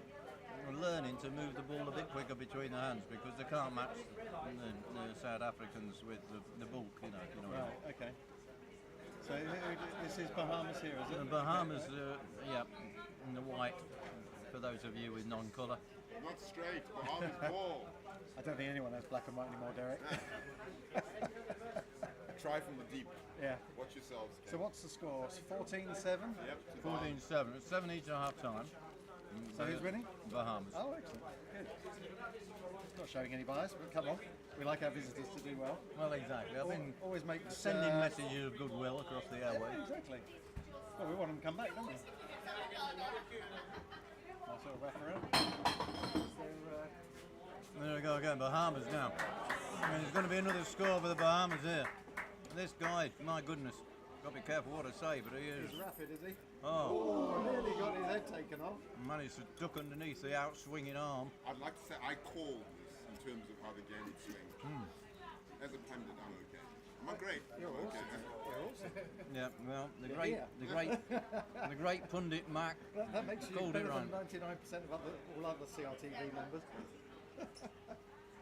are learning to move the ball a bit quicker between the hands because they can't match the South Africans with the bulk, you know. Right. Okay. So this is Bahamas here, is it? The Bahamas, yeah, in the white. For those of you with non-colour. Not straight, Bahamas ball. I don't think anyone has black and white anymore, Derek. Try from the deep. Yeah. Watch yourselves. So what's the score? 14-7? Yep. 14-7. It's 7 each at half time. So who's winning? Bahamas. Oh, excellent. Good. Not showing any bias, but come on. We like our visitors to do well. Well, exactly. I've been always make sending messages of goodwill across the airways. Yeah, exactly. Well, we want them to come back, don't we? I'll sort of wrap around. There we go again, Bahamas now. I mean, there's going to be another score for the Bahamas here. This guy, my goodness, got to be careful what I say, but he is. He's rapid, is he? Oh, nearly got his head taken off. Managed to duck underneath the out-swinging arm. I'd like to say I called this in terms of how the game would swing. As a pundit, I'm okay. I'm not great. You're okay. awesome. Yeah, well, the great pundit Mac That makes you called better it right. than 99% of all other CRTV members.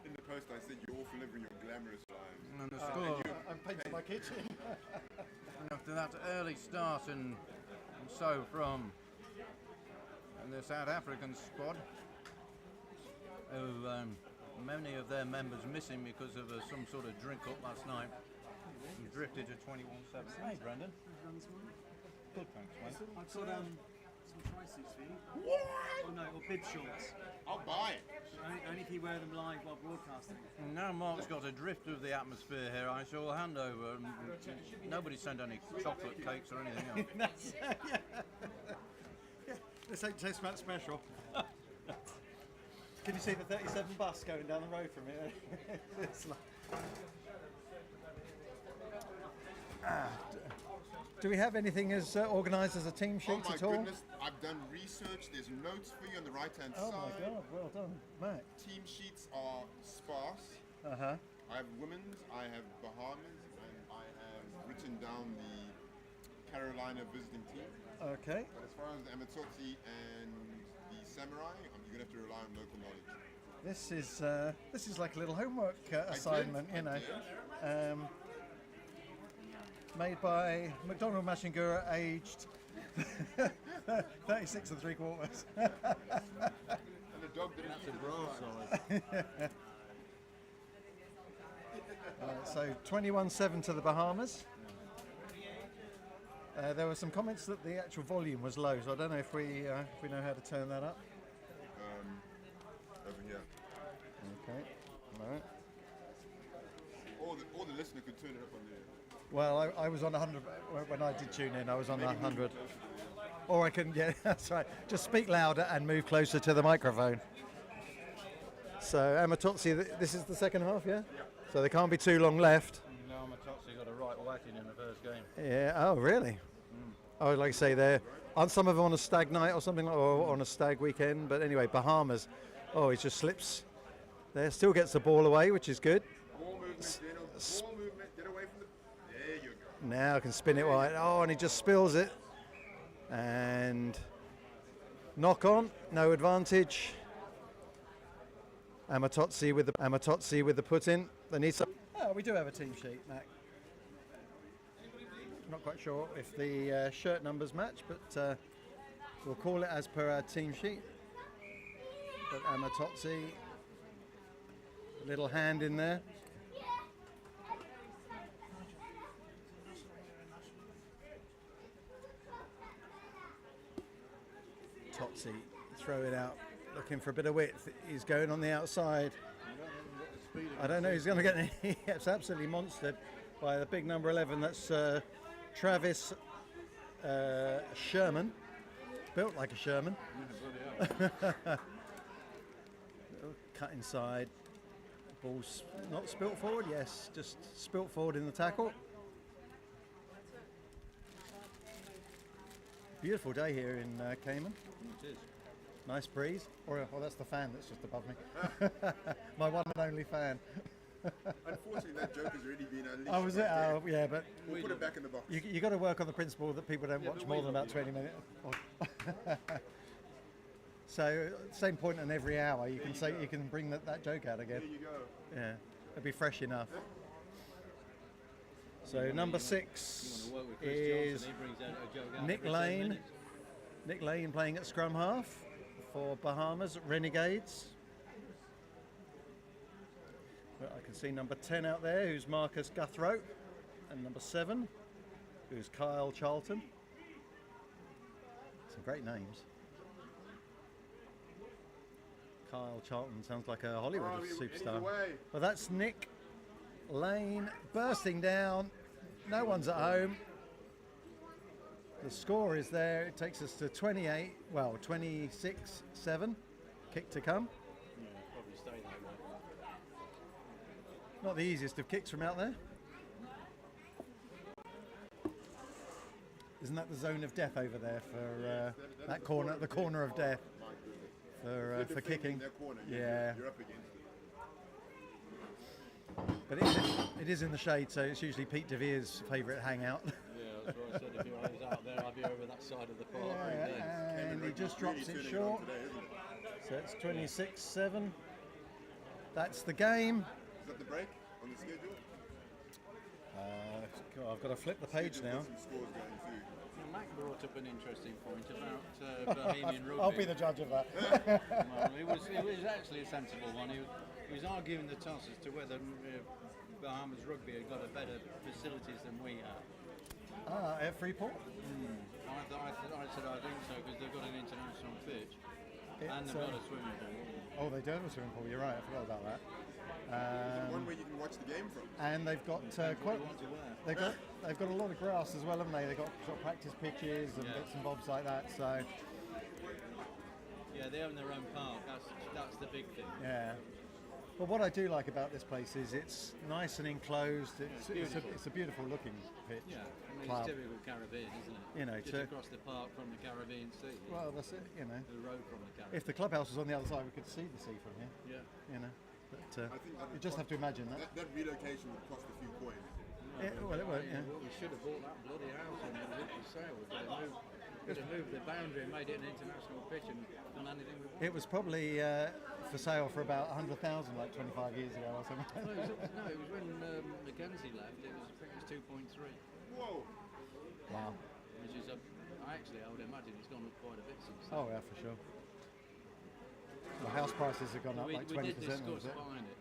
In the post, I said you're all delivering your glamorous lives. And the score. I'm painting my kitchen. After that early start and so from the South African squad, who many of their members missing because of some sort of drink up last night, drifted to 21-7. Hey, Brendan. Good, thanks, mate. I've got some tri-suits for you. What? Oh no, or bib shorts. I'll buy it. Only if you wear them live while broadcasting. Now Mark's got a drift of the atmosphere here, I shall hand over. Nobody sent any chocolate cakes or anything else. Yeah, this ain't Test Match special. Can you see the 37 bus going down the road from here? It's like... Do we have anything as organised as a team sheet at all? Oh my goodness, I've done research. There's notes for you on the right-hand side. Oh my God, well done, Mac. Team sheets are sparse. Uh-huh. I have women's, I have Bahamas, and I have written down the Carolina visiting team. Okay. But as far as the Amatotsi and the Samurai, you're going to have to rely on local knowledge. This is like a little homework assignment, you know. Made by McDonald Mashingura, aged 36 and 3/4. And the dog didn't eat it. So 21-7 to the Bahamas. There were some comments that the actual volume was low, so I don't know if we know how to turn that up. Over here. Okay. All right. Or the listener could turn it up on there. Well, I was on 100 when I did tune in. I was on 100. Or I can, yeah, that's right. Just speak louder and move closer to the microphone. So Amatotsi, this is the second half, yeah? So there can't be too long left. No, Amatotsi got a right whacking in the first game. Yeah. Oh, really? Oh, like I say, aren't some of them on a stag night or something, or on a stag weekend? But anyway, Bahamas. Oh, he just slips there. Still gets the ball away, which is good. Ball movement, Dino. Ball movement. Get away from the... There you go. Now I can spin it wide. Oh, and he just spills it. And knock on, no advantage. Amatotsi with the put in. They need some. Oh, we do have a team sheet, Mac. Not quite sure if the shirt numbers match, but we'll call it as per our team sheet. But Amatotsi, a little hand in there. Totsi, throw it out, looking for a bit of width. He's going on the outside. I don't know, he's going to get he gets absolutely monstered by the big number 11. That's Travis Sherman, built like a Sherman. Cut inside, ball's not spilt forward, yes, just spilt forward in the tackle. Beautiful day here in Cayman. It is. Nice breeze. Or that's the fan that's just above me. My one and only fan. Unfortunately, that joke has already been unleashed. Oh, was it? Oh, yeah, but We'll put it back in the box. you got to work on the principle that people don't watch more than about 20 minutes. So, same point in every hour. You can say you can bring that joke out again. There you go. Yeah, it'll be fresh enough. So number 6 is Nick Lane. Nick Lane playing at scrum half for Bahamas Renegades. But I can see number 10 out there, who's Marcus Guthrow, and number 7, who's Kyle Charlton. Some great names. Kyle Charlton sounds like a Hollywood superstar. Well, that's Nick Lane bursting down. No one's at home. The score is there. It takes us to 26-7. Kick to come. Yeah, probably stay that way. Not the easiest of kicks from out there. Isn't that the zone of death over there for that corner? The corner of death for kicking. Yeah. You're up against it. But it is in the shade, so it's usually Pete DeVere's favourite hangout. Yeah, that's what I said. If I was out there, I'd be over that side of the park. Yeah, and he just drops it short. So it's 26-7. That's the game. Is that the break on the schedule? I've got to flip the page now. Some scores going too. Well, Mac brought up an interesting point about Bahamian rugby. I'll be the judge of that. Well, it was actually a sensible one. He was arguing the toss as to whether Bahamas rugby had got a better facilities than we have. At Freeport? I said I think so, because they've got an international pitch and they've got a swimming pool. Oh, they do have a swimming pool. You're right. I forgot about that. One where you can watch the game from. And they've got they've got a lot of grass as well, haven't they? They've got sort of practice pitches and bits and bobs like that. So yeah, they own their own park. That's the big thing. Yeah. But what I do like about this place is it's nice and enclosed. It's a beautiful looking pitch. Yeah, I mean, club. it's typical Caribbean, isn't it? You know, just across the park from the Caribbean Sea. Well, that's it. You know, the road from the Caribbean. If the clubhouse was on the other side, we could see the sea from here. Yeah. You know, but I think you just have to imagine that. That relocation would cost a few coins. Well, it won't. Yeah. Well, we should have bought that bloody house on the rugby sale. But Could have moved the boundary and made it an international pitch and done anything with it. It was probably for sale for about 100,000 like 25 years ago or something. No, it was when Mackenzie left. I think it was 2.3. Whoa! Wow. Which is I would imagine it's gone up quite a bit since. Oh yeah, for sure. The house prices have gone up we, like we 20%. did discuss Was it? buying it.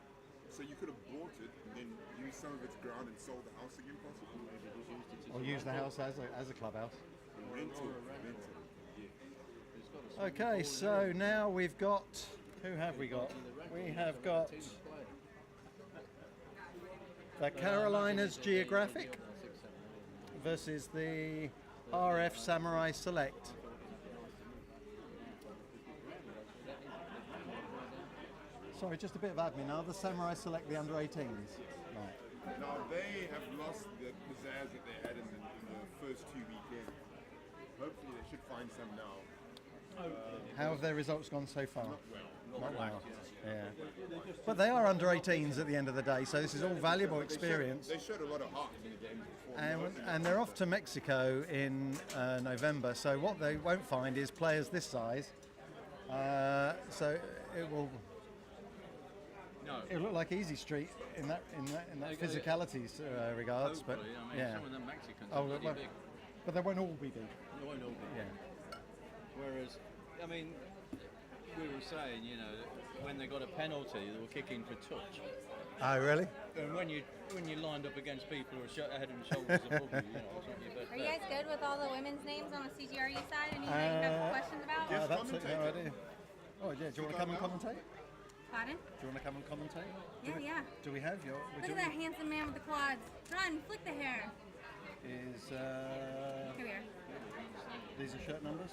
So you could have bought it and then used some of its ground and sold the house again, possibly? Maybe just used it to Or use the house as a clubhouse. Rental. It's got a Okay, so now we've got. Who have we got? We have got team to play. the Carolinas Geographic versus the RF Samurai Select. Sorry, just a bit of admin. Are the Samurai Select the under 18s? Right. Now they have lost the pizzazz that they had in the first 2 weekends. Hopefully they should find some now. How have their results gone so far? Not well. Yeah. But they are under 18s at the end of the day, so this is all valuable experience. They showed a lot of heart in the games before. And they're off to Mexico in November, so what they won't find is players this size. So it will. No. It'll look like Easy Street in that physicalities regards, but Hopefully, I mean, yeah. some of them Mexicans Oh, are pretty well, big. but they won't all be big. They won't all be. Yeah. Whereas, I mean, we were saying, you know, when they got a penalty, they were kicking for touch. Oh, really? And when you lined up against people who are head and shoulders above you, you know, it's not your best Are you bet. guys good with all the women's names on the CGRU side? Anything you have questions about? Yes. That's it, no commentate. idea. Oh, yeah. Do you want to come and commentate? Pardon? Do you want to come and commentate? Yeah. Do we have your? Look at that handsome man with the quads. Run, flick the hair. Is Here we are. these are shirt numbers?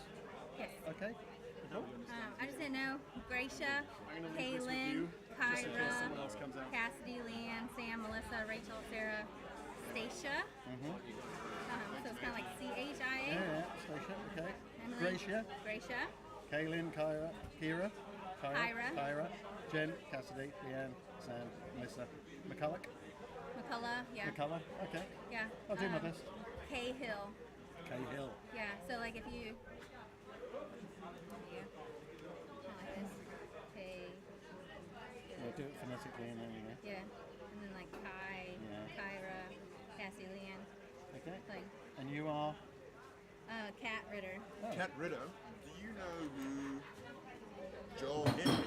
Yes. Okay. Cool. I just didn't know. Gracia, Kaylin, Kyra, Cassidy, Leanne, Sam, Melissa, Rachel, Sarah, Stacia. So it's kind of like CHIA. Yeah, Stacia, okay. Emily, Gracia, Kaylin, Kira, Kyra. Jen, Cassidy, Leanne, Sam, Melissa, McCulloch, yeah. McCulloch, okay. Yeah. I'll do my best. Kay Hill. Kay Hill. Yeah, so like if you. Yeah. Like this. Kay. Yeah, do it phonetically and everything. Yeah. And then like Kai, Yeah. Kyra, Cassie, Leanne. Okay. Like, And you are? Kat Ritter. Cat Ritter, do you know who Joel Henry is?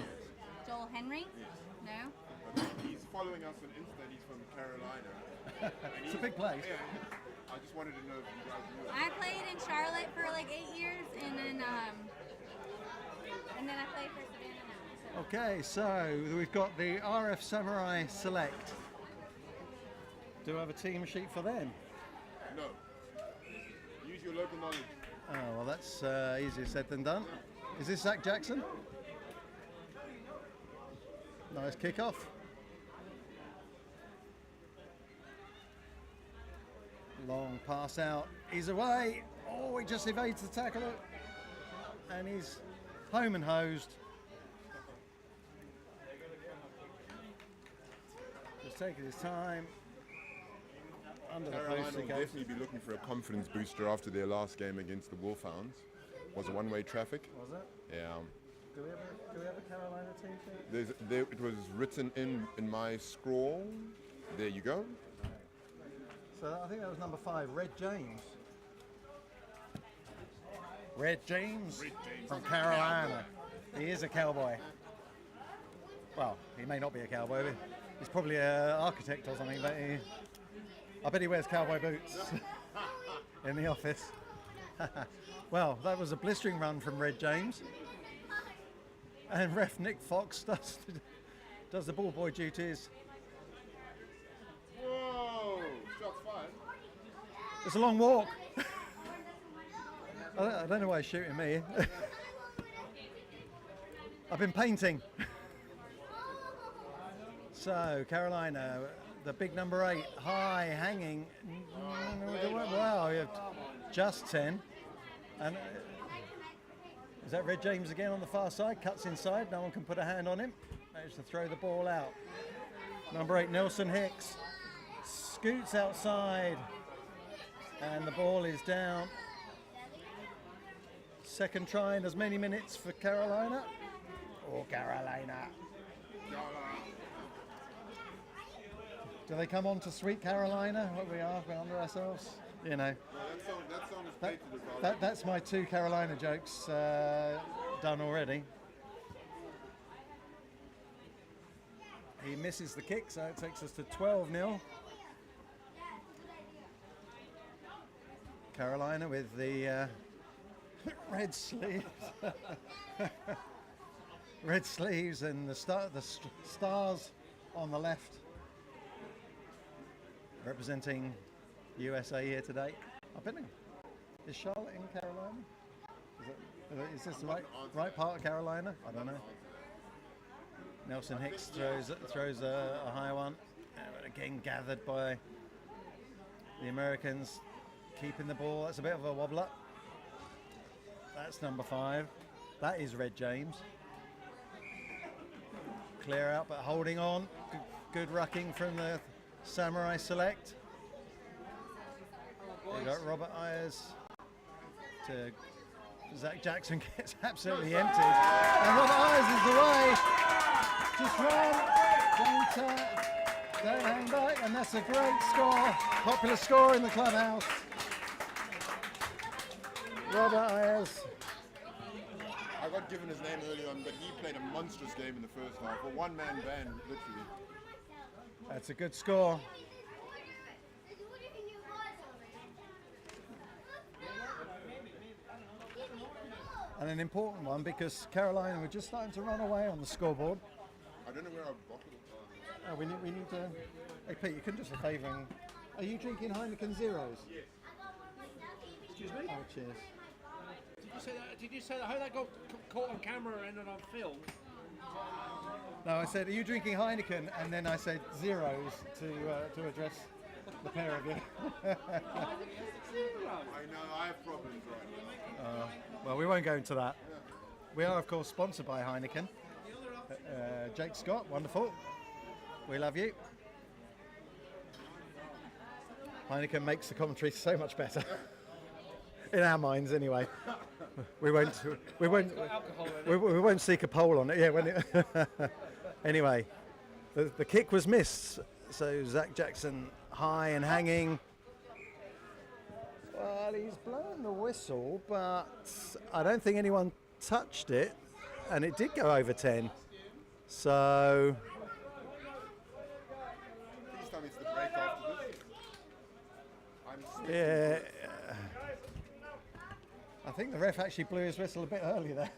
Joel Henry? Yes. No? Okay. He's following us on Insta. He's from Carolina. It's a big place. Yeah. I just wanted to know if you guys knew. I played in Charlotte for like 8 years, and then I played for Savannah now. So. Okay, so we've got the RF Samurai Select. Do I have a team sheet for them? No. Use your local knowledge. Oh, well, that's easier said than done. Is this Zach Jackson? Nice kickoff. Long pass out. He's away. Oh, he just evades the tackle. And he's home and hosed. Just taking his time. Under the Carolina post will he goes. definitely be looking for a confidence booster after their last game against the Wolfhounds. Was a one-way traffic. Was it? Yeah. Do we have a Carolina team sheet? It was written in my scroll. There you go. So I think that was number 5, Red James. Red James from Carolina. He is a cowboy. Well, he may not be a cowboy. But he's probably an architect or something. But I bet he wears cowboy boots in the office. Well, that was a blistering run from Red James. And ref Nick Fox does the ball boy duties. Whoa! Shots fired. It's a long walk. I don't know why he's shooting me. I've been painting. So, Carolina, the big number 8, high, hanging. Wow, you have just 10. And is that Red James again on the far side? Cuts inside, no one can put a hand on him. Managed to throw the ball out. Number 8, Nelson Hicks. Scoots outside. And the ball is down. Second try in as many minutes for Carolina. Or Carolina. Do they come on to Sweet Carolina? What we are, we're under ourselves. You know. That's my 2 Carolina jokes done already. He misses the kick, so it takes us to 12-0. Carolina with the red sleeves. Red sleeves and the stars on the left. Representing USA here today. I've been in. Is Charlotte in Carolina? Is this the right part of Carolina? I don't know. Nelson Hicks throws a high one. Again gathered by the Americans. Keeping the ball. That's a bit of a wobbler. That's number 5. That is Red James. Clear out but holding on. Good rucking from the Samurai Select. We've got Robert Ayers to Zach Jackson gets absolutely emptied. And Robert Ayers is away. Just run. Don't hang back. And that's a great score. Popular score in the clubhouse. Robert Ayers. I got given his name early on, but he played a monstrous game in the first half. A one-man band, literally. That's a good score. And an important one because Carolina were just starting to run away on the scoreboard. I don't know where our bottle is. Oh, we need to... Hey Pete, you can just a favour. Are you drinking Heineken Zeros? Yes. Excuse me? Oh, cheers. Did you say that? How that got caught on camera and ended on film? No, I said, are you drinking Heineken? And then I said zeros to address the pair of you. I know, I have problems right now. Well, we won't go into that. We are, of course, sponsored by Heineken. Jake Scott, wonderful. We love you. Heineken makes the commentary so much better. In our minds, anyway. We won't seek a poll on it. Yeah. Anyway, the kick was missed. So Zach Jackson high and hanging. Well, he's blown the whistle, but I don't think anyone touched it, and it did go over 10. So. Please tell me it's the break after this. Yeah. I think the ref actually blew his whistle a bit early there.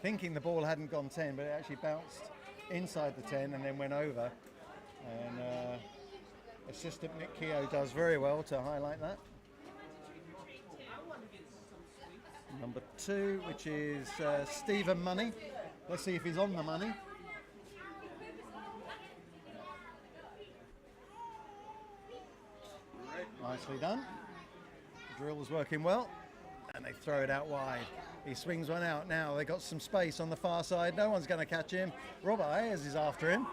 Thinking the ball hadn't gone 10, but it actually bounced inside the 10 and then went over. And assistant Nick Keogh does very well to highlight that. Number 2, which is Stephen Money. Let's see if he's on the money. Nicely done. The drill was working well. And they throw it out wide. He swings one out now. They got some space on the far side. No one's going to catch him. Robert Ayers is after him.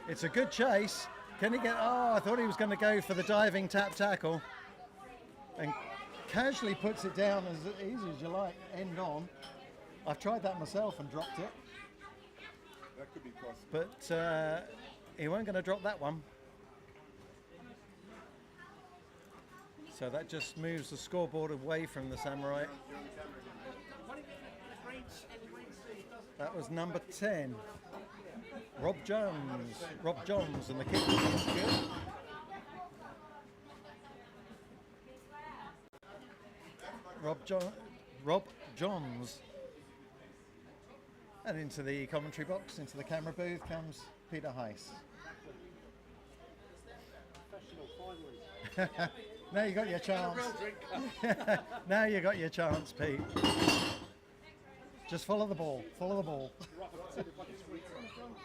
It's a good chase. Can he get... Oh, I thought he was going to go for the diving tap tackle. And casually puts it down as easy as you like, end on. I've tried that myself and dropped it. That could be possible. But he weren't going to drop that one. So that just moves the scoreboard away from the Samurai. That was number 10. Rob Jones, and the kick was good. Rob Johns. And into the commentary box, into the camera booth comes Peter Heiss. Now you got your chance. Now you got your chance, Pete. Just follow the ball. Follow the ball.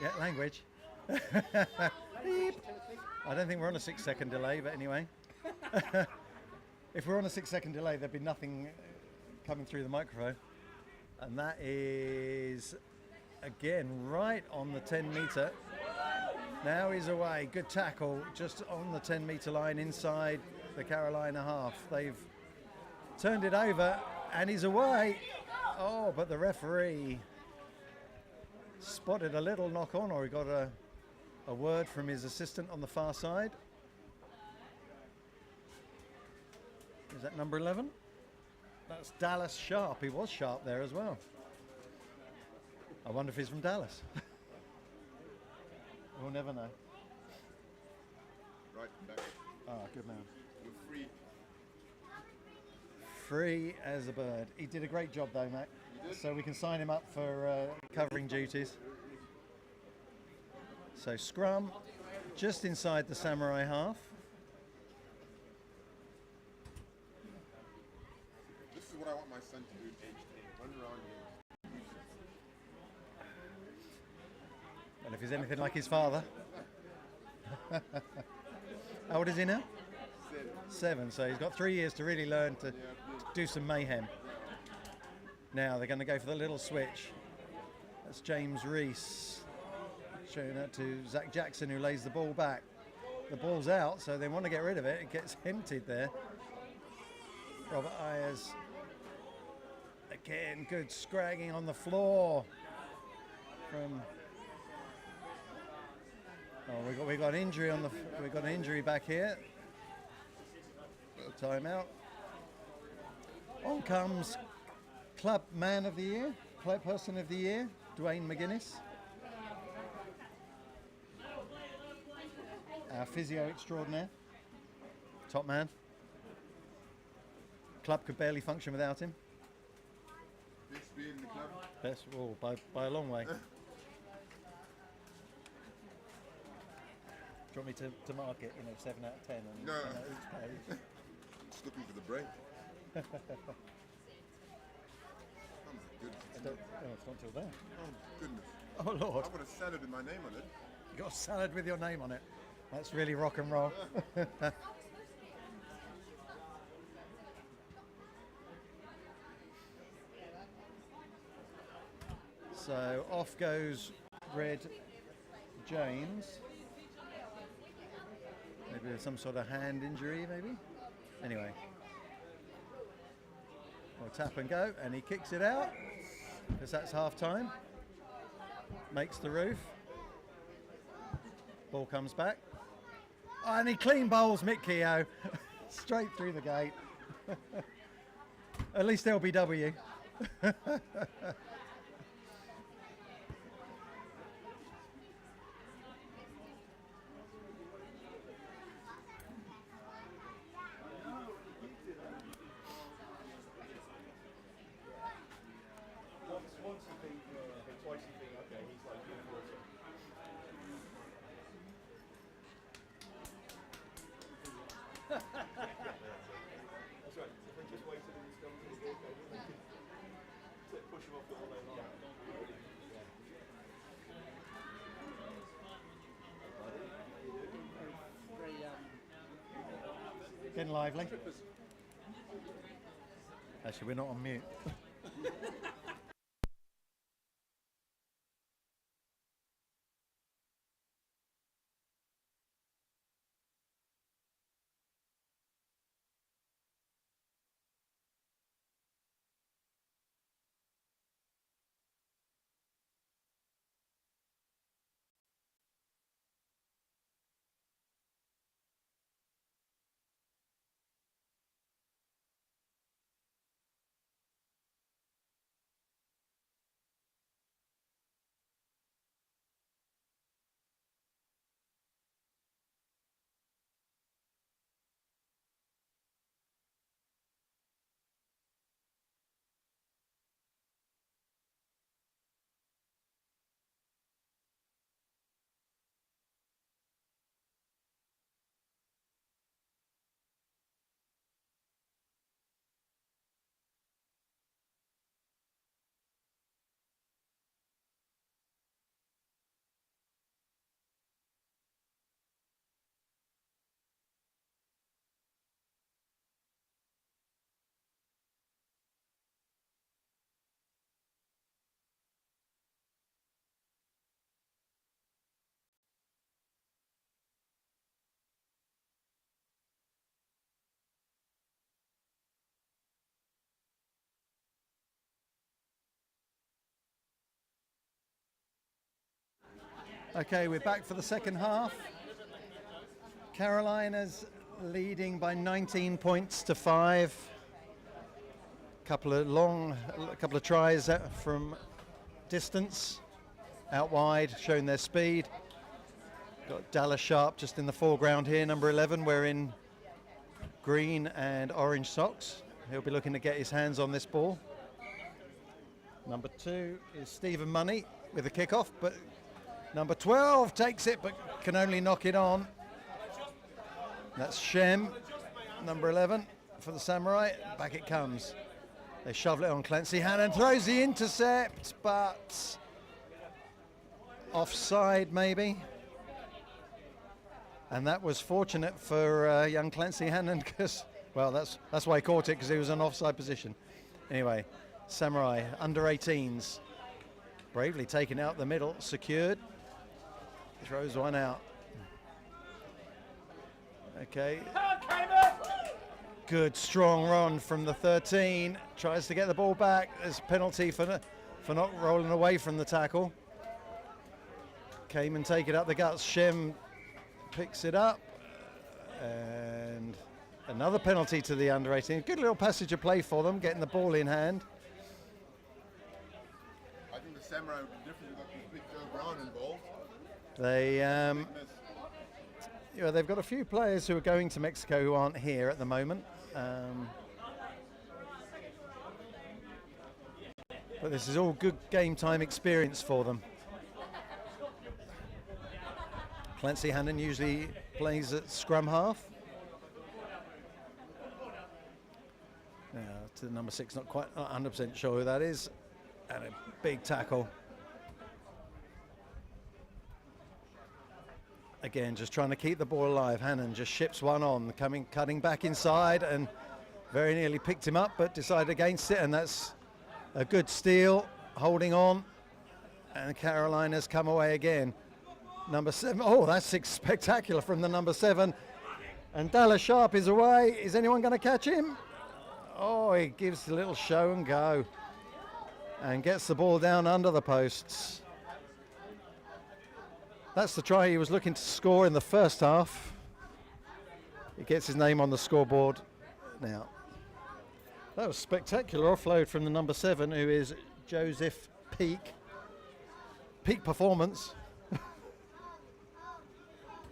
Yeah, language. Beep. I don't think we're on a 6-second delay, but anyway. If we're on a 6-second delay, there'd be nothing coming through the microphone. And that is, again, right on the 10-metre. Now he's away. Good tackle, just on the 10-metre line inside the Carolina half. They've turned it over, And he's away. Oh, but the referee spotted a little knock on, or he got a word from his assistant on the far side. Is that number 11? That's Dallas Sharp. He was Sharp there as well. I wonder if he's from Dallas. We'll never know. Right, back. Ah, good man. We're free. Free as a bird. He did a great job though, Mac. So we can sign him up for covering duties. So scrum, just inside the samurai half. This is what I want my son to do at age 10. Run around here. And if he's anything like his father. How old is he now? 7. So he's got 3 years to really learn to do some mayhem. Now they're going to go for the little switch. That's James Reese showing that to Zach Jackson, who lays the ball back. The ball's out, so they want to get rid of it. It gets emptied there. Robert Ayers again, good scragging on the floor from. Oh, we got an injury on the. We got an injury back here. Little timeout. On comes Club Man of the Year, Club Person of the Year, Dwayne McGuinness. Our physio extraordinaire, top man. Club could barely function without him. Best beer in the club. Best, by a long way. Do you want me to mark it, 7 out of 10? And, No. Each page? Just looking for the break. Oh my goodness. It's not till there. Oh goodness. Oh Lord. I've got a salad with my name on it. You got a salad with your name on it. That's really rock and roll. So off goes Red James. Maybe there's some sort of hand injury, maybe? Anyway. We'll tap and go, and he kicks it out, because that's half time. Makes the roof. Ball comes back. Oh, and he clean bowls Mick Keogh. Straight through the gate. At least LBW. Getting lively. Actually, we're not on mute. Okay, we're back for the second half. Carolina's leading by 19 points to 5. Couple of tries from distance, out wide, showing their speed. Got Dallas Sharp just in the foreground here, number 11, wearing green and orange socks. He'll be looking to get his hands on this ball. Number 2 is Stephen Money with a kickoff, but number 12 takes it but can only knock it on. That's Shem, number 11 for the Samurai. Back it comes. They shovel it on. Clancy Hannon throws the intercept, but offside maybe. And that was fortunate for young Clancy Hannon because, well, that's why he caught it, because he was in offside position. Anyway, Samurai under 18s bravely taken out the middle, secured. Throws one out. Okay. Good strong run from the 13. Tries to get the ball back. There's a penalty for not rolling away from the tackle. Cayman take it up the guts. Shem picks it up, and another penalty to the under 18. Good little passage of play for them, getting the ball in hand. I think the Samurai would be different without this big Joe Brown involved. They've got a few players who are going to Mexico who aren't here at the moment. But this is all good game time experience for them. Clancy Hannon usually plays at scrum half. To the number 6, not quite 100% sure who that is. And a big tackle. Again, just trying to keep the ball alive. Hannon just ships one on, cutting back inside, and very nearly picked him up, but decided against it, and that's a good steal, holding on. And Carolina's come away again. Number 7, oh, that's spectacular from the number 7. And Dallas Sharp is away. Is anyone going to catch him? Oh, he gives a little show and go and gets the ball down under the posts. That's the try he was looking to score in the first half. He gets his name on the scoreboard now. That was spectacular offload from the number 7, who is Joseph Peak. Peak performance.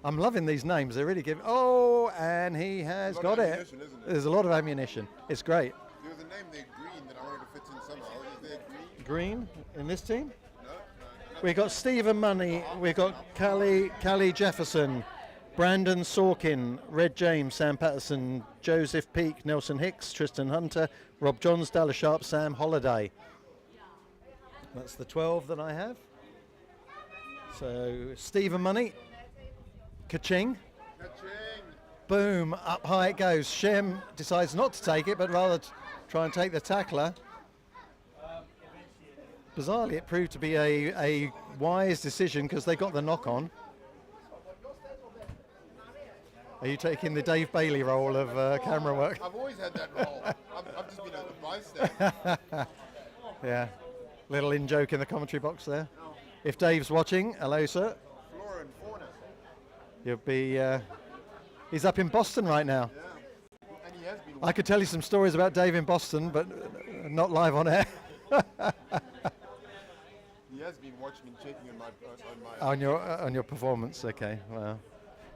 I'm loving these names. They really give. Oh, and he has got it. There's a lot of ammunition. It's great. There was a name there, Green, that I wanted to fit in somehow. Is there Green? Green in this team? No. We've got Stephen Money. We've got Callie Jefferson, Brandon Sorkin, Red James, Sam Patterson, Joseph Peak, Nelson Hicks, Tristan Hunter, Rob Johns, Dallas Sharp, Sam Holiday. That's the 12 that I have. So Stephen Money. Ka-ching. Boom, up high it goes. Shem decides not to take it, but rather try and take the tackler. Bizarrely, it proved to be a wise decision because they got the knock on. Are you taking the Dave Bailey role of camera work? I've always had that role. I've just been a bystander. Yeah, little in-joke in the commentary box there. If Dave's watching, hello, sir. Flora and fauna. You'll be, he's up in Boston right now. Yeah. And he has been. I could tell you some stories about Dave in Boston, but not live on air. He has been watching and checking on my on your performance. Okay, well,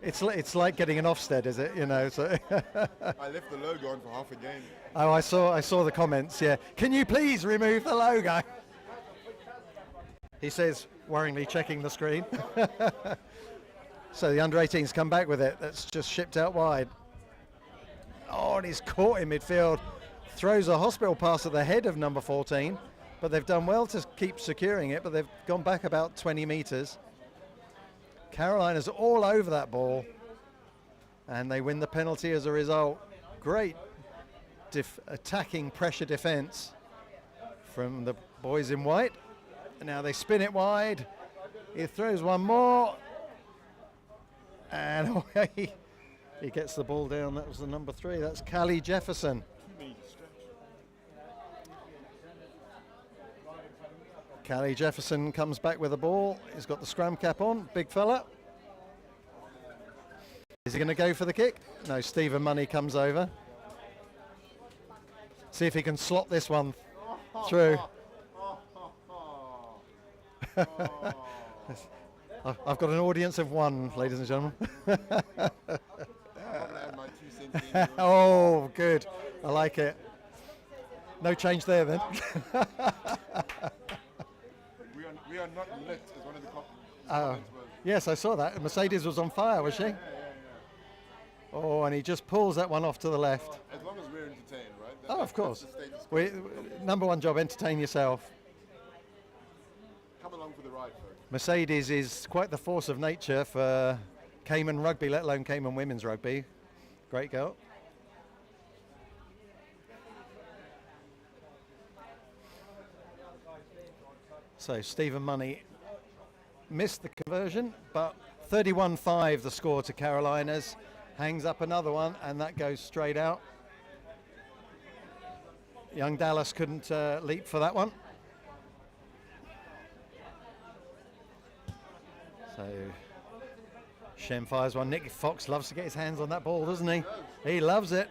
it's like getting an Ofsted, is it? You know. So I left the logo on for half a game. Oh, I saw the comments. Yeah, can you please remove the logo? He says, worryingly checking the screen. So the under-18s come back with it. That's just shipped out wide. Oh, and he's caught in midfield. Throws a hospital pass at the head of number 14, but they've done well to keep securing it, but they've gone back about 20 meters. Carolina's all over that ball, and they win the penalty as a result. Great attacking pressure defense from the boys in white. And now they spin it wide. He throws one more. And away. He gets the ball down. That was the number 3. That's Callie Jefferson. Callie Jefferson comes back with the ball. He's got the scrum cap on, big fella. Is he going to go for the kick? No, Stephen Money comes over. See if he can slot this one through. I've got an audience of one, ladies and gentlemen. Oh, good. I like it. No change there then. We are not lit as one of the comments was. Yes, I saw that. Mercedes was on fire, was she? Yeah. Oh, and he just pulls that one off to the left. As long as we're entertained, right? Oh, of course. That's the status quo. Number one job, entertain yourself. Come along for the ride, folks. Mercedes is quite the force of nature for Cayman rugby, let alone Cayman women's rugby. Great girl. So Stephen Money missed the conversion, but 31-5 the score to Carolinas. Hangs up another one, and that goes straight out. Young Dallas couldn't leap for that one. So Shem fires one. Nick Fox loves to get his hands on that ball, doesn't he? He loves it.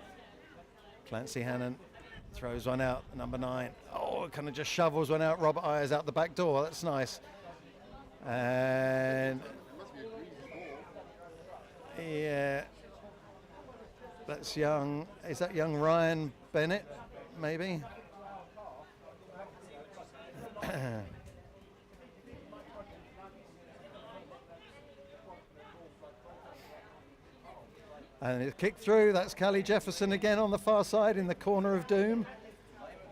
Clancy Hannon throws one out, number 9. Oh, kind of just shovels one out. Robert Ayers out the back door. That's nice. And yeah, that's young. Is that young Ryan Bennett, maybe? And it's kicked through. That's Callie Jefferson again on the far side in the corner of doom.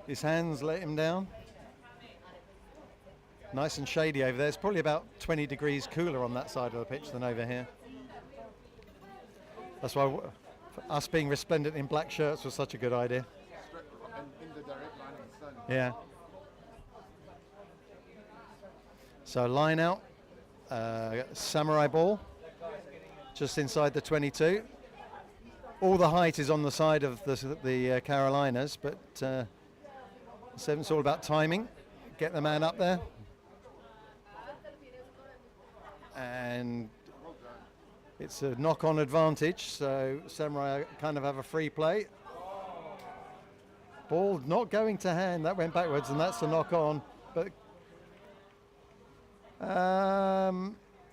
His hands let him down. Nice and shady over there. It's probably about 20 degrees cooler on that side of the pitch than over here. That's why us being resplendent in black shirts was such a good idea. In the direct line of the sun. Yeah. So line out. Samurai ball. Just inside the 22. All the height is on the side of the Carolinas, but it's all about timing. Get the man up there. And it's a knock-on advantage, so Samurai kind of have a free play. Ball not going to hand, that went backwards, and that's a knock-on. But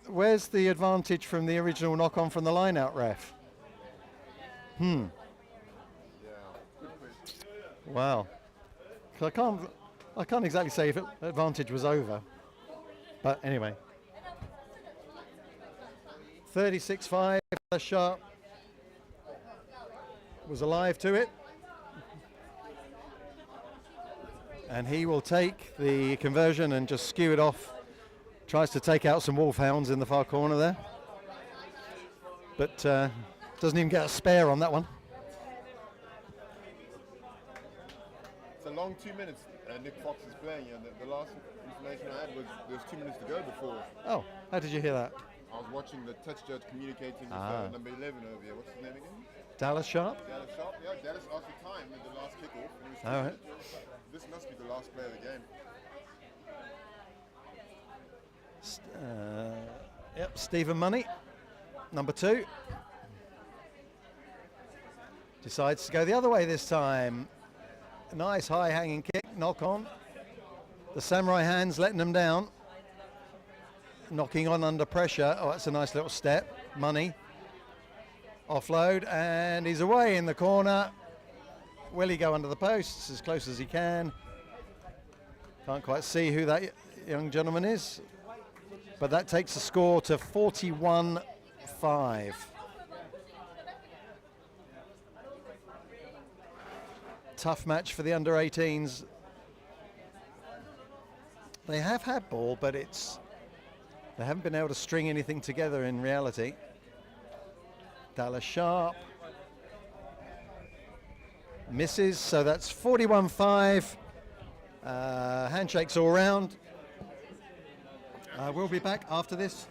where's the advantage from the original knock-on from the line-out ref? Wow. So I can't exactly say if advantage was over, but anyway. 36-5, Sharp was alive to it. And he will take the conversion and just skew it off. Tries to take out some Wolfhounds in the far corner there. But doesn't even get a spare on that one. It's a long 2 minutes Nick Fox is playing, and the last information I had was there's 2 minutes to go before. Oh, how did you hear that? I was watching the touch judge communicating with number 11 over here. What's his name again? Dallas Sharp? Dallas Sharp, yeah. Dallas asked for time in the last kickoff. And it was All right. This must be the last play of the game. Yep, Stephen Money, number 2. Decides to go the other way this time. A nice high hanging kick, knock on. The Samurai hands letting them down. Knocking on under pressure. Oh, that's a nice little step. Money. Offload, and he's away in the corner. Will he go under the posts as close as he can? Can't quite see who that young gentleman is. But that takes the score to 41-5. Tough match for the under 18s. They have had ball, but they haven't been able to string anything together in reality. Dallas Sharp misses, so that's 41-5. Handshakes all round. We'll be back after this.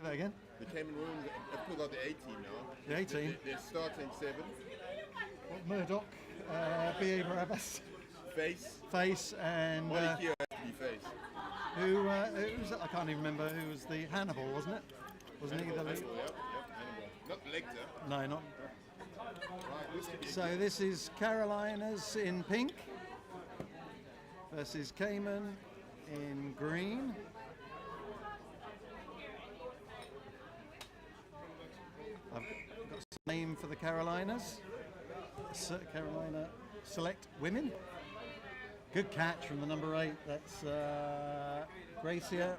That again? The Cayman women have pulled out the 18 now. The 18? They're starting 7. What, Murdoch, B.A. Barabbas, Face, and Molly Keogh has to be Face. who was that? I can't even remember who was the Hannibal, wasn't it? Wasn't he the lead? Hannibal, yep, Hannibal. Not Lecter. No, not. Right, this could be a So this is Carolinas in pink versus Cayman in green. I've got a name for the Carolinas. Carolina Select Women. Good catch from the number 8. That's Gracia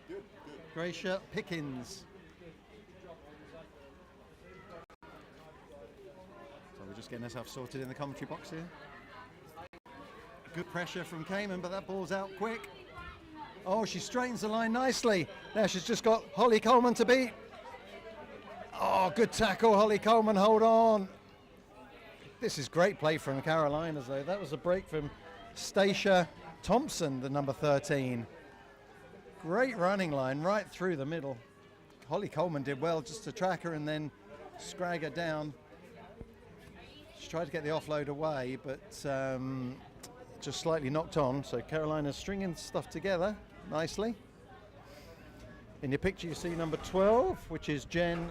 Pickens. So we're just getting ourselves sorted in the commentary box here. Good pressure from Cayman, but that ball's out quick. Oh, she straightens the line nicely. Now she's just got Holly Coleman to beat. Oh, good tackle, Holly Coleman, hold on. This is great play from the Carolinas, though. That was a break from Stacia Thompson, the number 13. Great running line right through the middle. Holly Coleman did well just to track her and then scrag her down. She tried to get the offload away, but just slightly knocked on. So Carolina's stringing stuff together nicely. In your picture you see number 12, which is Jen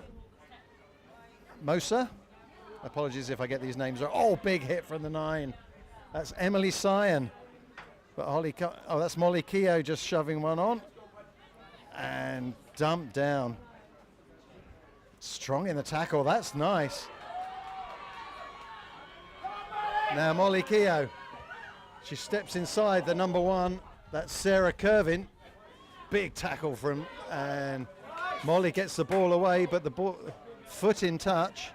Moser. Apologies if I get these names wrong. Oh, big hit from the 9. That's Emily Sion. But that's Molly Keogh just shoving one on. And dumped down. Strong in the tackle, that's nice. Now Molly Keogh. She steps inside the number 1. That's Sarah Kervin. Big tackle from, and Molly gets the ball away, but the ball, foot in touch.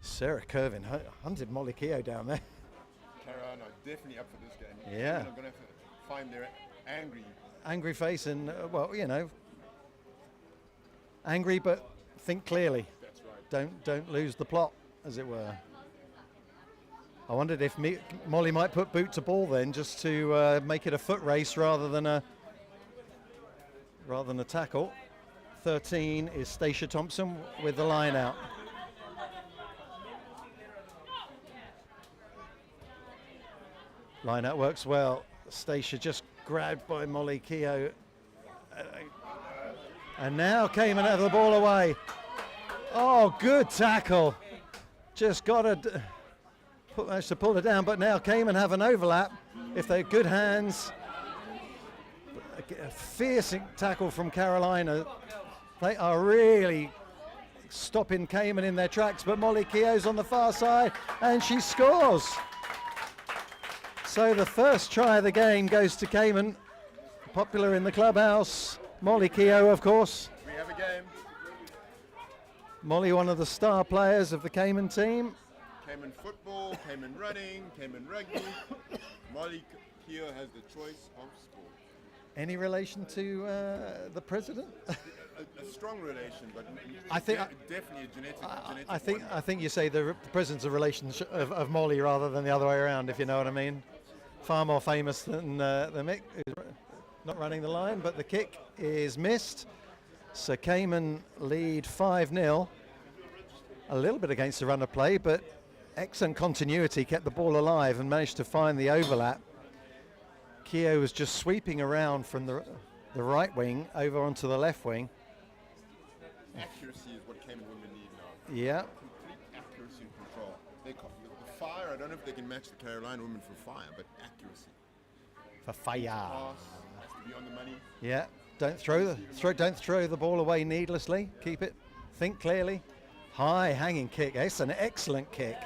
Sarah Kervin hunted Molly Keogh down there. Carolina are definitely up for this game. Yeah. I'm going to have to find their angry face and, well, you know, angry but think clearly. That's right. Don't lose the plot, as it were. I wondered if Molly might put boot to ball then, just to make it a foot race rather than a tackle. 13 is Stacia Thompson with the line out. Line out works well. Stacia just grabbed by Molly Keogh. And now Cayman have the ball away. Oh, good tackle. Just got to manage to pull it down, but now Cayman have an overlap. If they're good hands. A fierce tackle from Carolina. They are really stopping Cayman in their tracks, but Molly Keogh's on the far side and she scores. So the first try of the game goes to Cayman. Popular in the clubhouse. Molly Keogh, of course. We have a game. Molly, one of the star players of the Cayman team. Cayman football, Cayman running, Cayman rugby. Molly Keogh has the choice of sport. Any relation to the president? A strong relation, but I think definitely a genetic. I think you say the president's a relation of Molly rather than the other way around, if you know what I mean. Far more famous than Mick, who's not running the line, but the kick is missed. So Cayman lead 5-0. A little bit against the run of play, but excellent continuity, kept the ball alive and managed to find the overlap. Keogh was just sweeping around from the right wing over onto the left wing. Accuracy is what Cayman women need now. Yeah. Complete accuracy and control. The fire, I don't know if they can match the Carolina women for fire, but accuracy. For fire. Pass has to be on the money. Yeah. Don't throw the ball away needlessly. Keep it. Think clearly. High hanging kick. It's an excellent kick.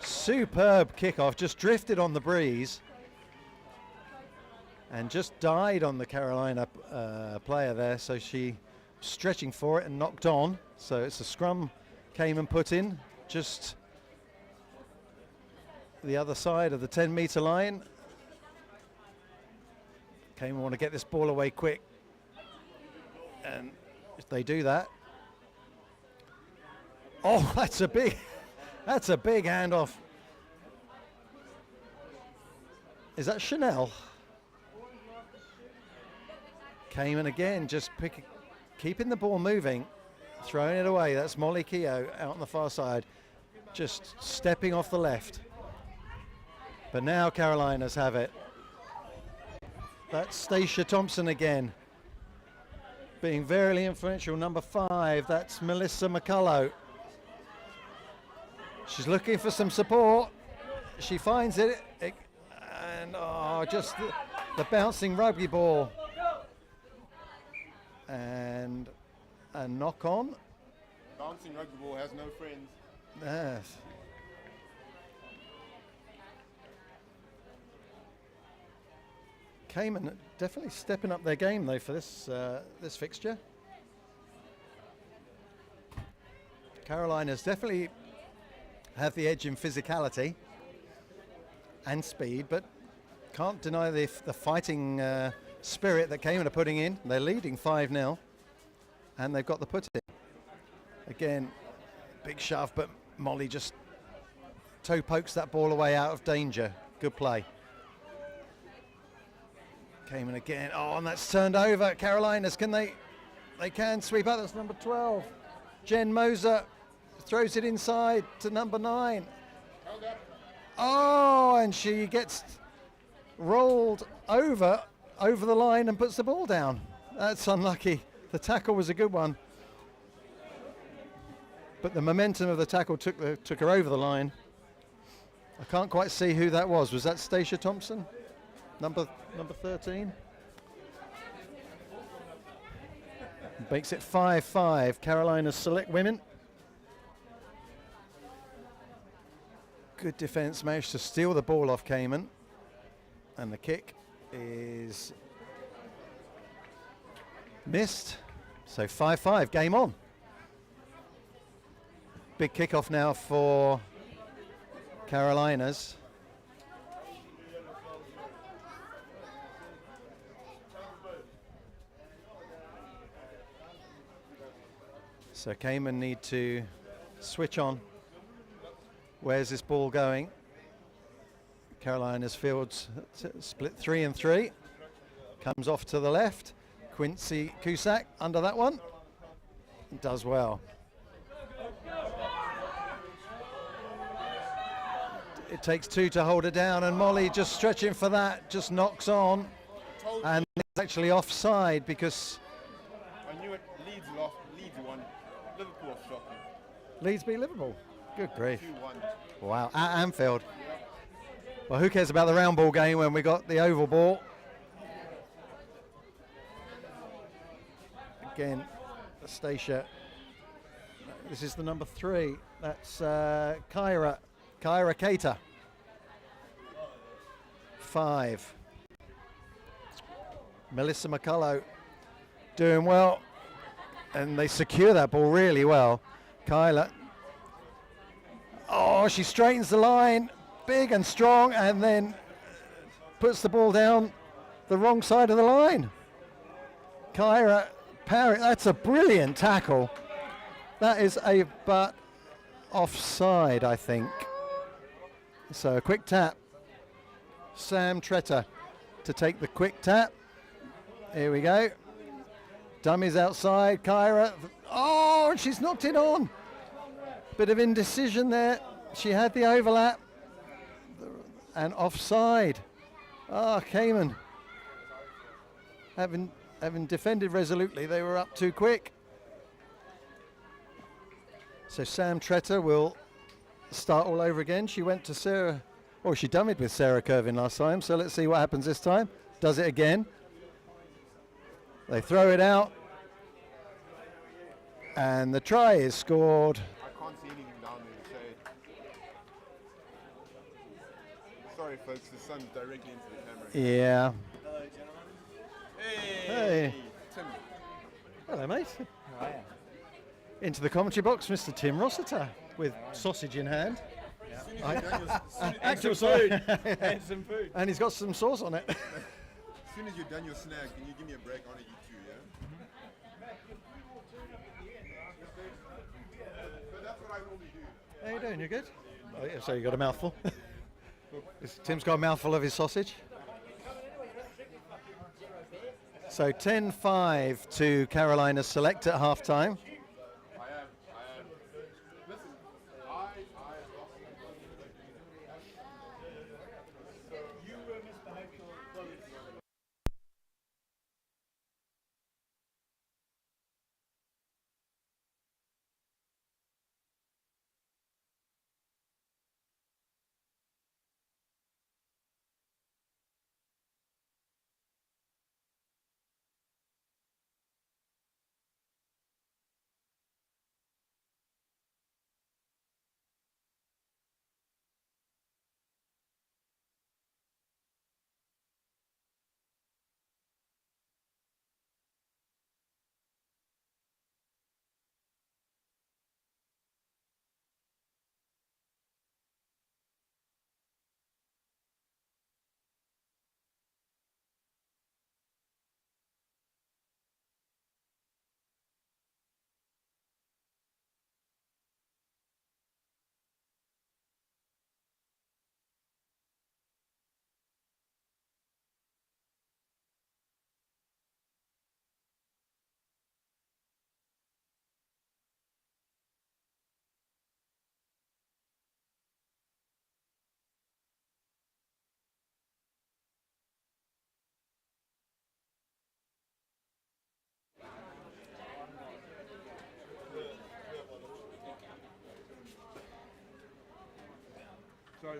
Superb kickoff. Just drifted on the breeze. And just died on the Carolina player there. So she stretching for it and knocked on. So it's a scrum Cayman put in. Just the other side of the 10-meter line. Cayman want to get this ball away quick. And if they do that. Oh, that's a big handoff. Is that Chanel? Cayman again, just keeping the ball moving, throwing it away. That's Molly Keogh out on the far side, just stepping off the left. But now Carolinas have it. That's Stacia Thompson again, being very influential. Number 5, that's Melissa McCullough. She's looking for some support. She finds it, and just the bouncing rugby ball. And a knock on. Bouncing rugby ball has no friends. Yes. Cayman definitely stepping up their game though for this this fixture. Carolinas definitely have the edge in physicality and speed, but can't deny the fighting spirit that Cayman are putting in. They're leading 5-0, and they've got the put in. Again, big shove, but Molly just toe pokes that ball away out of danger. Good play. Cayman again. Oh, and that's turned over. Carolinas, can they can sweep out. That's number 12. Jen Moser throws it inside to number 9. Oh, and she gets rolled over the line and puts the ball down. That's unlucky. The tackle was a good one, but the momentum of the tackle took her over the line. I can't quite see who that was. Was that Stacia Thompson? Number 13. Makes it 5-5. Carolina's select women. Good defence, managed to steal the ball off Cayman, and the kick is missed. So 5-5, game on. Big kickoff now for Carolinas. So Cayman need to switch on. Where's this ball going? Carolina's fields split 3 and 3. Comes off to the left. Quincy Cusack under that one. Does well. It takes 2 to hold her down, and Molly just stretching for that, just knocks on. And it's actually offside because I knew it. Leeds lost. Leeds won. Liverpool shocking. Leeds beat Liverpool. Good grief. 2-1. Wow, at Anfield. Well, who cares about the round ball game when we got the oval ball? Again, Stacia. This is the number 3. That's Kyra Cater. 5. Melissa McCullough doing well, and they secure that ball really well. Kyla. Oh, she straightens the line, big and strong, and then puts the ball down the wrong side of the line. Kyra Parry, that's a brilliant tackle. That is but offside, I think. So a quick tap. Sam Tretter to take the quick tap. Here we go. Dummies outside. Kyra. Oh, she's knocked it on. Bit of indecision there. She had the overlap. And offside. Cayman. Having defended resolutely, they were up too quick. So Sam Tretter will start all over again. She went to Sarah. Oh, she dummied with Sarah Kervin last time. So let's see what happens this time. Does it again. They throw it out. And the try is scored. I can't see anything down there in the shade. Sorry, folks, the sun's directly into the camera. Yeah. Hello, gentlemen. Hey. Tim. Hello, mate. How are you? Into the commentary box, Mr. Tim Rossiter with sausage in hand. Actual food. And some food. And he's got some sauce on it. As soon as you're done your snack, can you give me a break on it, you two, yeah? But that's what I normally do. How you doing? You good? Oh, yeah, so you got a mouthful. Tim's got a mouthful of his sausage. So 10-5 to Carolina Select at halftime. So, are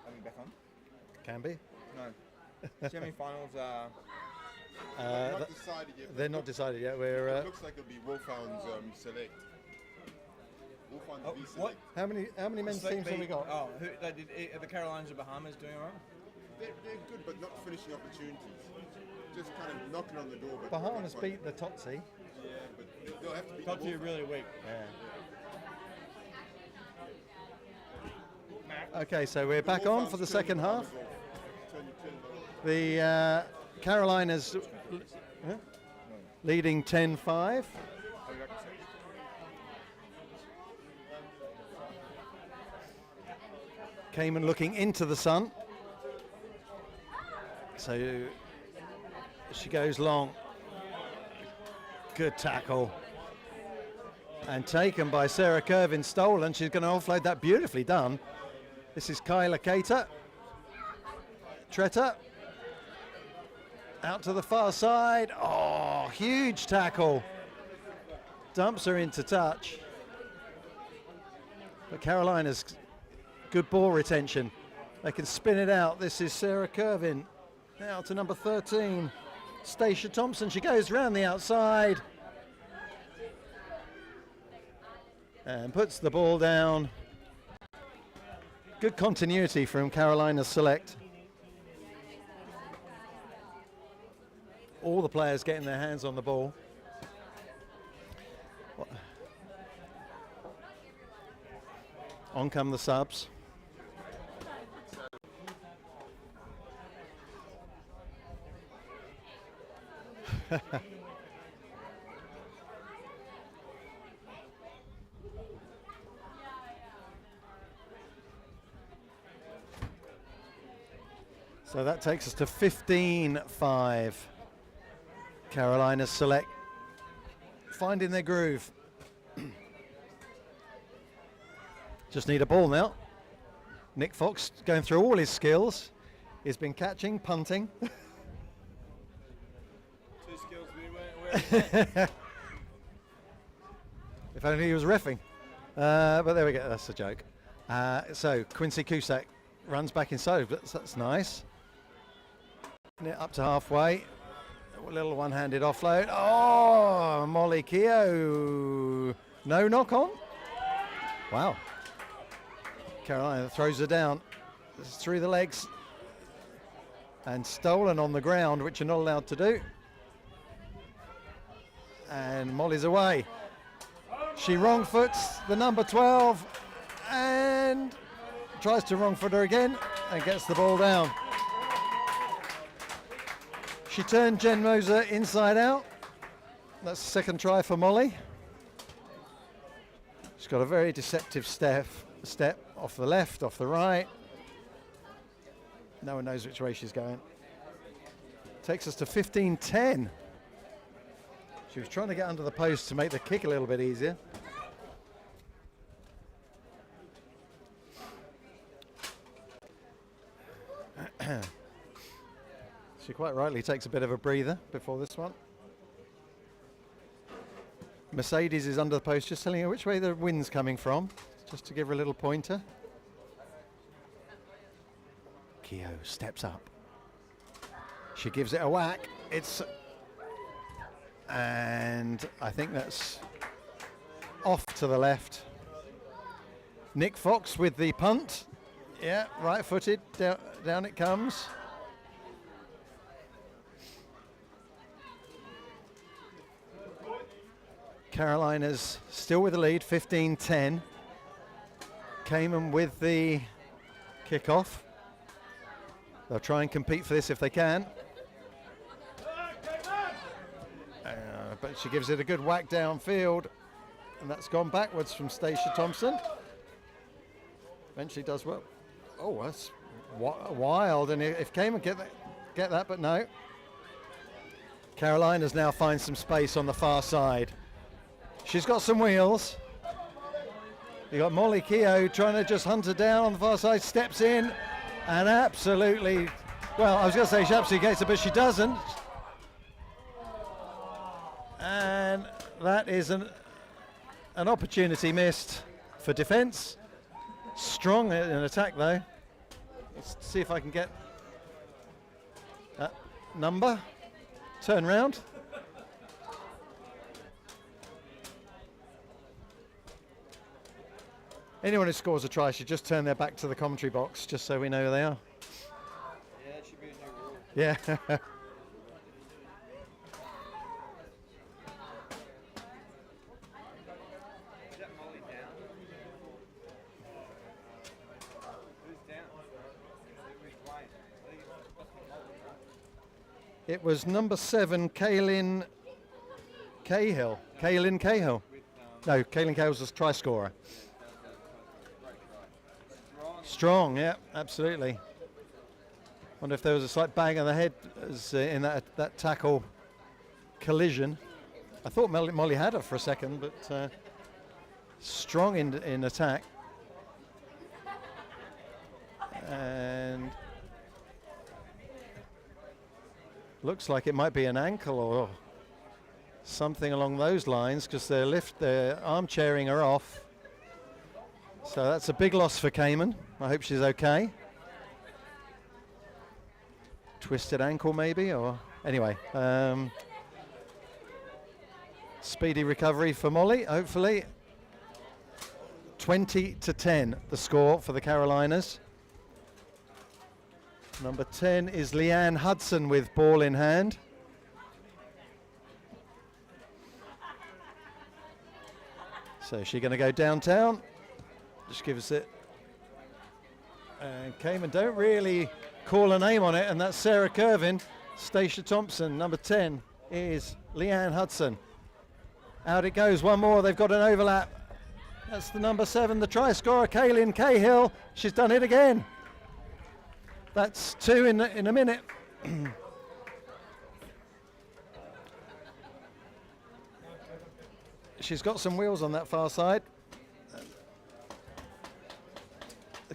we back on? Can be. No. Semi-finals are. Not decided yet. They're not decided yet. We're. It looks like it'll be Wolfhounds Select. Wolfhounds V Select. How many men's teams have we got? Oh, are the Carolinas and Bahamas doing all right? They're good, but not finishing opportunities. Just kind of knocking on the door. But Bahamas beat the Totsie. Yeah, but they'll have to beat Totties the are really weak. Yeah. Okay, so we're back on for the second half. The Carolinas leading 10-5. Cayman looking into the sun. So she goes long. Good tackle. And taken by Sarah Kervin, stolen. She's going to offload that, beautifully done. This is Kyla Cater. Tretter. Out to the far side. Oh, huge tackle. Dumps her into touch. But Carolina's good ball retention. They can spin it out. This is Sarah Kervin. Now to number 13, Stacia Thompson. She goes round the outside. And puts the ball down. Good continuity from Carolina Select. All the players getting their hands on the ball. On come the subs. So that takes us to 15-5. Carolina Select finding their groove. Just need a ball now. Nick Fox going through all his skills. He's been catching, punting. 2 skills we weren't. If only he was reffing. But there we go, that's a joke. So Quincy Cusack runs back inside, that's nice. Up to halfway. A little one-handed offload. Oh, Molly Keogh. No knock on? Wow. Carolina throws her down. It's through the legs. And stolen on the ground, which you're not allowed to do. And Molly's away. She wrong foots the number 12 and tries to wrong foot her again and gets the ball down. She turned Jen Moser inside out. That's the second try for Molly. She's got a very deceptive step off the left, off the right. No one knows which way she's going. Takes us to 15-10. She was trying to get under the post to make the kick a little bit easier. She quite rightly takes a bit of a breather before this one. Mercedes is under the post, just telling her which way the wind's coming from, just to give her a little pointer. Keogh steps up. She gives it a whack. And I think that's off to the left. Nick Fox with the punt. Yeah, right-footed, down it comes. Carolina's still with the lead, 15-10. Cayman with the kickoff. They'll try and compete for this if they can. But she gives it a good whack downfield, and that's gone backwards from Stacia Thompson. Eventually does well. Oh, that's wild, and if Cayman get that, but no. Carolina's now finds some space on the far side. She's got some wheels. You got Molly Keogh trying to just hunt her down on the far side, steps in, and absolutely, well, I was going to say she absolutely gets it, but she doesn't. And that is an opportunity missed for defence. Strong in attack though. Let's see if I can get that number. Turn round. Anyone who scores a try should just turn their back to the commentary box, just so we know who they are. Yeah, it should be a new rule. Yeah. Is that Molly down? Who's down? Who's playing? I think it's Molly, right? It was number 7, Kaylin Cahill. Kaylin Cahill. No, Kaylin Cahill's a try scorer. Strong, yeah, absolutely. Wonder if there was a slight bang on the head as in that tackle collision. I thought Molly had her for a second, but strong in attack. And looks like it might be an ankle or something along those lines, because they're armchairing her off. So that's a big loss for Cayman. I hope she's okay. Twisted ankle maybe, or anyway. Speedy recovery for Molly, hopefully. 20-10, the score for the Carolinas. Number 10 is Leanne Hudson with ball in hand. So is she going to go downtown? Just gives it. And Cayman don't really call a name on it, and that's Sarah Kervin. Stacia Thompson, number 10, is Leanne Hudson. Out it goes, one more, they've got an overlap. That's the number 7, the try scorer, Kaylin Cahill. She's done it again. That's 2 in a minute. She's got some wheels on that far side.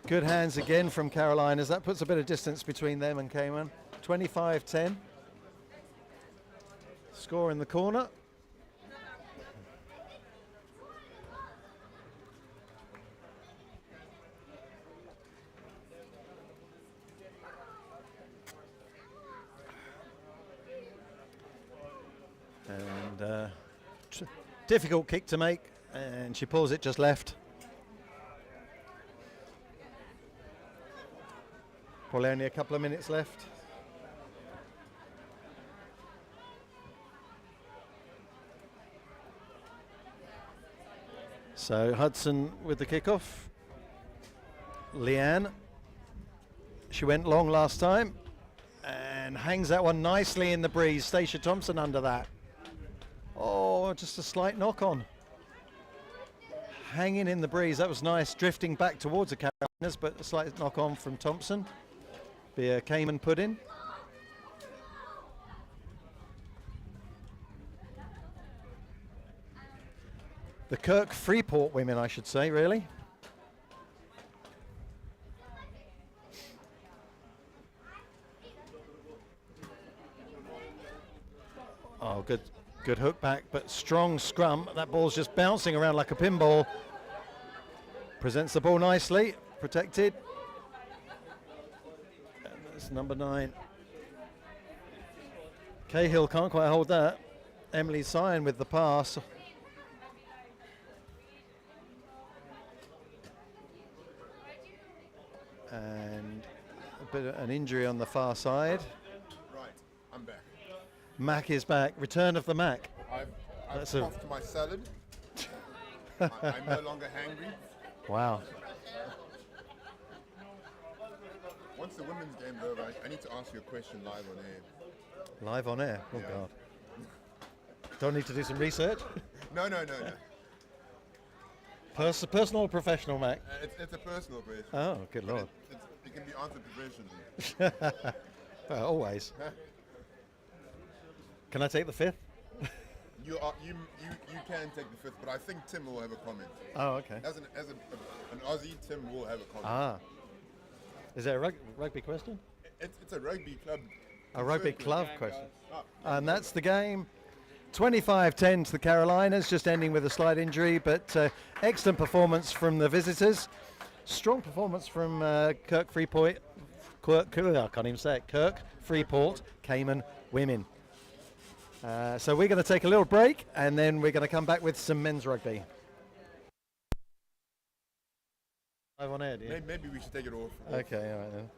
Good hands again from Carolinas. That puts a bit of distance between them and Cayman. 25-10. Score in the corner. And difficult kick to make, and she pulls it just left. Probably only a couple of minutes left. So Hudson with the kickoff. Leanne, she went long last time and hangs that one nicely in the breeze. Stacia Thompson under that. Oh, just a slight knock on. Hanging in the breeze, that was nice. Drifting back towards the Carolinas, but a slight knock on from Thompson. Be a Cayman put in. The Kirk Freeport women, I should say, really. Oh, good hook back, but strong scrum. That ball's just bouncing around like a pinball. Presents the ball nicely, protected. And that's number 9. Cahill can't quite hold that. Emily Sion with the pass. And a bit of an injury on the far side. Right, I'm back. Mac is back. Return of the Mac. I've That's coughed my salad. I'm no longer hangry. Wow. Once the women's game's over, I need to ask you a question live on air. Live on air. Oh Yeah. God. Don't need to do some research. No. Personal or professional, Mac? It's a personal question. Oh, good But lord. it can be answered professionally. Well, always. Can I take the 5th? You can take the 5th, but I think Tim will have a comment. Oh, okay. As an Aussie, Tim will have a comment. Ah. Is there a rugby question? It's a rugby club. A rugby circuit. club question. Oh, And that's the game. 25-10 to the Carolinas, just ending with a slight injury, but excellent performance from the visitors. Strong performance from Kirk Freeport. I can't even say it. Kirk Freeport, Cayman women. So we're going to take a little break, and then we're going to come back with some men's rugby. Live on air, do you? Maybe we should take it off. Okay, all right then.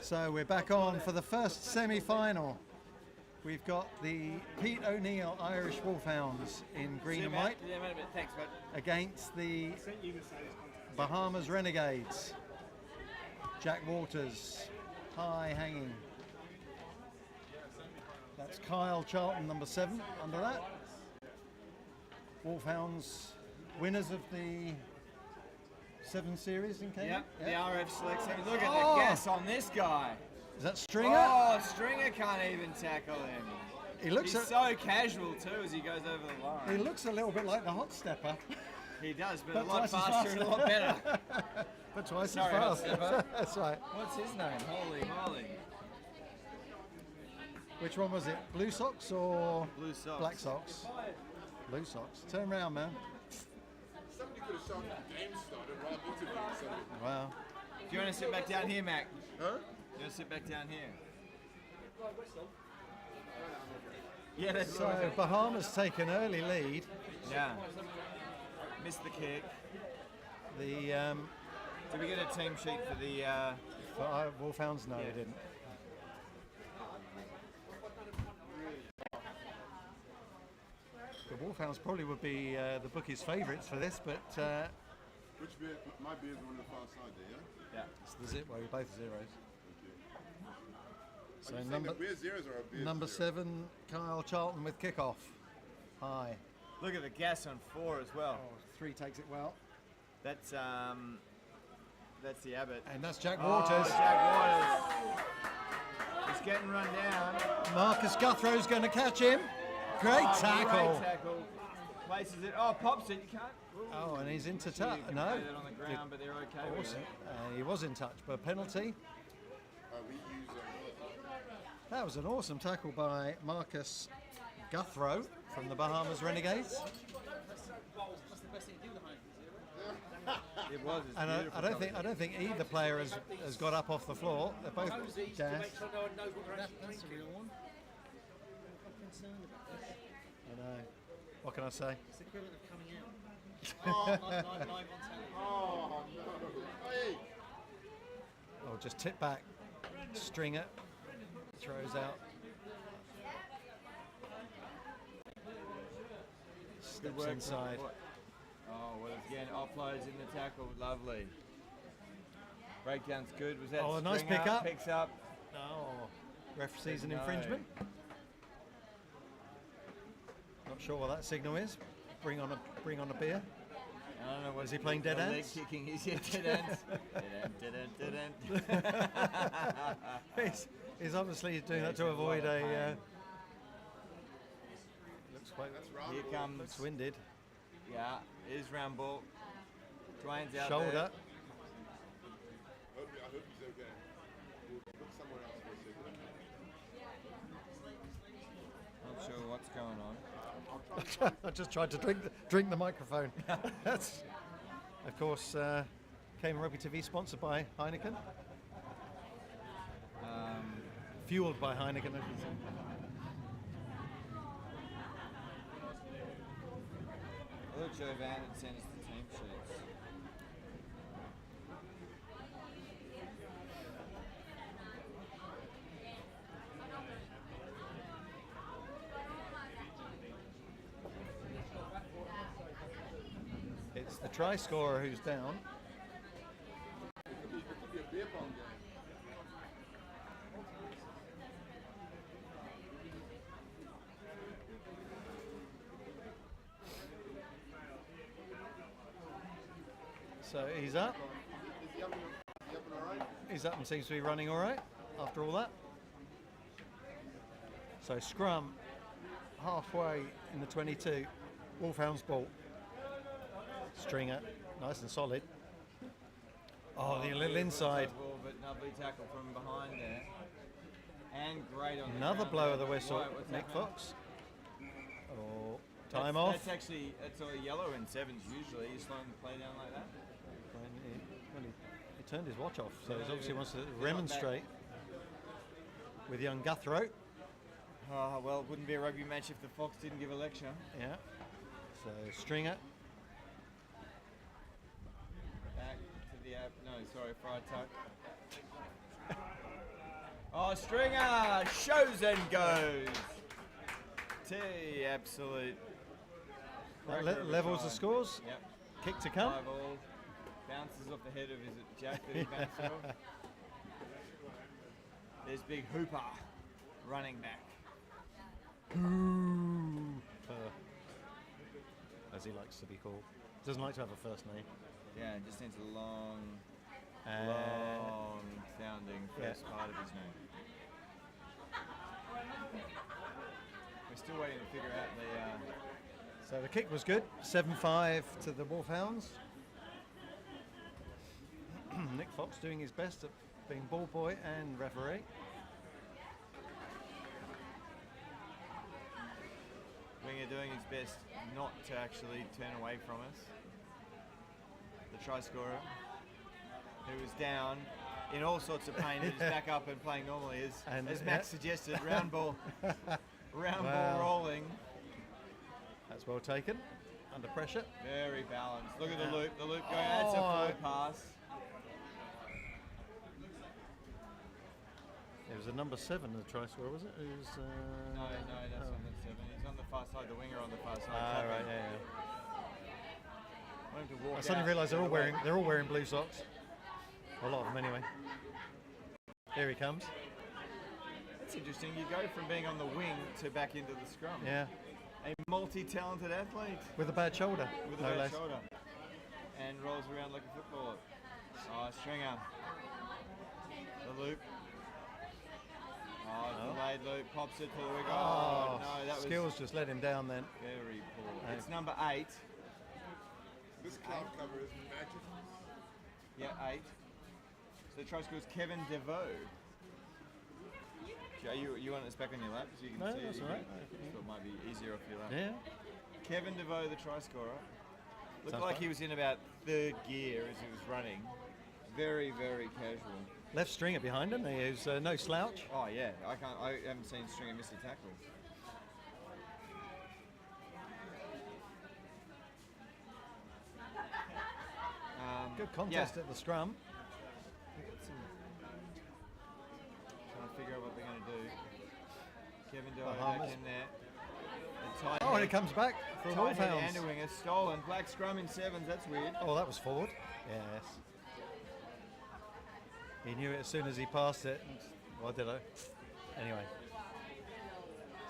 So we're back on for the first semi-final. We've got the Pete O'Neill Irish Wolfhounds in green and white Thanks, mate. against the Bahamas Renegades. Jack Waters, high hanging. That's Kyle Charlton, number 7, under that. Wolfhounds, winners of the 7 series in Cayman. Yep, the RF Select 7. Look at the gas on this guy. Is that Stringer? Oh, Stringer can't even tackle him. He looks He's so casual too as he goes over the line. He looks a little bit like the hot stepper. He does, but a But lot twice as faster and a lot better. But twice Sorry, as hot fast. stepper. That's right. What's his name? Holy moly. Which one was it? Blue socks or Blue socks. black socks? Blue socks. Turn around, man. Somebody could have shown the game started while I'm interviewing somebody. Wow. Do you want to sit back down here, Mac? Huh? You want to sit back down here? Yeah, that's So right. Bahamas take an early lead. Yeah. Missed the kick. The Did we get a team sheet for the... Wolfhounds? No, Yeah. we didn't. The Wolfhounds probably would be the bookies' favourites for this, but Which beer? My beer's on the far side there, yeah? Yeah. it's the zip. Well, you're both zeros. So Are you saying number that we're zeros or our beer's number zeros? 7, Kyle Charlton with kickoff. High. Look at the gas on 4 as well. 3 takes it well. That's the Abbott. And that's Jack Oh, Waters. Jack Waters. He's getting run down. Marcus Guthrow's going to catch him. Great Oh, tackle. Great tackle. Places it. Oh, pops it. You can't. Ooh. Oh, and he's into Sure, touch. you can No. play that on the ground, but they're okay with Awesome. it. He was in touch, but penalty. We use That was an awesome tackle by Marcus Guthrow from the Bahamas Renegades. It was. It's And beautiful coverage. I don't think either player has got up off the floor. They're both gassed. That's a real one. I'm concerned about this. I know. What can I say? It's the equivalent of coming out. Live on telly. Oh, no. Hey! Oh, just tip back. Stringer throws out. Good Steps work. inside. Oh, well, again, offloads in the tackle. Lovely. Breakdown's good. Was that Oh, a nice Stringer? pick up. Picks up. Oh, ref sees an No. infringement. Not sure what that signal is. Bring on a beer. I don't know what Is he playing dead leg ants? kicking. He's dead ants. Dead ant. He's obviously doing that to avoid a. Looks quite. Here comes. Looks winded. Yeah, it is round ball. Dwayne's out Shoulder. there. I hope he's okay. We'll look somewhere else for a second. Not sure what's going on. I just tried to drink the microphone. That's, of course, Cayman Rugby TV sponsored by Heineken. Fueled by Heineken, I should say. I thought Joe Van had sent us the team sheets. It's the try scorer who's down. It could be a beer pong game. So he's up. Is he up and all right? He's up and seems to be running all right after all that. So scrum halfway in the 22. Wolfhounds ball. Stringer, nice and solid. Oh, the little inside. Ball, but lovely tackle from behind there. And great on the Another ground blow there. of the whistle. Right, what's Nick happening? Fox. Oh, time off. That's actually, it's a yellow in 7s usually. You're slowing the play down like that. He turned his watch off, so he obviously wants to not remonstrate with young Guthrow. Oh, well, it wouldn't be a rugby match if the Fox didn't give a lecture. Yeah. So Stringer. Back to the no, sorry, fried tuck. Oh, Stringer shows and goes. T, absolute. That cracker of a levels try. the scores. Yep. Kick to come. 5 all. Bounces off the head of, is it Jack that he bounces off? There's big Hooper running back. As he likes to be called. Doesn't like to have a first name. Yeah, just needs a long sounding first part of his name. We're still waiting to figure out the. So the kick was good. 7-5 to the Wolfhounds. Nick Fox doing his best at being ball boy and referee. Winger doing his best not to actually turn away from us. The try scorer, who was down in all sorts of pain, is back up and playing normally. As Max suggested, round ball rolling. That's well taken. Under pressure. Very balanced. Look at the loop going. That's a forward pass. It was a number 7, the try scorer, was it? It was, No, that's on the 7. He's on the far side, the winger on the far side. Right, yeah. Want him to walk I suddenly out. realised they're all wearing blue socks. A lot of them anyway. Here he comes. That's interesting. You go from being on the wing to back into the scrum. Yeah. A multi-talented athlete. With a bad shoulder. With a no bad less. shoulder. And rolls around like a footballer. Oh, Stringer. The loop. Oh, delayed loop. Pops it to the winger. Oh, no, that was Skills just let him down then. very poor. It's number 8. This cloud cover is magic. Yeah, 8. So the try scorer is Kevin DeVoe. You want this back on your lap so you can see that's it? all right. So it might be easier off your lap. Yeah. Kevin DeVoe, the try scorer. Looked Sounds like fun. he was in about 3rd gear as he was running. Very, very casual. Left stringer behind him. There's no slouch. Oh yeah, I haven't seen Stringer miss a tackle. Good contest at the scrum. Trying to figure out what they're going to do. Kevin DeVoe Bahamas. back in there. The tight Oh, and head- it comes back for tight head Wolfhounds. and a winger stolen. Black scrum in 7s. That's weird. Oh, that was forward. Yes. He knew it as soon as he passed it. Well, did I? Anyway.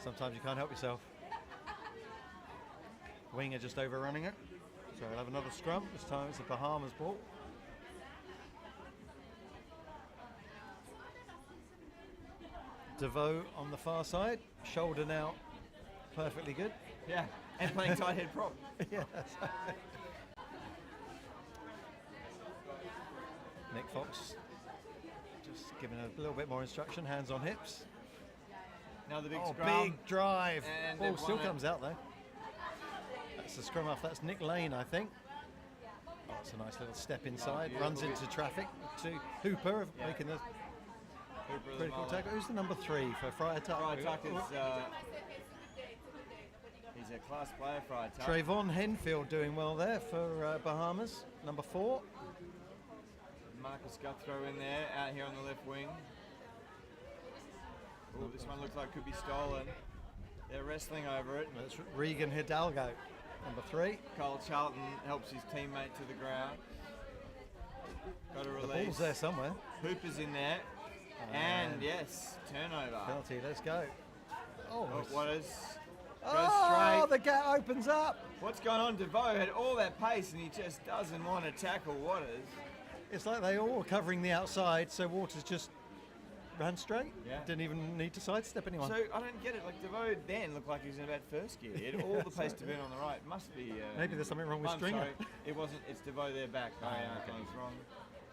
Sometimes you can't help yourself. Winger just overrunning it. So we'll have another scrum. This time it's the Bahamas ball. DeVoe on the far side. Shoulder now perfectly good. Yeah, and playing tight head prop. Yes. Nick Fox just giving a little bit more instruction. Hands on hips. Now the big Oh, scrum. big drive. And Ball they've still won it. comes out though. That's the scrum off. That's Nick Lane, I think. Oh, it's a nice little step inside. Runs into traffic to Hooper, making the Hooper of the critical mullet. tackle. Who's the number 3 for Friar Tuck? Friar Tuck is he's a class player, Friar Tuck. Trayvon Henfield doing well there for Bahamas. Number 4. Marcus Guthrow in there, out here on the left wing. Ooh, this one looks like it could be stolen. They're wrestling over it. That's Regan Hidalgo, number 3. Cole Charlton helps his teammate to the ground. Got a The release. ball's there somewhere. Hooper's in there. And yes, turnover. Penalty, let's go. Oh, What is? Goes oh, straight. the gap opens up. What's going on? DeVoe had all that pace and he just doesn't want to tackle Waters. It's like they all were covering the outside, so Waters just ran straight. Yeah. Didn't even need to sidestep anyone. So I don't get it. Like DeVoe then looked like he was in about 1st gear. He had all the pace to burn on the right. Must be. Maybe there's something wrong with I'm Stringer. sorry. It wasn't. It's DeVoe there back. Ah, I okay. was wrong.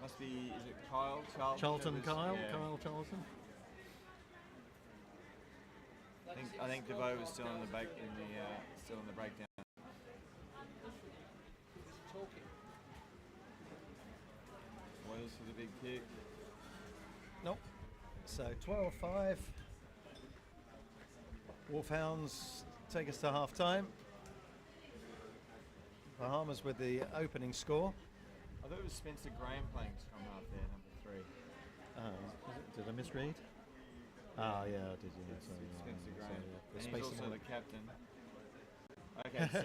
Must be. Is it Kyle? Charlton, Kyle Yeah. Charlton. I think DeVoe was still in the still in the breakdown. Waters for the big kick. Nope. So 12-5. Wolfhounds take us to half time. Bahamas with the opening score. I thought it was Spencer Graham playing scrum half there, number 3. Did I misread? Oh yeah, I did. Yeah, Spencer Graham. the And he's spacing also on the it. captain. Okay, so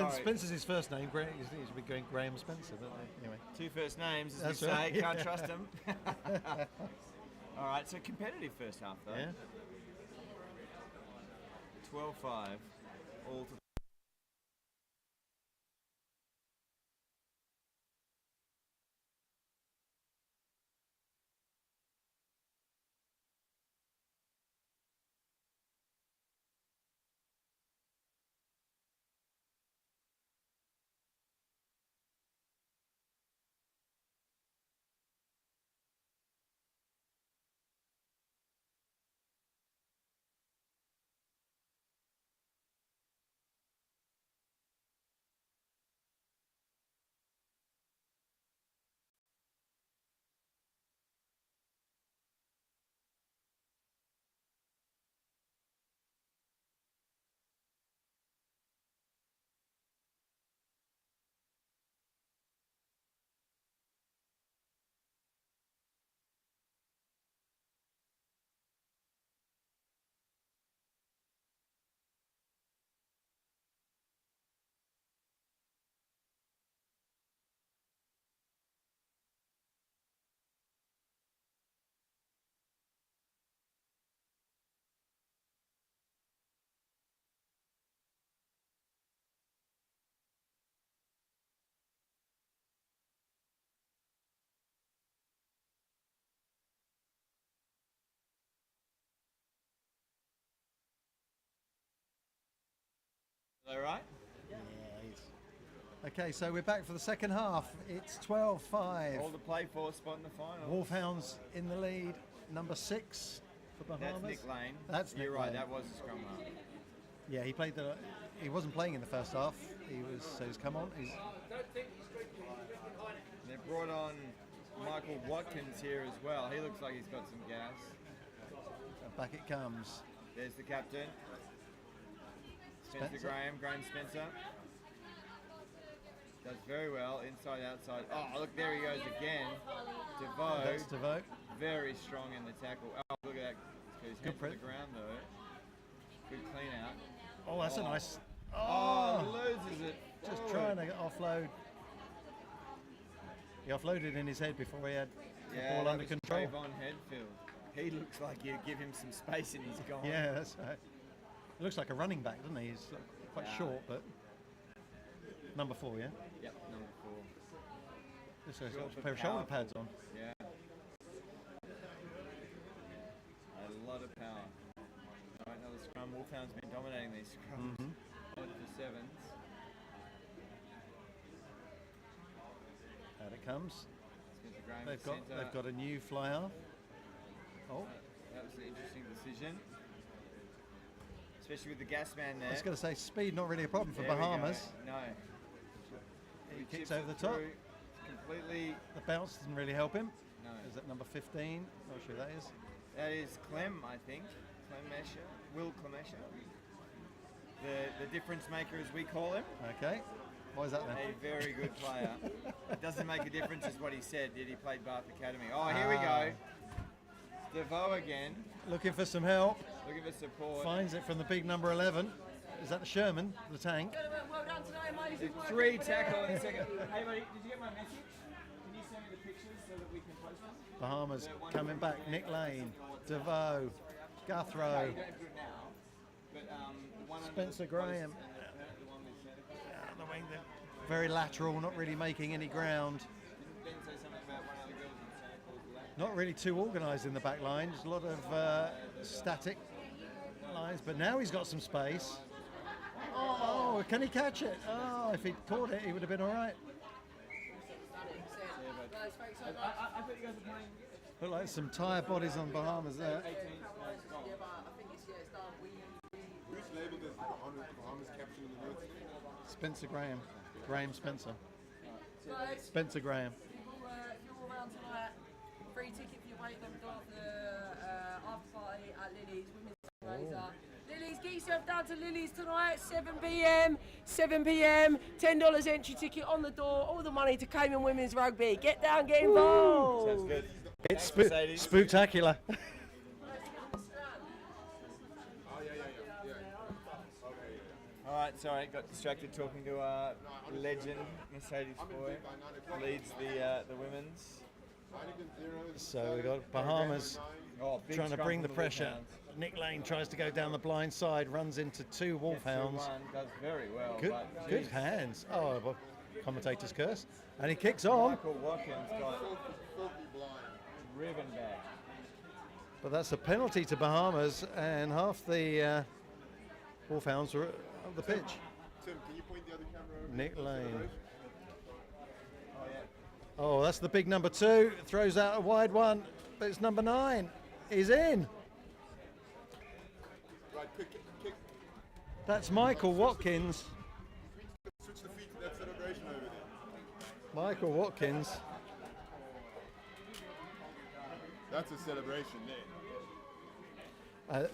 sorry. Spencer's his first name. He's been going Graham Spencer, but anyway. 2 first names, as That's we right, say. Can't yeah. trust them. All right, so competitive first half though. Yeah. 12-5, all to all right. Okay, so we're back for the second half. It's 12-5. All to play for, spot in the final. Wolfhounds in the lead. Number 6 for Bahamas. That's Nick Lane. That's You're Nick right. Lane. That was the scrum half. Yeah, he played the. He wasn't playing in the first half. He's come on. They brought on Michael Watkins here as well. He looks like he's got some gas. Back it comes. There's the captain. Spencer Graham Spencer. Does very well, inside, outside. Oh, look, there he goes again. DeVoe. That's DeVoe. Very strong in the tackle. Oh, look at that. His head to the ground, though. Good clean out. Oh, that's a nice. Oh, loses it. Just forward. trying to offload. He offloaded in his head before he had the ball that under was control. Trayvon Headfield. He looks like you give him some space and he's gone. Yeah, that's right. He looks like a running back, doesn't he? He's quite short, but number 4, yeah. Yep, number 4. This guy's got Short a but pair of shoulder powerful. pads on. Yeah. A lot of power. All right, another scrum. Wolfhounds been dominating these scrums. Odd for 7s. Out it comes. Spencer Graham They've got a new fly half. Oh, that was an interesting decision. Especially with the gas man there. I was going to say speed not really a problem for There we go. Bahamas. No. He kicks chips over it the top. through. Completely. The bounce doesn't really help him. No. Is that number 15? Not sure who that is. That is Clem, I think. Clemesha. Will Clemesha. The difference maker, as we call him. Okay. Why is that then? A very good player. It doesn't make a difference, is what he said. Yet he played Bath Academy. Oh, here we go. DeVoe again. Looking for some help. Looking for support. Finds it from the big number 11. Is that the Sherman, the tank? Well done today, amazing work. 3 tackle in a second. Hey, buddy, did you get my message? Can you send me the pictures so that we can post them? Bahamas coming back. Nick Lane, DeVoe, Guthrow, No, you don't have to do it now. But the one under Spencer the Graham. post and the one with Santa Claus. The wing, very lateral, not really making any ground. Didn't Ben say something about one of the girls in Santa Claus with that? Not really too organised in the back line. There's a lot of static lines, but now he's got some space. Oh, can he catch it? Oh, if he'd caught it, he would have been all right. I thought you guys were playing. Look like some tired bodies on Bahamas there. Who's labelled as the Bahamas captain in the notes? Spencer Graham. Graham Spencer. Spencer Graham. If you're all around tonight, free ticket for your weight them go off the after party at Lily's Women's Razor. Lily's, get yourself down to Lily's tonight, 7 p.m. 7 p.m. $10 entry ticket on the door. All the money to Cayman Women's Rugby. Get down, get involved. Sounds good. It's Thanks, Mercedes. spooktacular. All right, sorry, got distracted talking to our legend, Mercedes Boy, leads the women's. So we've got Bahamas Big trying to scrum bring from the pressure. Wolfhounds. Nick Lane tries to go down the blind side, runs into two Wolfhounds. Gets through one, does very well. Good, but good geez, hands. Oh, well, commentator's curse. And he kicks on. Michael Watkins got driven back. But that's a penalty to Bahamas, and half the Wolfhounds are on the pitch. Tim, can you point the other camera over? Nick Lane. Oh, yeah. Oh, that's the big number 2. Throws out a wide one, but it's number 9. He's in. Right, kick. That's Michael Watkins. Switch the feet to that celebration over there. Michael Watkins. That's a celebration there.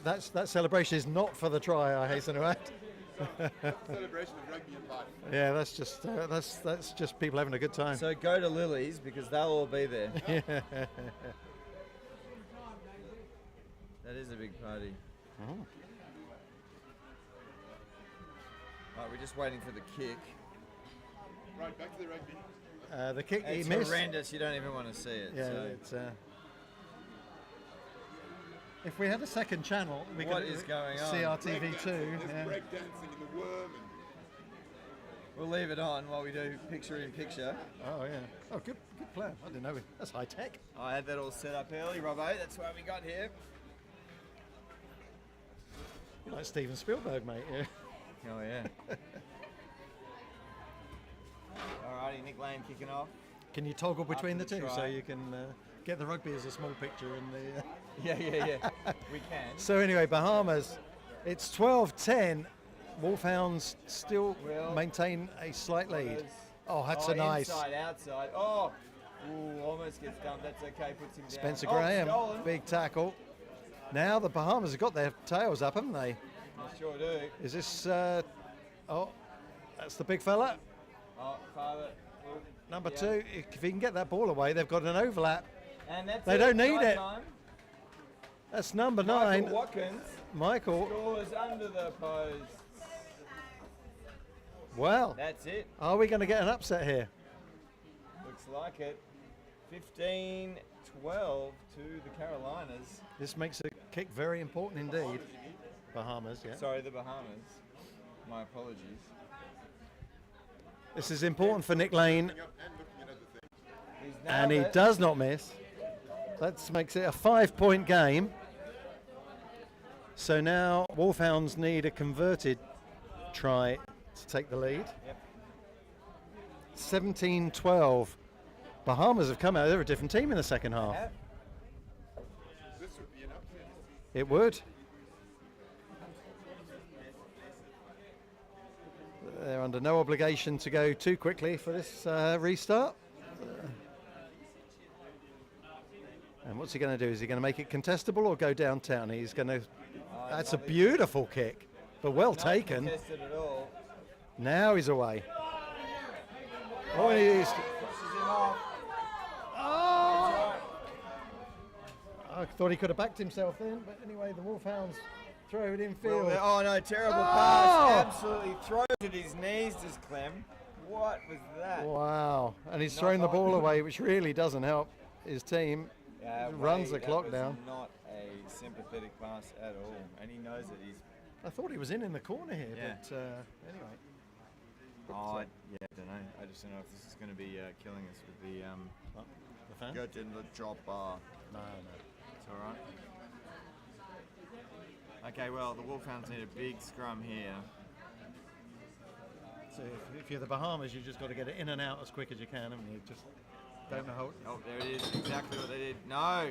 That celebration is not for the try, I hasten to add. Celebration of rugby and life. Yeah, that's just people having a good time. So go to Lily's because they'll all be there. Yeah. That is a big party. Oh. Right, we're just waiting for the kick. Right, back to the rugby. The kick It's he missed. horrendous. You don't even want to see it. Yeah, so. it's. If we had a second channel, we What could is going see on? our TV2. There's Yeah. breakdancing in the worm. We'll leave it on while we do picture-in-picture. Oh yeah. Oh, good plan. I didn't know. That's high tech. I had that all set up early, Robbo. That's why we got here. You're like Steven Spielberg, mate. Yeah. Oh, yeah. Alrighty, Nick Lane kicking off. Can you toggle between the After the two so try. you can get the rugby as a small picture in the? Yeah. We can. So anyway, Bahamas, it's 12-10. Wolfhounds still Will. maintain a slight lead. Waters. Oh, that's a nice. Inside, outside. Oh! Ooh, almost gets dumped. That's okay. Puts him down. Spencer Oh, Graham, stolen. big tackle. Now the Bahamas have got their tails up, haven't they? They sure do. Is this? Oh, that's the big fella. Oh, father. Number Yeah. 2. If he can get that ball away, they've got an overlap. And that's They it. don't need Try it. time. That's number Michael 9. Watkins Michael. scores under the post. Well, That's it. are we going to get an upset here? Looks like it. 15-12 to the Carolinas. This makes a kick very important indeed. Bahamas, yeah. Sorry, the Bahamas. My apologies. This is important for Nick Lane, He's and he nailed it. does not miss. That makes it a 5-point game. So now Wolfhounds need a converted try to take the lead. Yep. 17-12. Bahamas have come out. They're a different team in the second half. Yep. This would be an upset. It would. They're under no obligation to go too quickly for this restart. And what's he going to do? Is he going to make it contestable or go downtown? He's going to. That's a beautiful kick, but well taken. Not contested at all. Now he's away. Oh, and he's. Pushes him off. Oh! I thought he could have backed himself then, but anyway, the Wolfhounds throw it in field. Well, oh no, terrible Oh! pass. Absolutely throws at his knees, does Clem. What was that? Wow, and he's Not thrown the on. ball away, which really doesn't help his team. Yeah, Runs the that clock was down. Not a sympathetic pass at all, and he knows that he's. I thought he was in the corner here, Yeah. but anyway. Oh, I don't know. I just don't know if this is going to be killing us with the The fan? go to the drop bar. No. It's all right. Okay, well, the Wolfhounds need a big scrum here. So if you're the Bahamas, you've just got to get it in and out as quick as you can, haven't you? Just don't know how. Oh, there it is. Exactly what they did. No.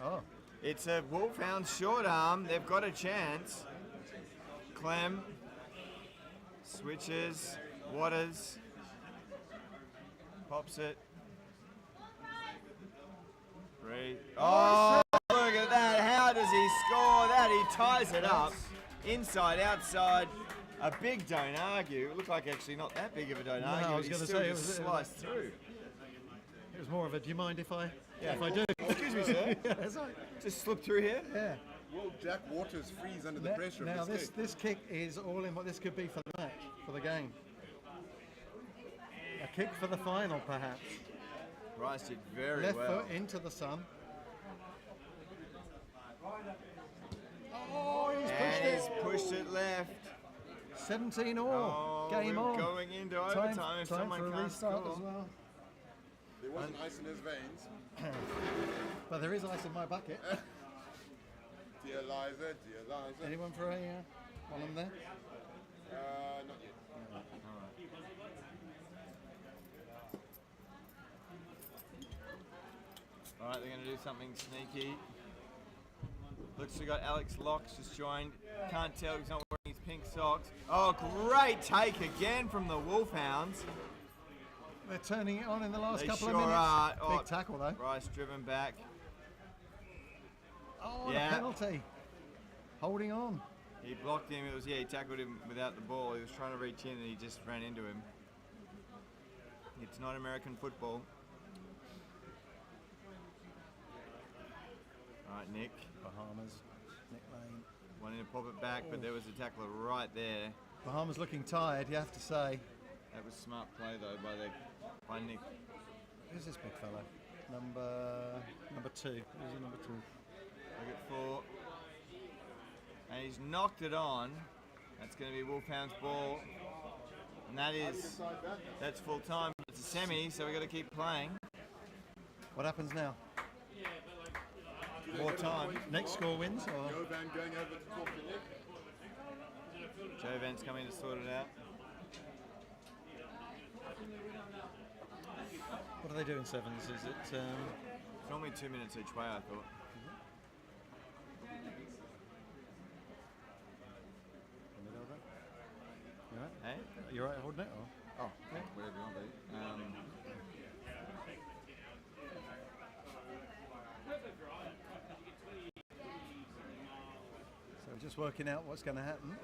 Oh. It's a Wolfhound short arm. They've got a chance. Clem. Switches. Waters. Pops it. Three. Oh, look at that. How does he score that? He ties it up. Inside, outside. A big don't argue. It looked like actually not that big of a don't No, argue. I was He going to still say, just sliced through. It was more of a, do you mind if I Yeah. if I do? Excuse me, sir. Yeah, that's right. Just slip through here. Yeah. Will Jack Waters freeze under the pressure Now of this kick? this kick is all in what this could be for the match, for the game. A kick for the final, perhaps. Rice did very Left well. foot into the sun. Oh, he's pushed And it. he's pushed it left. 17 all. Oh, Game we're on. going into overtime if Time someone for a can't restart score. as well. There wasn't ice in his veins. But there is ice in my bucket. Dear Liza, dear Liza. Anyone for a one on there? Not yet. All right, they're going to do something sneaky. Looks we got Alex Locks just joined. Can't tell, he's not wearing his pink socks. Oh, great take again from the Wolfhounds. They're turning it on in the last They couple sure of minutes. are. Oh, Big tackle though. Rice driven back. Oh, Yeah. the penalty. Holding on. He blocked him. He tackled him without the ball. He was trying to reach in and he just ran into him. It's not American football. All right, Nick. Bahamas. Nick Lane. Wanting to pop it back, but there was a tackler right there. Bahamas looking tired, you have to say. That was smart play though by Nick. Who's this big fella? Number 2. Who's the number 2? Look at 4. And he's knocked it on. That's going to be Wolfhound's ball. And that's full time. It's a semi, so we've got to keep playing. What happens now? More time. Next score wins? Or? Jovan going over to talk to Nick. Jovan's coming to sort it out. What do they do in sevens? Is it... It's normally 2 minutes each way, I thought. You right? Hey? You right holding it? Or? Oh, yeah, whatever you want to do. So we're just working out what's going to happen.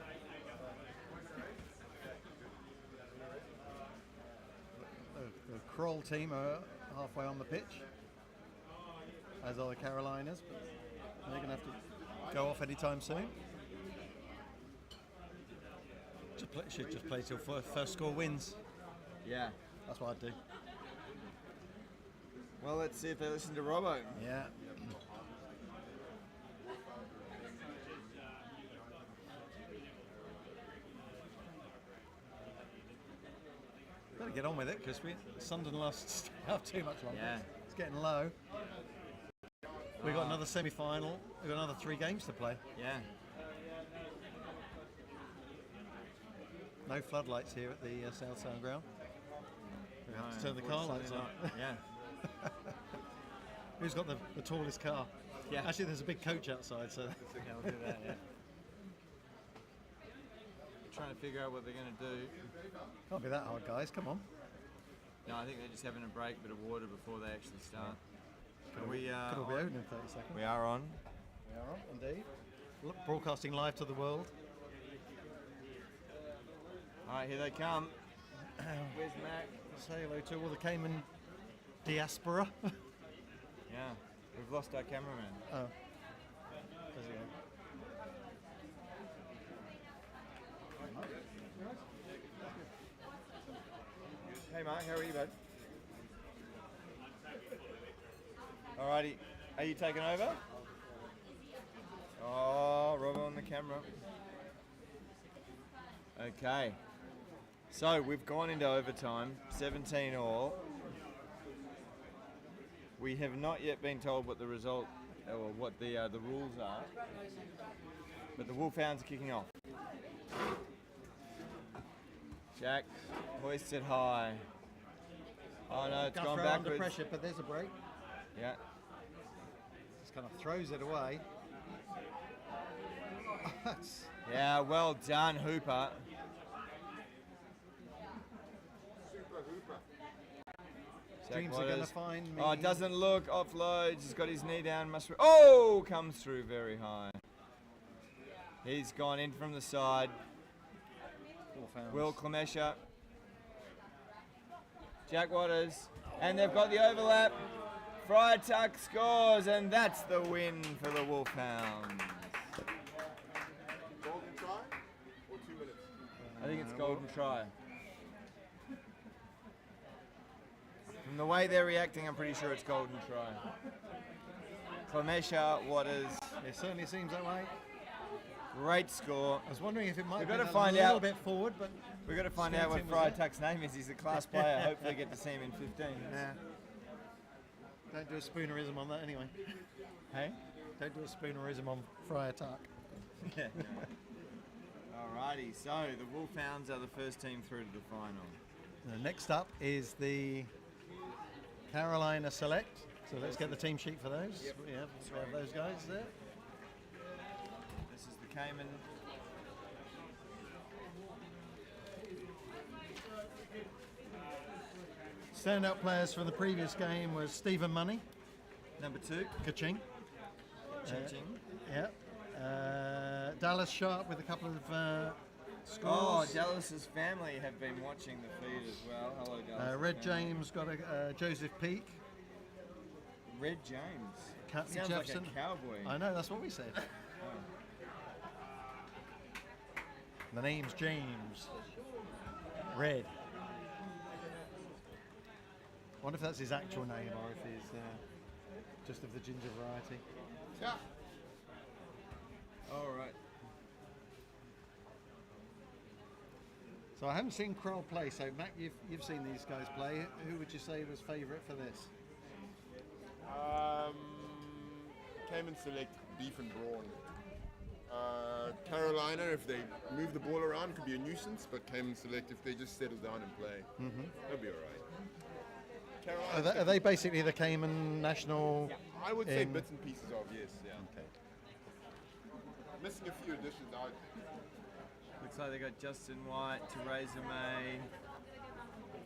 The KROLL team are halfway on the pitch, as are the Carolinas, but they're going to have to go off anytime soon. Should just play till first score wins. Yeah. That's what I'd do. Well, let's see if they listen to Robbo. Yeah. Better get on with it because Sunderland lost out too much longer. Yeah. It's getting low. We've got another semi-final. We've got another 3 games to play. Yeah. No floodlights here at the South Sound Ground. We have to turn the car lights on. Yeah. Who's got the tallest car? Yeah. Actually, there's a big coach outside, so. Okay, we'll do that, yeah. Trying to figure out what they're going to do. Can't be that hard, guys. Come on. No, I think they're just having a break, bit of water before they actually start. Could all be over in 30 seconds. We are on. We are on, indeed. Broadcasting live to the world. All right, here they come. Where's Mac? Say hello to all the Cayman diaspora. Yeah, we've lost our cameraman. Oh. Does he go? Hey Mark, how are you, bud? Alrighty, are you taking over? Oh, Robbo on the camera. Okay, so we've gone into overtime, 17 all. We have not yet been told what the result or what the rules are, but the Wolfhounds are kicking off. Jack hoists it high. Oh no, it's gone backwards. Under pressure, but there's a break. Yeah. Just kind of throws it away. Yeah, well done, Hooper. Dreams are going to find me. Oh, it doesn't look. Offloads. He's got his knee down. Oh, comes through very high. He's gone in from the side. Will Clemesha. Jack Waters. And they've got the overlap. Freitag scores, and that's the win for the Wolfhounds. think it's golden try. From the way they're reacting, I'm pretty sure it's golden try. Clemesha Waters. It certainly seems that way. Great score. I was wondering if it might We've be got to a find little out. bit forward, but We've got to find out what Friar Tuck's name is. He's a class player. Hopefully get to see him in 15. Yeah. Don't do a spoonerism on that anyway. Hey? Don't do a spoonerism on Friar Tuck. Yeah. Alrighty, so the Wolfhounds are the first team through to the final. Next up is the Carolina Select. So let's get the team sheet for those. Yep. We have those guys there. This is the Cayman. Standout players from the previous game was Stephen Money. Number 2. Ka-ching. Ching Ching. Yeah. Dallas Sharp with a couple of scores. Oh, Dallas's family have been watching the feed as well. Hello, Dallas. Red James got a Joseph Peak. Red James. Captain Sounds Jefferson. like a cowboy. I know, that's what we said. The name's James. Red. I wonder if that's his actual name or if he's just of the ginger variety. Yeah. All right. So I haven't seen KROLL play. So Matt, you've seen these guys play. Who would you say was favourite for this? Cayman Select, beef and brawn. Carolina, if they move the ball around, could be a nuisance. But Cayman Select, if they just settle down and play, they'll be all right. Are they basically the Cayman national? Yeah, I would say bits and pieces of, yes, yeah. Okay. Missing a few additions out. Looks like they got Justin White, Theresa May.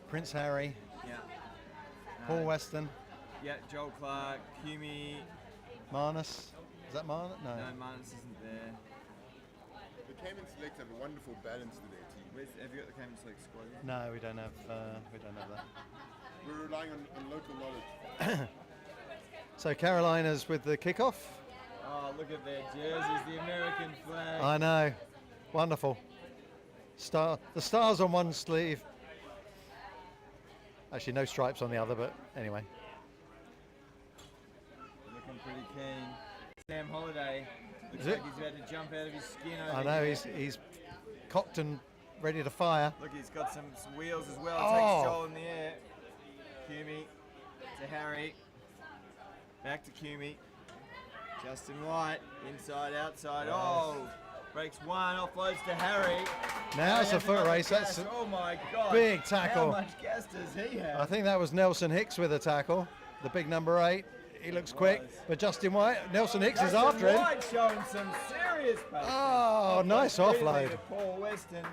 Prince Harry. Yeah. Paul Weston. Yeah, Joel Clark, Kumi. Marnus. Is that Marnus? No. No, Marnus isn't there. The Cayman Select have a wonderful balance to their team. Have you got the Cayman Select squad? No, we don't have that. We're relying on local knowledge. So Carolina's with the kickoff. Oh, look at their jerseys, the American flag. I know, wonderful. The stars on one sleeve. Actually, no stripes on the other, but anyway. Looking pretty keen. Sam Holliday looks like he's about to jump out of his skin. I know he's cocked and ready to fire. Look, he's got some wheels as well. Oh. Takes Joel in the air. Kumi to Harry. Back to Kumi. Justin White, inside, outside. Oh, breaks one, offloads to Harry. Now it's a foot race. That's Oh my God. big tackle. How much gas does he have? I think that was Nelson Hicks with a tackle. The big number 8. He looks quick, but Justin White, Nelson Hicks is after him. White showing some serious pace. Oh, nice offload. To Paul Weston.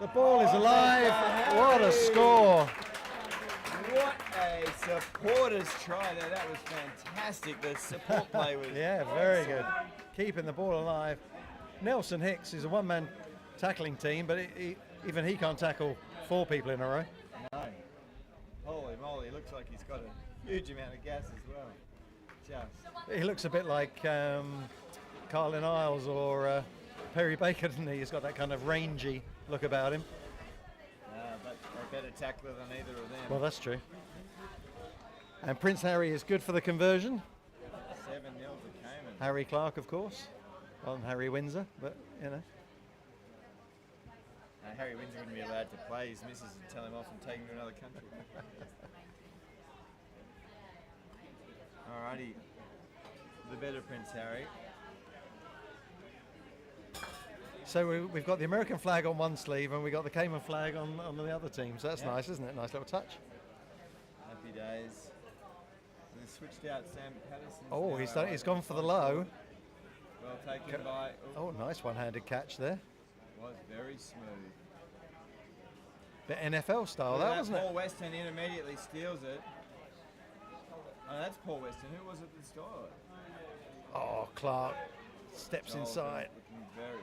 The ball is alive. What a score. What a supporter's try there. That was fantastic. The support play was Yeah, very good. Keeping the ball alive. Nelson Hicks is a one-man tackling team, but even he can't tackle 4 people in a row. No. Holy moly, looks like he's got a huge amount of gas as well. He looks a bit like Carlin Isles or Perry Baker, doesn't he? He's got that kind of rangy look about him. But a better tackler than either of them. Well, that's true. And Prince Harry is good for the conversion. 7-0 to Cayman. Harry Clark, of course. Well, Harry Windsor, but you know. Harry Windsor wouldn't be allowed to play. His missus would tell him off and take him to another country. Alrighty. The better Prince Harry. So we've got the American flag on one sleeve and we've got the Cayman flag on the other team. So that's nice, isn't it? Nice little touch. Happy days. They switched out Sam Patterson. Oh, he's gone for the low. Well taken by... Oh, nice one-handed catch there. Was very smooth. Bit NFL style, that wasn't Paul it? Weston in immediately steals it. Oh, that's Paul Weston. Who was it that stole it? Oh, Clark steps inside. Looking very...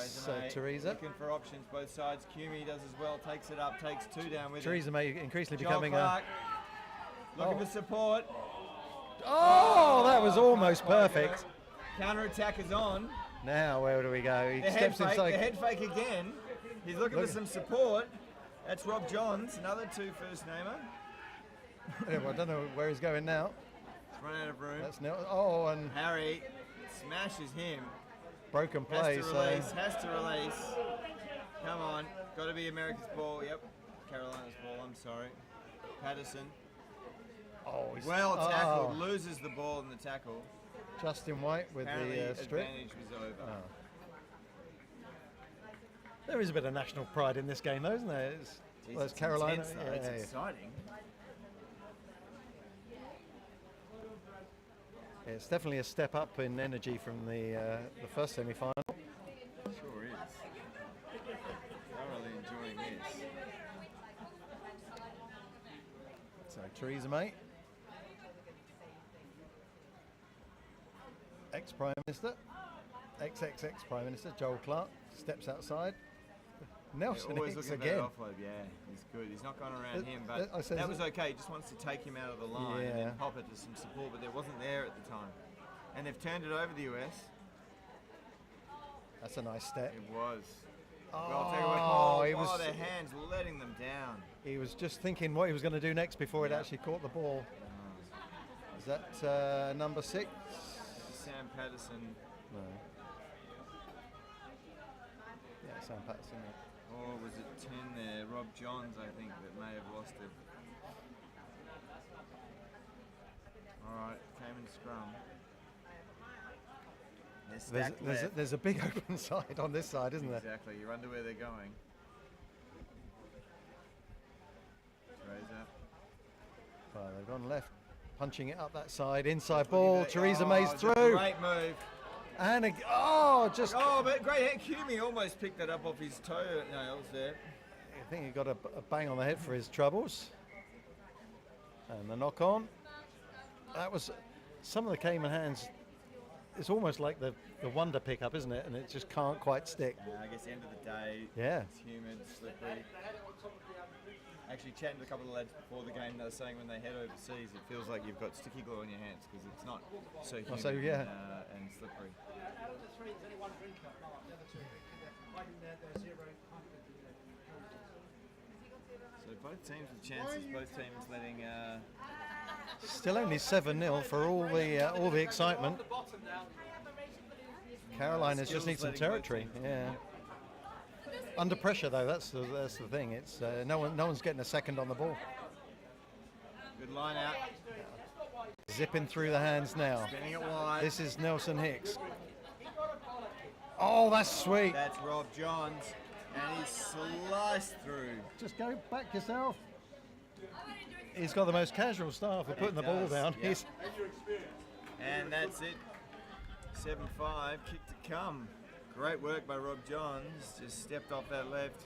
So May Theresa. looking for options both sides. Kumi does as well. Takes it up. Takes 2 down with Theresa May increasingly Joel becoming Clark, looking for support. Oh, that was almost perfect. Counter attack is on. Now where do we go? He The head steps fake, inside. the head fake again. He's looking for some support. That's Rob Johns, another 2 first namer. Yeah, well, I don't know where he's going now. He's run out of room. That's now. And Harry smashes him. broken play. Has to release. Come on, got to be America's ball. Yep, Carolina's ball. I'm sorry. Patterson. He's Well tackled. Loses the ball in the tackle. Justin White with Apparently the strip. advantage was over. There is a bit of national pride in this game, though, isn't there? It's Carolina. Intense, though. It's exciting. It's definitely a step up in energy from the first semi-final. Sure is. Thoroughly enjoying this. So Theresa May, ex-Prime Minister, ex-ex-ex Prime Minister Joel Clark steps outside. Nelson always Hicks looking again. for that offload. Yeah, he's good. He's not going around him, but I said, that was okay. He just wants to take him out of the line and then pop it to some support, but there wasn't there at the time. And they've turned it over the US. That's a nice step. It was. He was. Their hands letting them down. He was just thinking what he was going to do next before it actually caught the ball. Is that number 6? Sam Patterson. No. Yeah, Sam Patterson. Or was it 10 there? Rob Johns, I think, that may have lost it. All right, Cayman scrum. There's a big open side on this side, isn't there? Exactly. You wonder where they're going. Fraser. Well, they've gone left, punching it up that side. Inside ball. Theresa May's through. Great move. And but great hit. Hume almost picked that up off his toenails there. I think he got a bang on the head for his troubles. And the knock on. That was some of the Cayman hands. It's almost like the wonder pickup, isn't it? And it just can't quite stick. I guess end of the day. Yeah. It's humid, slippery. Actually, chatting to a couple of lads before the game, they were saying when they head overseas, it feels like you've got sticky glue on your hands because it's not so humid and slippery. So both teams with chances, both teams letting. Still only 7-0 for all the excitement. Carolina just needs some territory. Yeah. Under pressure though, that's the thing. It's no one's getting a second on the ball. Good line out. Zipping through the hands now. Spinning it wide. This is Nelson Hicks. Oh, that's sweet. That's Rob Johns, and he's sliced through. Just go back yourself. He's got the most casual style for putting the ball down. Yep. And that's it. 7-5, kick to come. Great work by Rob Johns. Just stepped off that left.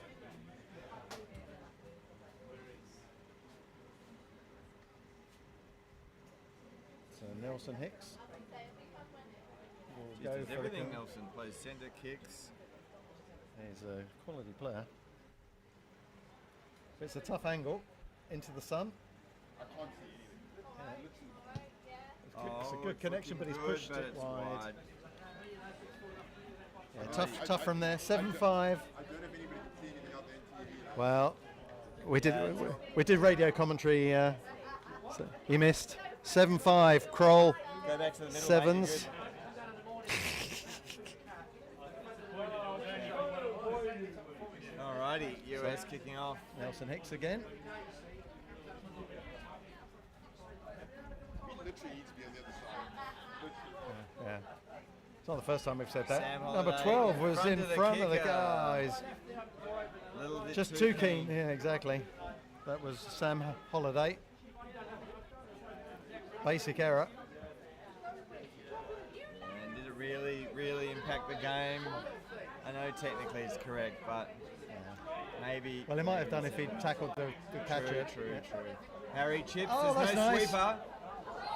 So Nelson Hicks will go for everything. Nelson plays centre, kicks. He's a quality player. It's a tough angle into the sun. I can't see anything. It's a good connection, but he's pushed it wide. Yeah, tough from there. 7-5. I don't have anybody to see anything out there in TV. Well, we did radio commentary. So he missed. 7-5. KROLL. Go back to the middle. Sevens. Alrighty, US kicking off. Nelson Hicks again. He literally needs to be on the other side. Yeah. It's not the first time we've said that. Sam Number Holiday 12 was in front of the kicker. guys. Little bit Just too too keen. Yeah, exactly. That was Sam Holiday. Basic error. And did it really impact the game? I know technically it's correct, but maybe. Well, he might have done if he'd tackled the catcher. True. Harry chips. Oh, There's that's no nice. sweeper.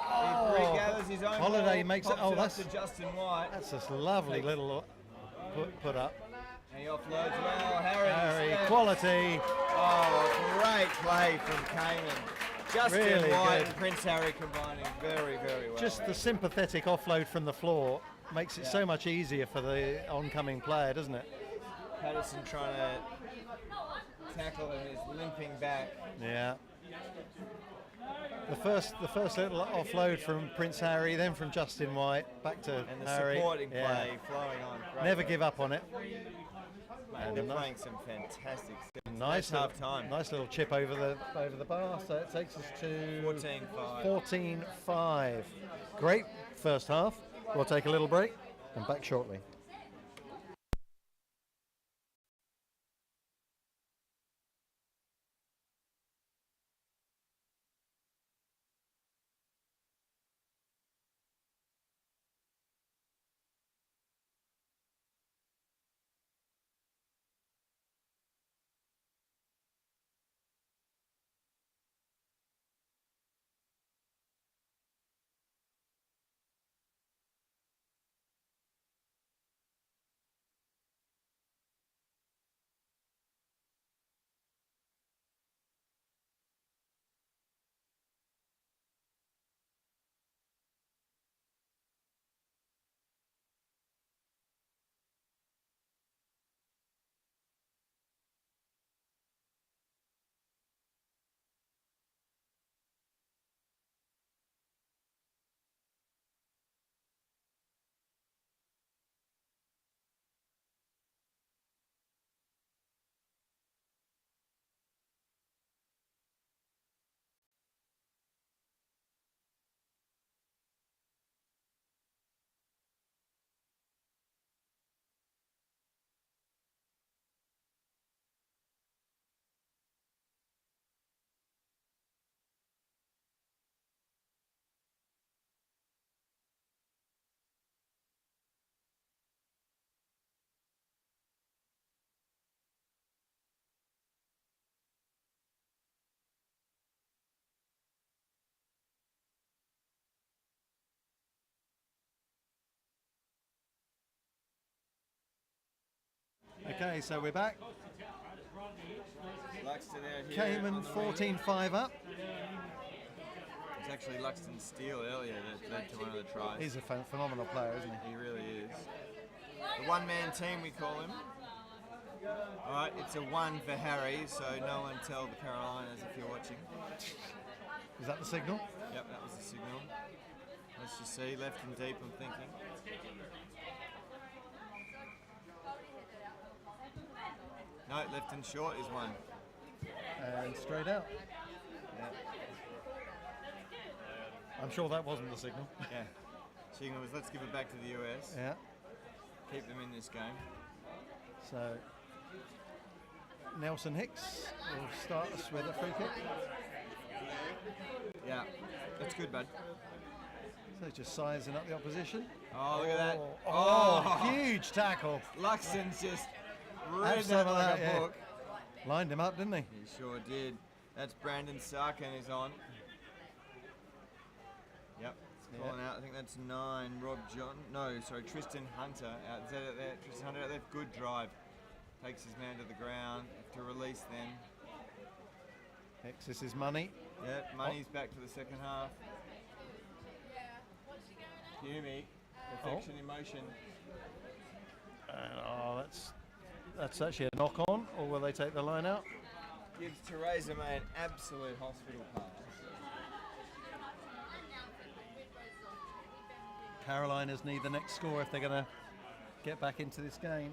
He regathers his own Holiday ball, makes it. pops Oh, up that's to Justin White. That's just lovely little put up. And he offloads well. Harry. Quality. Oh, great play from Cayman. Justin Really White good. and Prince Harry combining very well. Just the sympathetic offload from the floor makes it so much easier for the oncoming player, doesn't it? Patterson trying to tackle and is limping back. Yeah. The first little offload from Prince Harry, then from Justin White, back to And the Harry. supporting play flowing on. Great Never work. give up on it. Mate, they're playing some fantastic stuff. Nice half time. Nice little chip over the bar, so it takes us to 14-5. 14-5. Great first half. We'll take a little break and back shortly. Okay, so we're back. Luxton out here. Cayman 14-5 up. It's actually Luxton Steele earlier that led to one of the tries. He's a phenomenal player, isn't he? He really is. The one-man team, we call him. All right, it's a 1 for Harry, so no one tell the Carolinas if you're watching. Is that the signal? Yep, that was the signal. Let's just see, left and deep, I'm thinking. No, left and short is 1. And straight out. Yeah. I'm sure that wasn't the signal. Yeah. Signal was, let's give it back to the US. Yeah. Keep them in this game. So Nelson Hicks will start us with a free kick. Yeah, that's good, bud. So just sizing up the opposition. Oh, look at that. Oh, huge tackle. Luxton's just Have read some that of like that, a book. Lined him up, didn't he? He sure did. That's Brandon Sarkin is on. Yep, it's calling out. I think that's 9. Rob John. No, sorry, Tristan Hunter out. Is that out there? Tristan Hunter out there. Good drive. Takes his man to the ground. Have to release then. Hicks, this is money. Yep, money's back to the second half. Hume, perfection in motion. And that's actually a knock on, or will they take the line out? Gives Teresa May an absolute hospital pass. Carolinas need the next score if they're going to get back into this game.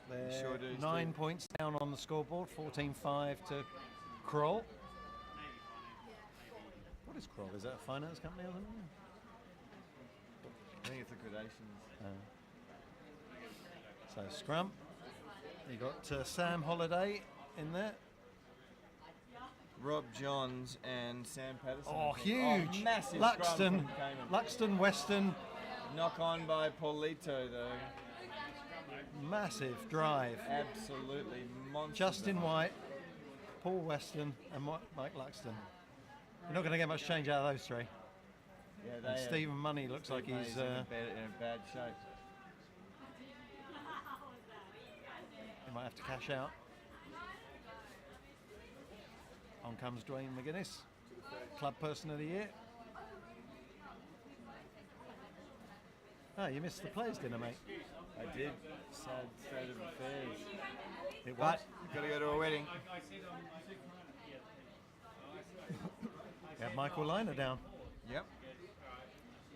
They're Sure do, 9 Steve. points down on the scoreboard, 14-5 to KROLL. What is KROLL? Is that a finance company or something? I think it's liquidations. So scrum. You got Sam Holiday in there. Rob Johns and Sam Patterson. Oh, I think. huge! Oh, massive Luxton, scrum from Cayman. Luxton, Weston. Knock on by Paulito though. Massive drive. Absolutely monster. Justin White, Paul Weston, and Mike Luxton. You're not going to get much change out of those three. Yeah, And Stephen Money looks like he's in a bad shape. he might have to cash out. On comes Dwayne McGuinness, Club Person of the Year. Oh, you missed the players' dinner, mate. I did. Sad state of affairs. It was. But got to go to a wedding. We had Michael Liner down. Yep.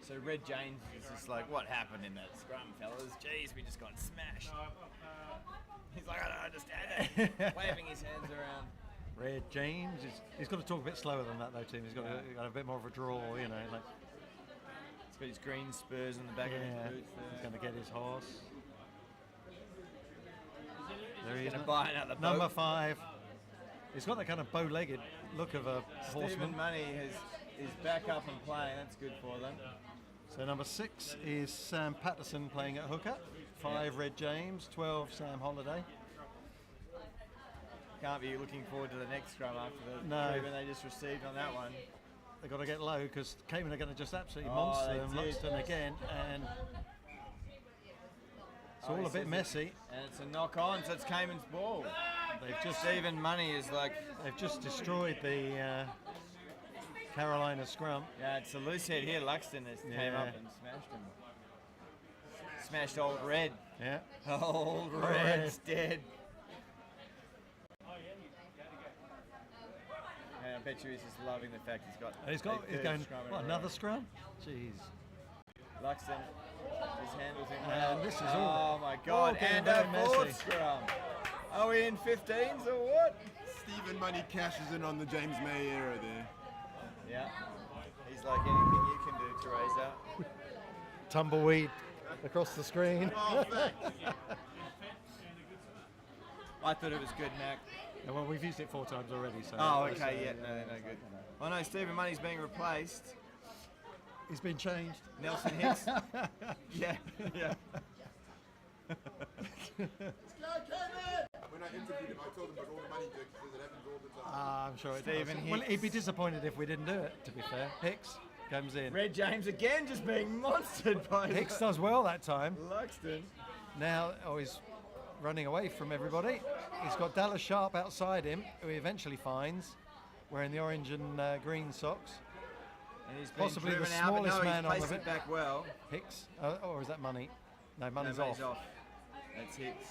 So Red James is just like, what happened in that scrum, fellas? Jeez, we just got smashed. He's like, I don't understand it. Waving his hands around. Red James, he's got to talk a bit slower than that though, Tim. He's got a bit more of a drawl, you know. Like, he's got his green spurs on the back of his boots there. He's going to get his horse. There he is. Gonna buy another boat. Number 5. He's got that kind of bow-legged look of a horseman. Stephen Money is back up and playing. That's good for them. So number 6 is Sam Patterson playing at hooker. 5 Red James, 12 Sam Holiday. Can't be looking forward to the next scrum after the No. proven they just received on that one. They've got to get low because Cayman are going to just absolutely monster them. Luxton again, and it's all a bit messy. And it's a knock on, so it's Cayman's ball. They've just Stephen Money is like, they've just destroyed the Carolina scrum. yeah, it's a loose head here. Luxton has came up and smashed him. Smashed old Red. Yeah. Old Red's dead. And I bet you he's just loving the fact he's going, scrum in what, a another row. scrum? Jeez. Luxton, his handles in And well. this is all- Oh my God, all getting and very a fourth messy. scrum. Are we in 15s or what? Stephen Money cashes in on the James May era there. Yeah. He's like, anything you can do, Teresa. Tumbleweed across the screen. Oh, thanks. I thought it was good, Mac. Yeah, well, we've used it 4 times already. So Oh, okay, yeah, no, good. Oh no, Stephen Money's being replaced. He's been changed. Nelson Hicks. yeah. When I interviewed him, I told him about all the money because it happens all the time. I'm sure it Stephen does. Well, Hicks. he'd be disappointed if we didn't do it, to be fair. Hicks comes in. Red James again just being monstered by Hicks does well that time. Luxton. Now, he's running away from everybody. He's got Dallas Sharp outside him, who he eventually finds, wearing the orange and green socks. And he's been Possibly the driven out, but smallest no, man he's on the placed it bit. back well. Hicks? Or is that Money? No, Money's No, off. Money's off. That's Hicks.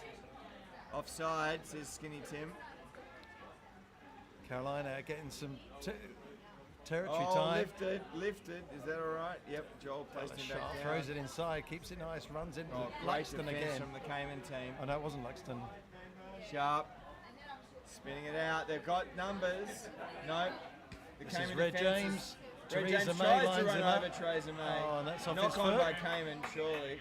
Offside, says Skinny Tim. Carolina getting some territory Oh, time. lifted. Is that all right? Yep, Joel placed him Sharp back down. throws it inside, keeps it nice, runs into Oh, great Luxton defence again. from the Cayman team. Oh no, it wasn't Luxton. Sharp, spinning it out. They've got numbers. Nope. The This is Cayman Red defence James. is- Red Teresa James May tries to lines run him up. over Teresa May. Oh, and that's off Knock his on foot. by Cayman, surely.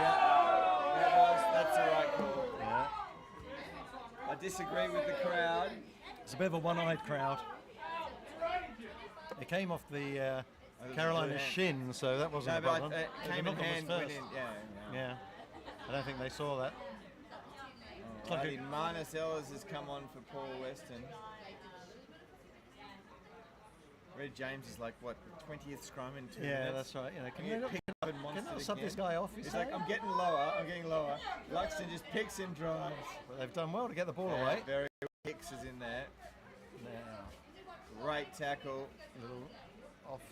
Yeah, that's the right call. Yeah. I disagree with the crowd. It's a bit of a one-eyed crowd. It came off the Carolina good hand. shin, so that wasn't No, a but problem. The Cayman knock-on was hand went first. in. Yeah. I don't think they saw that. It's like Righty, Marnus Ellis has come on for Paul Weston. Red James is like, what, the 20th scrum in 2 minutes? Yeah, that's right. You know, can You you not, pick up and can monster not sub again. this guy off? He's like, I'm getting lower. Luxton just picks and drives. But they've done well to get the ball Yeah, away. Very Hicks is in there. Now, Great tackle. a little off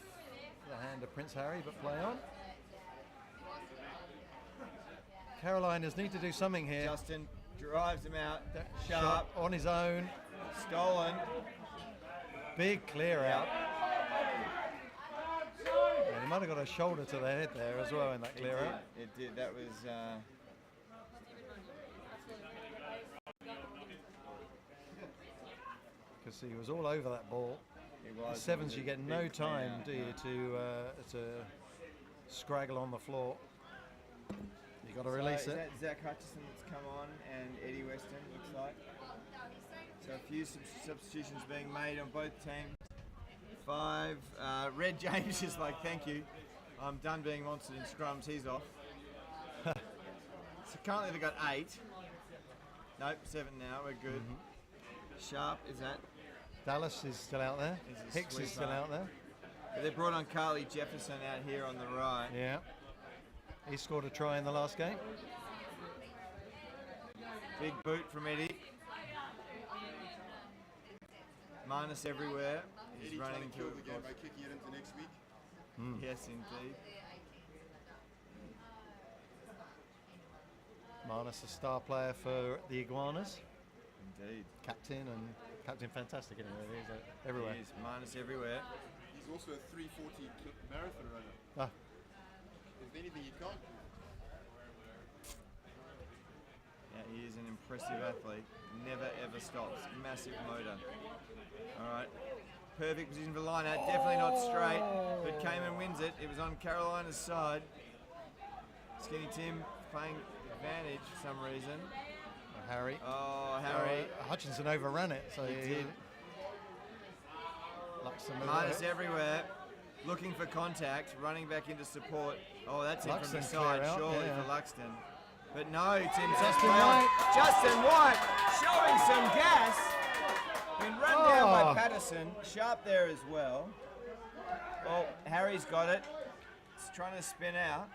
the hand of Prince Harry, but play on. Carolinas need to do something here. Justin drives him out. Sharp. on his own. Stolen. Big clear out. Yeah, he might have got a shoulder to the head there as well in that clear out. It did. That was. Because he was all over that ball. was. Sevens, It you was a get no big clean time, out, do you, to scraggle on the floor. You got to release so it. Is that Zach Hutchison that's come on and Eddie Weston, looks like. So a few substitutions being made on both teams. 5. Red James is like, thank you. I'm done being monstered in scrums. He's off. So currently they've got 8. Nope, 7 now. We're good. Sharp is that. Dallas is still out there. He's a Hicks is still sweeper. out there. But they brought on Carly Jefferson out here on the right. Yeah. He scored a try in the last game. Big boot from Eddie. Minus everywhere. He's Eddie running trying to to kill the game by kicking it into next week. Yes, indeed. Marnus, a star player for the Iguanas. Indeed. Captain fantastic anyway. He's everywhere. He is. Marnus everywhere. He's also a 3:40 marathon runner. Ah. Is there anything he can't do? Yeah, he is an impressive athlete. Never ever stops. Massive motor. All right. Perfect position for line out. Definitely not straight, but Cayman wins it. It was on Carolina's side. Skinny Tim playing advantage for some reason. Harry. Oh, Harry. Hutchinson overran it. So He did. Marnus everywhere. Looking for contact. Running back into support. Oh, that's it from the side. Surely for Luxton. But no, Tim's Justin White. Justin White showing some gas. Been run down by Patterson. Sharp there as well. Well, Harry's got it. He's trying to spin out.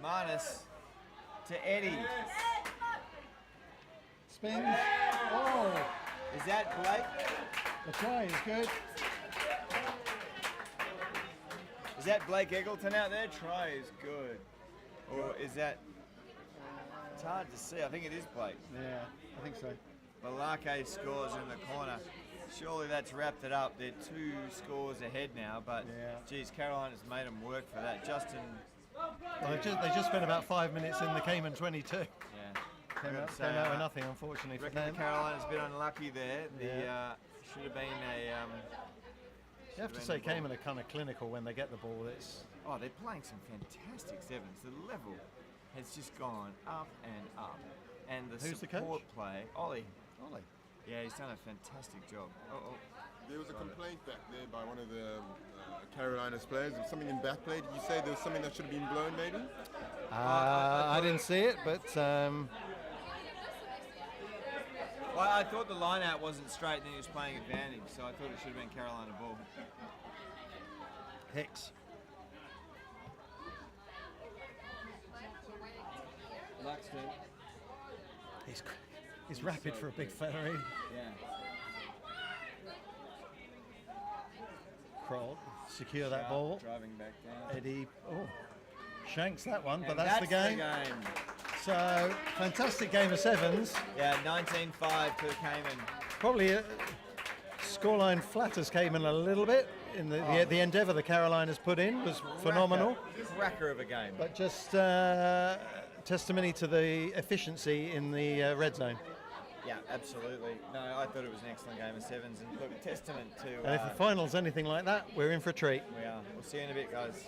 Marnus to Eddie. Spins. Oh. Is that Blake? The try is good. Is that Blake Eggleton out there? Try is good. Or is that... It's hard to see. I think it is Blake. Yeah, I think so. Balake scores in the corner. Surely that's wrapped it up. They're 2 scores ahead now, but geez, Carolina's made them work for that. Justin... Well, they just spent about 5 minutes in the Cayman 22. Yeah. Came out with nothing, unfortunately, for them. Carolina's a bit unlucky there. Should have been a... you have to say Cayman are kind of clinical when they get the ball. Oh, they're playing some fantastic sevens. The level has just gone up and up. And the Who's support the coach? play, Ollie. Ollie. Yeah, he's done a fantastic job. There was a complaint back there by one of the Carolina's players. There was something in back play. Did you say there was something that should have been blown, maybe? I didn't see it, but... Well, I thought the line out wasn't straight and then he was playing advantage, so I thought it should have been Carolina ball. Hicks. Luxton. He's rapid for a big fella. Yeah. KROLL, secure that ball. Driving back down. Eddie, shanks that one, but And that's the game. So, fantastic game of sevens. Yeah, 19-5 to Cayman. Probably scoreline flatters Cayman a little bit. In the endeavour the Carolinas put in was phenomenal. Cracker of a game. But just testimony to the efficiency in the red zone. Yeah, absolutely. No, I thought it was an excellent game of sevens, and look, testament to... And if the final's anything like that, we're in for a treat. We are. We'll see you in a bit, guys.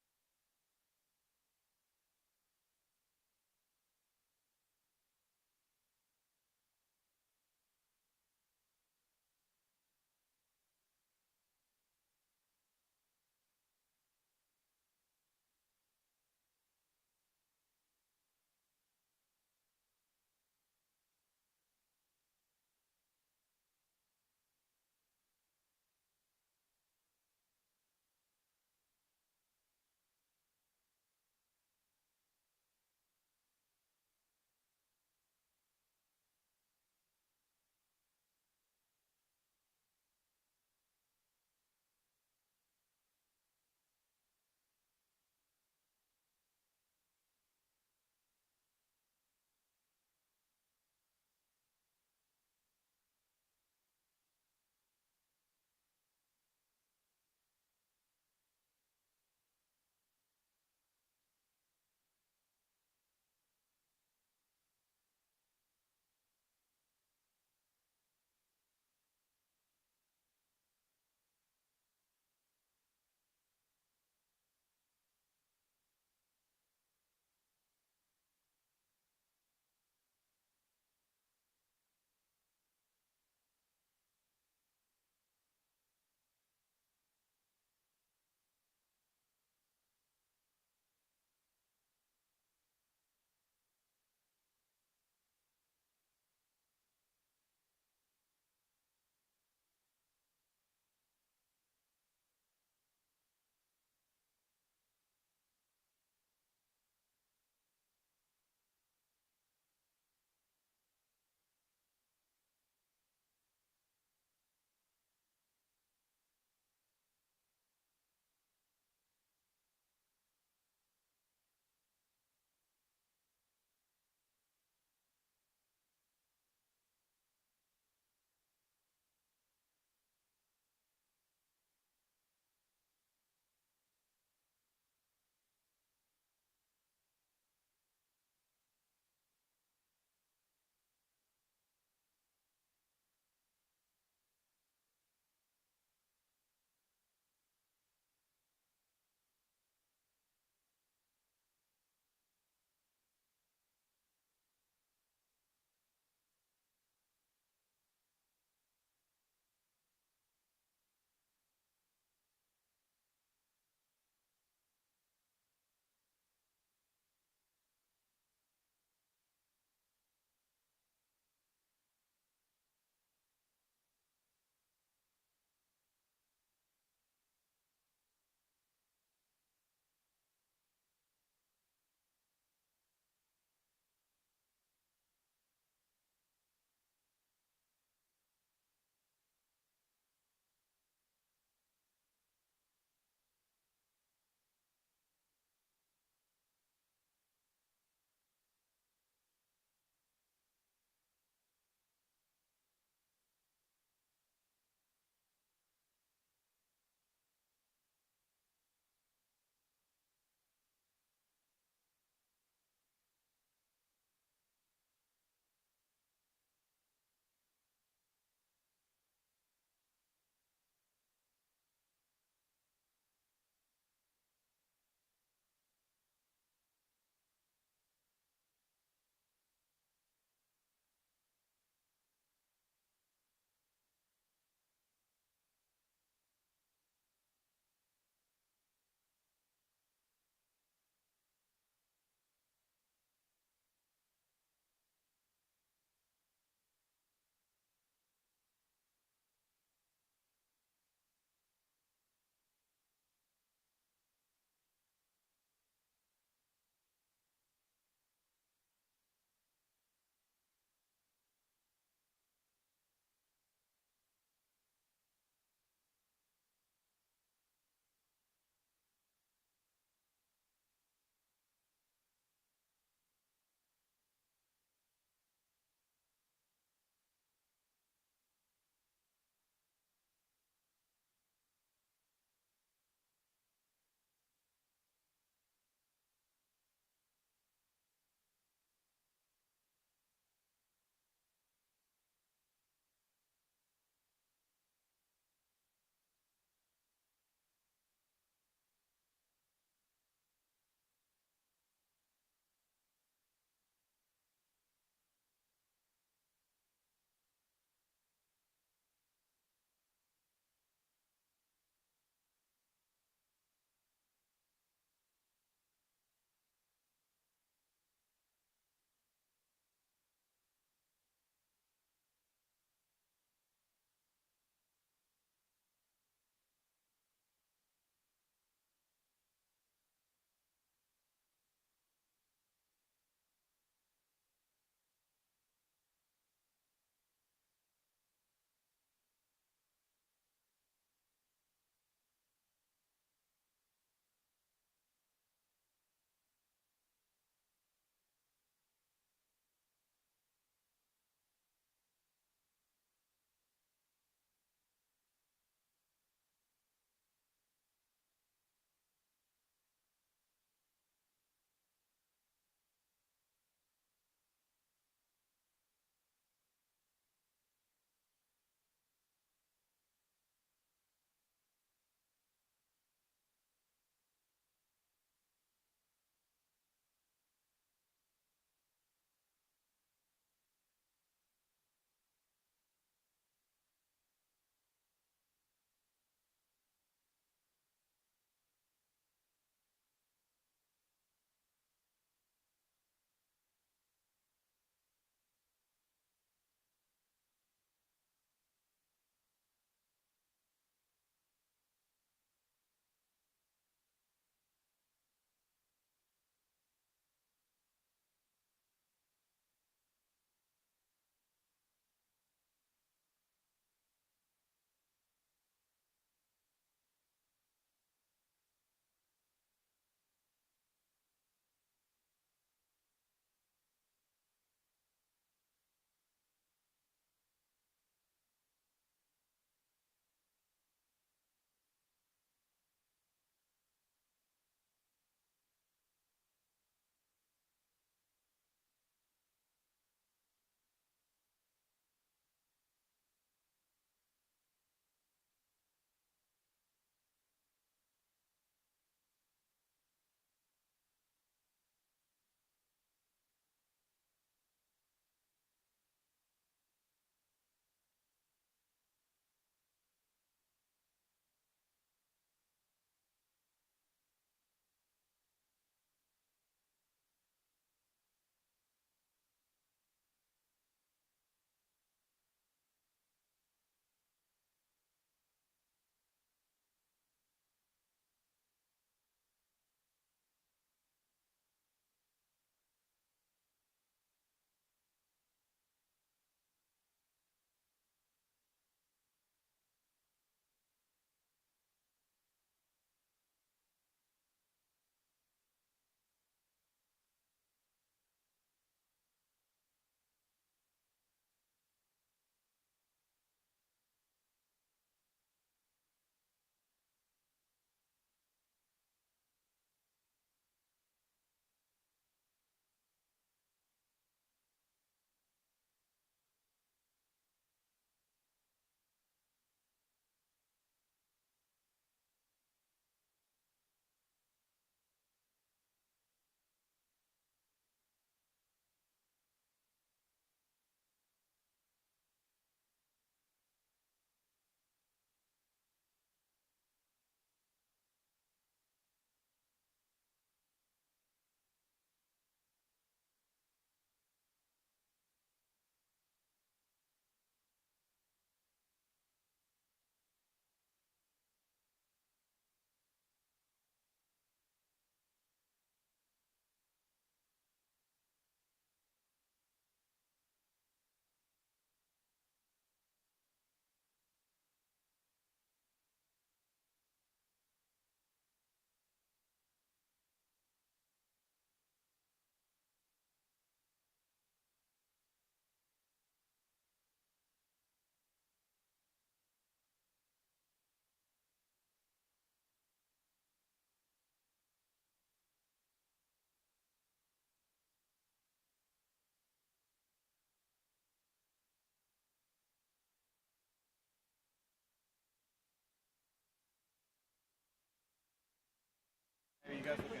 guys looking?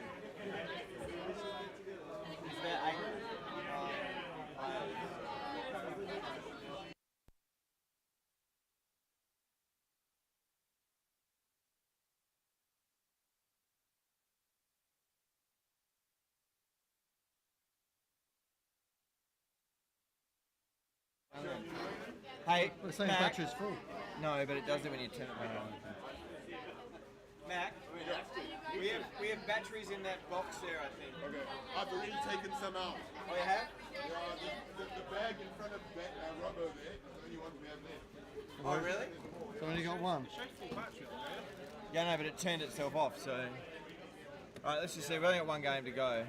Is there 8? Hey, Well, the same Mac. battery's full. No, but it does it when you turn it back on. Mac, we have batteries in that box there, I think. Okay, I've already taken some out. Oh, you have? Yeah, the bag in front of rubber there is the only one we have there. Oh, really? So only got one. Yeah, no, but it turned itself off, so... Alright, let's just see, we've only got one game to go.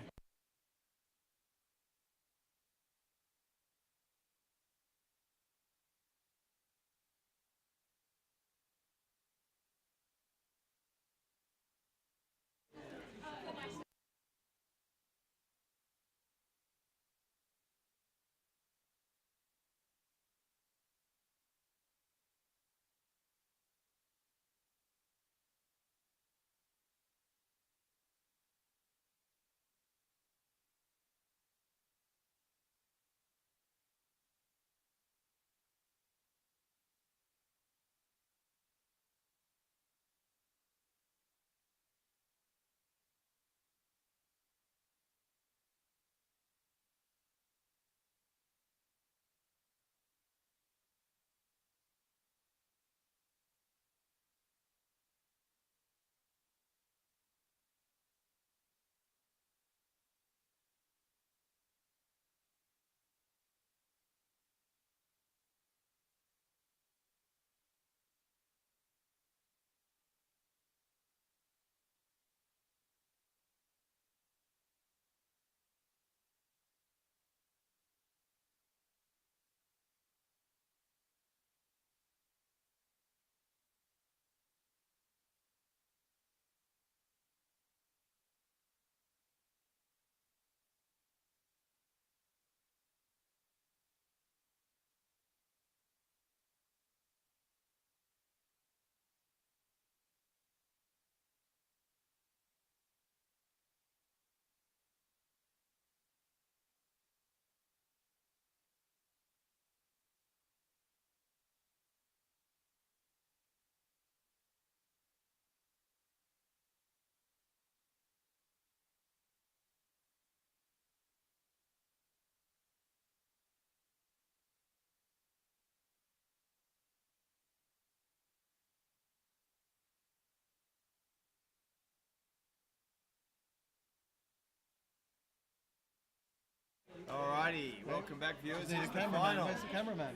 Alrighty, welcome back viewers. We need a It's the cameraman. final. Where's the cameraman?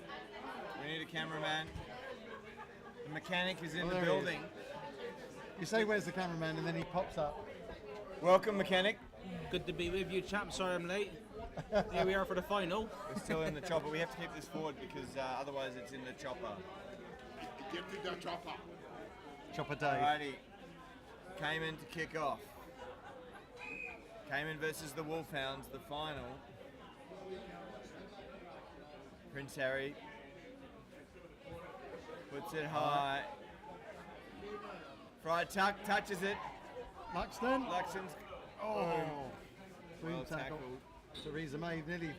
We need a cameraman. The mechanic is in Oh, the there he is. building. You say where's the cameraman and then he pops up. Welcome, mechanic. Good to be with you, champ. Sorry I'm late. Here we are for the final. We're still in the chopper. We have to keep this forward because otherwise it's in the chopper. Get to the chopper. Chopper Dave. Alrighty, Cayman to kick off. Cayman versus the Wolfhounds, the final. Prince Harry puts it high. Fried Tuck touches it. Luxton. Luxton's Oh. well Boom tackle. tackled. Theresa May nearly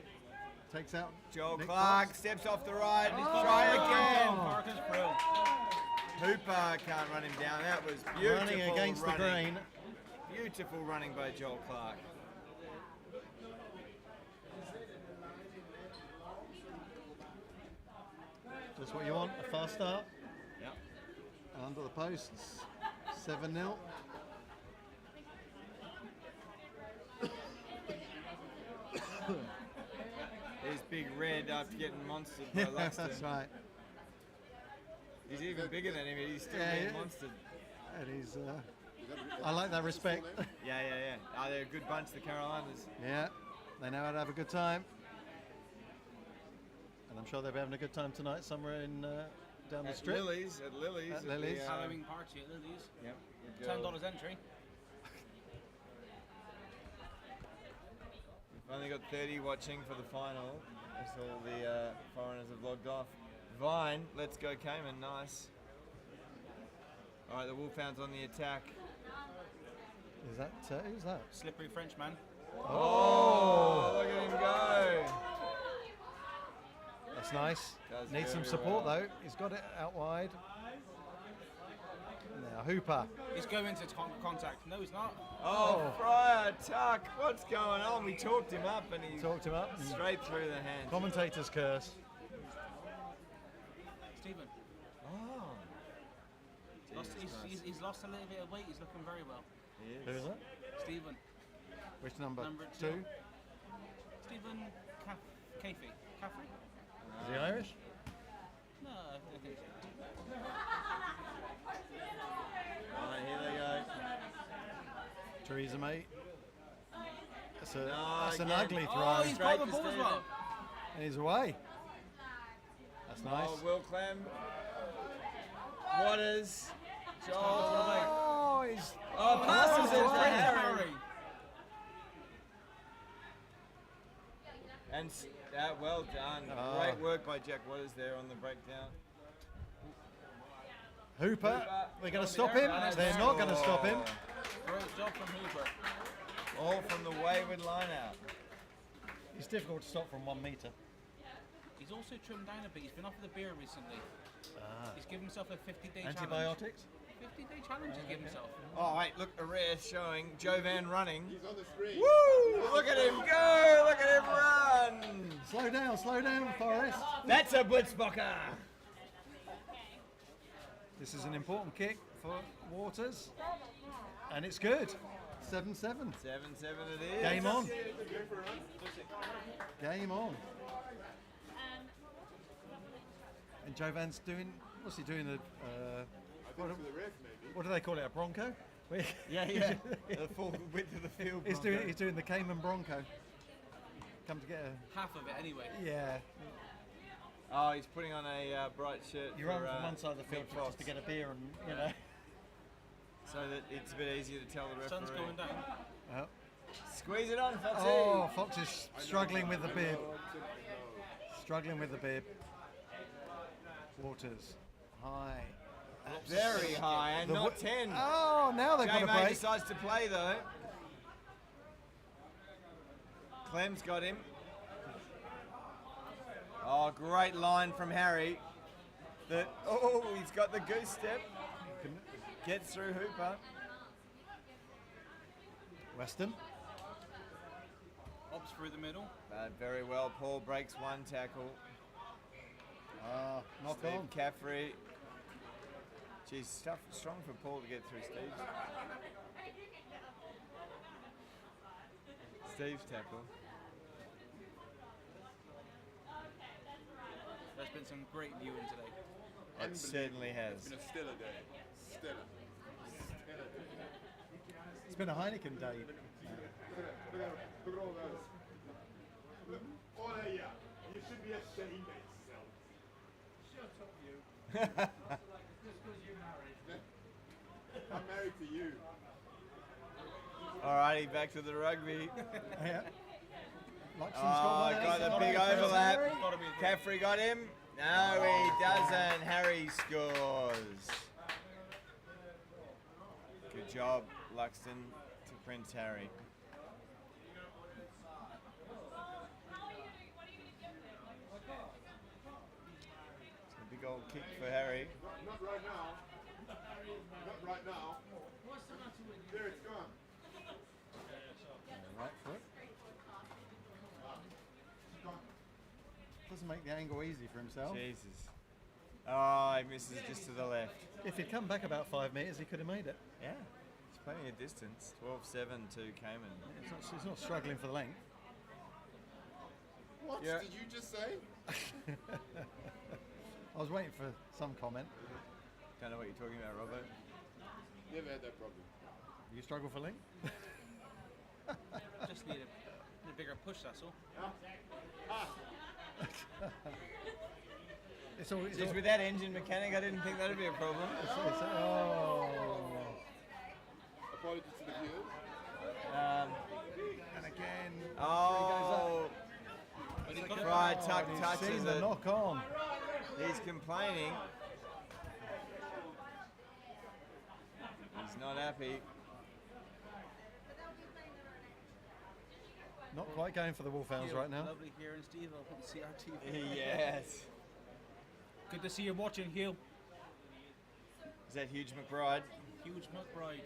takes out Joel Nick Clark Fox. steps off the right. Oh. Try again. Clark is through. Hooper can't run him down. That was beautiful Running against the running. grain. Beautiful running by Joel Clark. Just what you want, a fast start. Yep. Under the posts. 7-0. There's Big Red after getting monstered by Luxton. That's right. He's even bigger than him, he's still Yeah, getting yeah. monstered. And he's, I like that respect. Yeah. Oh, they're a good bunch, the Carolinas. Yeah, they know how to have a good time. And I'm sure they'll be having a good time tonight somewhere in down the At strip. Lily's. At the, Lily's. Halloween party at Lily's. Yep. $10 entry. We've only got 30 watching for the final. As all the foreigners have logged off. Vine, let's go Cayman, nice. Alright, the Wolfhounds on the attack. Is that who's that? Slippery Frenchman. Oh, look at him go. That's nice. Does Needs some very support well. though. He's got it out wide. Now Hooper. He's going into contact. No, he's not. Oh, Fryer, Tuck, what's going on? We talked him up and he Talked him up. straight through the hand. Commentator's curse. Stephen. Oh. He's lost a little bit of weight. He's looking very well. He is. Who is that? Stephen. Which number? Number 2? Stephen Caffrey. Caffrey? Is he Irish? No, I think so. Alright, here they go. Theresa May. That's, No, that's an again. ugly throw. Oh, he's Straight got the to ball as Stephen. well. And he's away. That's nice. Oh, Will Clem. Waters. Joel. Oh, he's Passes it to Harry. Harry. And well done. Oh. Great work by Jack Waters there on the breakdown. Hooper. They're going to stop him. Nice They're not going to stop him. Great job from Hooper. All from the wayward line out. It's difficult to stop from 1 metre. He's also trimmed down a bit. He's been offered a beer recently. He's given himself a 50-day challenge. Antibiotics? 50-day challenge he's given himself. Oh, wait, look, a rare showing. Jovan running. He's on the screen. Woo! Look at him go! Look at him run! Slow down, Forrest. That's a blitzbocker! This is an important kick for Waters. And it's good. 7-7. 7-7 it is. Game on. Game on. And Jovan's doing, what's he doing? What do they call it? A Bronco? Yeah. The full width of the field. He's doing the Cayman Bronco. Come to get a. Half of it anyway. Yeah. Oh, he's putting on a bright shirt. You run from one side of the field just to get a beer and, you know. So that it's a bit easier to tell the referee. Sun's going down. Oh. Squeeze it on, Foxy. Oh, Fox is struggling with the bib. Struggling with the bib. Waters. High. Very high and The not wi- 10. Oh, now they've got a J-May break. decides to play though. Clem's got him. Oh, great line from Harry. He's got the goose step. Gets through Hooper. Weston. Hops through the middle. Very well. Paul breaks one tackle. Knock Steve on. Caffrey. Geez, strong for Paul to get through Steve's tackle. There's been some great viewing today. It certainly has. It's been a stellar day. Stellar. It's been a Heineken day. Look at all those. All that, yeah. You should be ashamed of yourself. Shut up, you. Just because you're married. I'm married to you. Alrighty, back to the rugby. Yeah. Luxon's Got a big overlap. Caffrey got him. No, he doesn't. Harry scores. Good job, Luxton, to Prince Harry. It's a big old kick for Harry. Not right now. Not right now. There, it's gone. Right foot. Doesn't make the angle easy for himself. Jesus. Oh, he misses just to the left. If he'd come back about 5 metres, he could have made it. Yeah, it's plenty of distance. 12-7 to Cayman. He's not struggling for the length. What Yeah. did you just say? I was waiting for some comment. Don't know what you're talking about, Robbo. Never had that problem. You struggle for length? Just need a bigger push, that's all. Just with that engine mechanic, I didn't think that'd be a problem. Oh. Apologies to the viewers. And again. Oh. Right, Tuck He's touches seen the it. knock on. He's complaining. He's not happy. Not quite going for the Wolfhounds right now. Lovely hearing Steve on CRTV. Yes. Good to see you watching, Hugh. Is that Huge McBride? Huge McBride.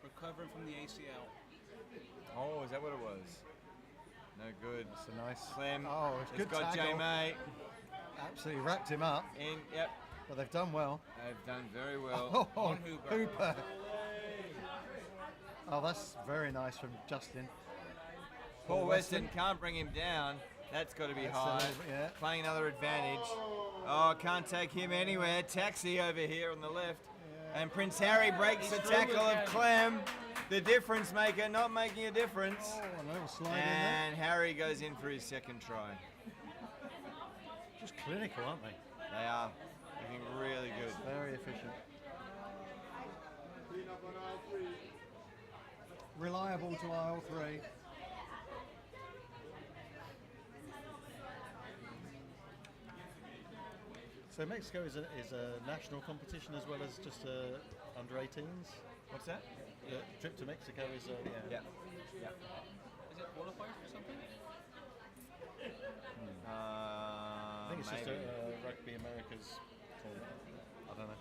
Recovering from the ACL. Oh, is that what it was? No good. That's a nice. Clem. Oh, it's good got tackle. J-Mate. Absolutely wrapped him up. In, yep. But they've done well. They've done very well. Oh, On Hooper. Hooper. Oh, that's very nice from Justin. Paul Weston can't bring him down. That's got to be That's a high. little bit, yeah. Playing another advantage. Oh, can't take him anywhere. Taxi over here on the left. And Prince Harry breaks the tackle of Clem. The difference maker not making a difference. Oh, a little slide in there. And Harry goes in for his second try. Just clinical, aren't they? They are looking really good. Very efficient. Reliable to aisle 3. So Mexico is a national competition as well as just under 18s. What's that? The trip to Mexico is Yeah. Is it qualifiers for something? I think it's just maybe. Rugby America's. I don't know.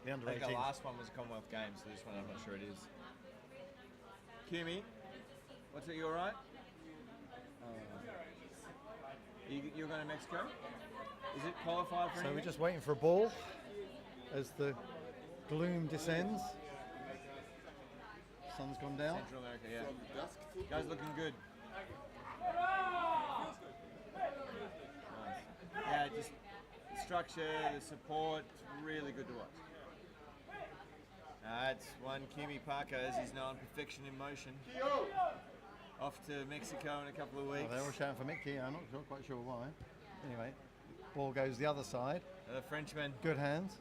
The under I think 18s. the last one was a Commonwealth Games, so this one I'm not sure it is. Kimmy, what's it? You all right? You're going to Mexico? Is it qualified for So anything? we're just waiting for a ball as the gloom descends. Sun's gone down. Central America, yeah. Guys looking good. Nice. Yeah, just the structure, the support, really good to watch. That's one Kimi Parker, as he's known, perfection in motion. Off to Mexico in a couple of weeks. Well, they're all shouting for Mickey. I'm not quite sure why. Anyway, ball goes the other side. The Frenchman Good hands.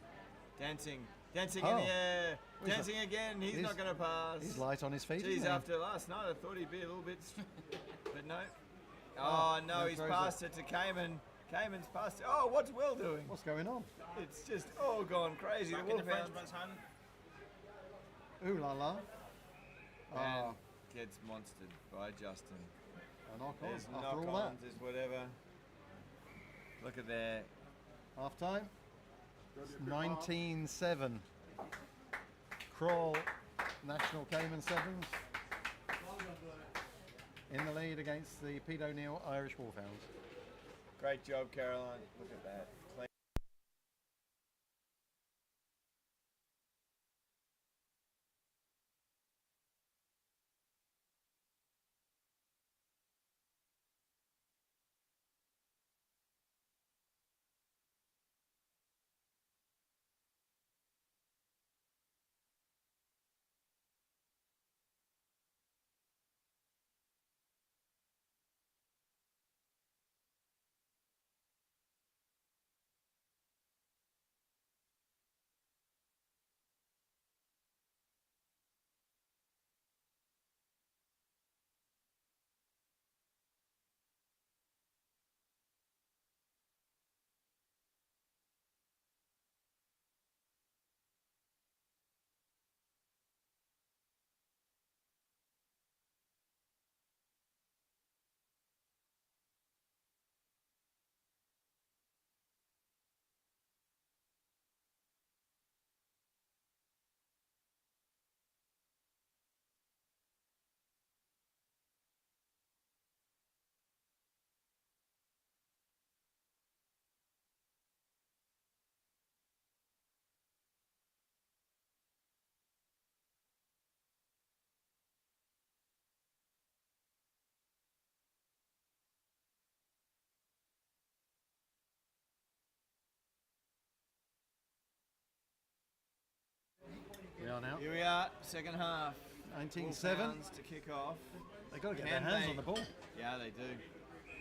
dancing Oh. in the air, Well, he's dancing again. He's not going to pass. He's light on his feet. Geez, isn't he? after last night, I thought he'd be a little bit, but no. Oh no, no, he's throws passed it to Cayman. Cayman's passed it. Oh, what's Will doing? What's going on? It's just all gone crazy. Back The in the Wolfhounds. Frenchman's hand. Ooh la la. And Oh, gets monstered by Justin. a knock on. There's After all that, knock-ons, there's whatever. Look at there. half time. 19-7. KROLL National Cayman Sevens in the lead against the Pete O'Neill Irish Wolfhounds. Great job, Caroline. Look at that. Clean. We are now. Here we are, second half. 19-7. Wolfhounds to kick off. They've got to get Can their hands they? on the ball. Yeah, they do.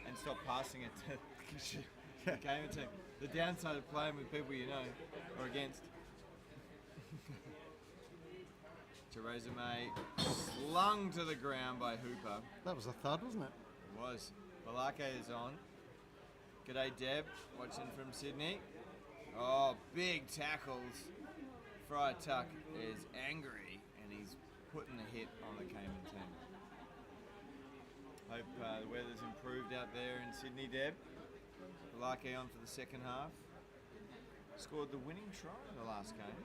And stop passing it to the Cayman team. The downside of playing with people you know or against. Theresa May slung to the ground by Hooper. That was a thud, wasn't it? It was. Balake is on. G'day Deb, watching from Sydney. Oh, big tackles. Friar Tuck is angry. putting a hit on the Cayman team. Hope the weather's improved out there in Sydney, Deb. Lucky on for the second half. Scored the winning try in the last game.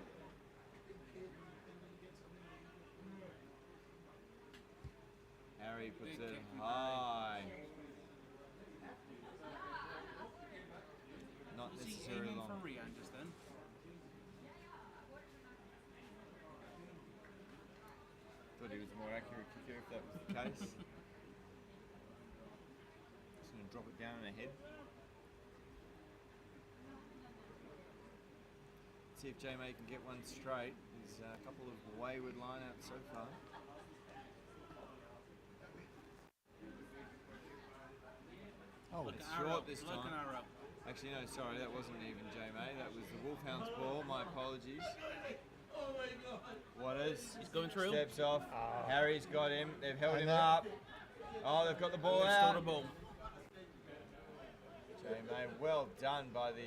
Harry puts Big it kick from high. Not Was he necessarily aiming long. for Rian just then? Thought he was a more accurate kicker if that was the case. Just going to drop it down in the head. See if J-May can get one straight. There's a couple of wayward lineouts so far. Oh, Look it's at Arrow. short this Look time. at Arrow. Actually, no, sorry, that wasn't even J-May. That was the Wolfhounds ball. My apologies. Waters. He's going through. Steps off. Harry's got him. They've held And him that- up. Oh, they've got the ball They've out. stolen the ball. J-May, well done by the...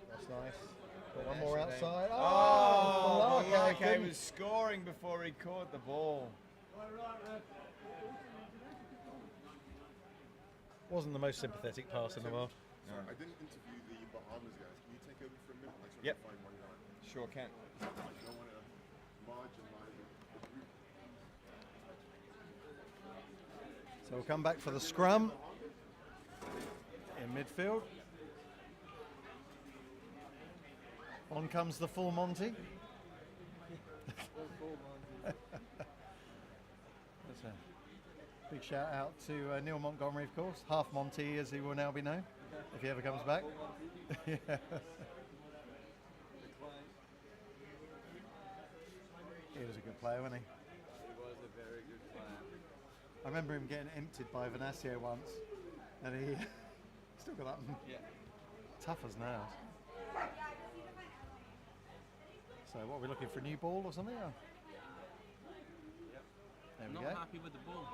That's nice. Got one more national team. outside. Oh, Malake Malake couldn't- was scoring before he caught the ball. Wasn't the most sympathetic pass in the world. Sorry, I didn't interview the Bahamas guys. Can you take over for a minute? I just Yep. want to find one guy. Sure can. I don't want to marginalize the group. So we'll come back for the scrum in midfield. On comes the full Monty. That's a big shout out to Neil Montgomery, of course. Half Monty, as he will now be known, if he ever comes back. Yeah. He was a good player, wasn't he? He was a very good player. I remember him getting emptied by Venasio once, and he still got up and Yeah. tough as nails. So what, are we looking for a new ball or something? Or? There we Not go. happy with the ball.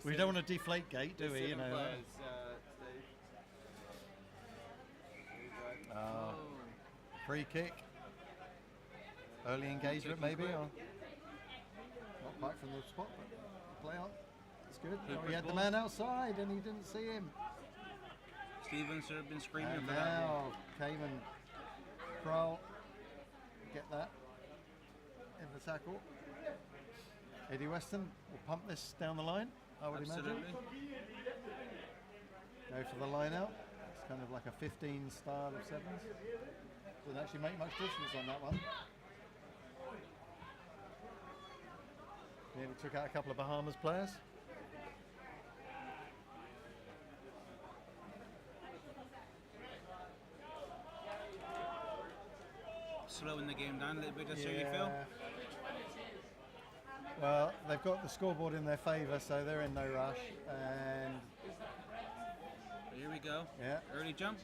We don't want to deflate gate, do we? You know. Players, Steve. Oh. Free kick. Early engagement maybe, or not quite from the spot, but play on. That's good. Good Oh, he had the ball. man outside and he didn't see him. Stevens have been screaming And for that ball. now Cayman KROLL get that in the tackle. Eddie Weston will pump this down the line, I would Absolutely. imagine. Go for the line out. It's kind of like a 15 style of sevens. Doesn't actually make much difference on that one. Yeah, we took out a couple of Bahamas players. Slowing the game down a little bit, that's how you feel? Well, they've got the scoreboard in their favour, so they're in no rush. And Here we go. yeah, Early jump.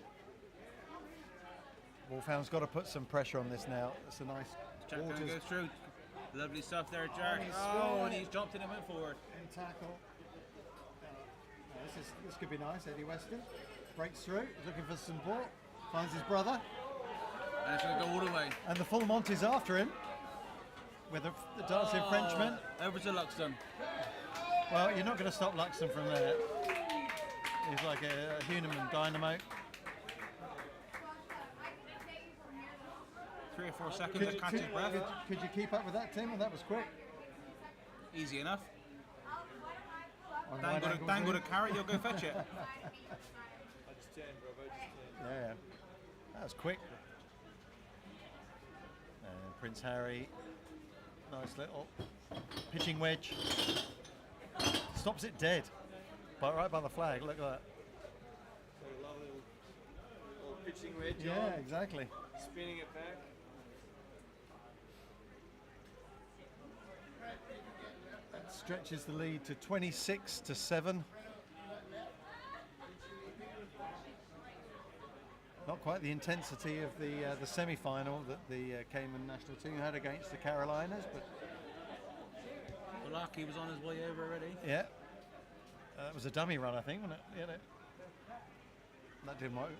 Wolfhounds got to put some pressure on this now. It's a nice Jack Waters goes through. Lovely stuff there, Jack. he's Oh, scored. and he's jumped in and went forward. in tackle. This could be nice. Eddie Weston breaks through, looking for support, finds his brother, And it's going to go all the way. and the full Monty's after him with the dancing Frenchman. Over to Luxton. Well, you're not going to stop Luxon from there. He's like a human dynamo. 3 or 4 seconds to catch his breath. Could you keep up with that, Tim? That was quick. Easy enough. On Dan wide got angles, a carrot, you'll go fetch it. I just turned, Rob. I just turned. Yeah, that was quick. And Prince Harry, nice little pitching wedge. Stops it dead, but right by the flag. Look at that. So a lovely little pitching wedge Yeah, on, exactly. spinning it back. That stretches the lead to 26-7. Not quite the intensity of the semi-final that the Cayman national team had against the Carolinas, but Malaki was on his way over already. yeah, that was a dummy run, I think, wasn't it? Yeah, that didn't work.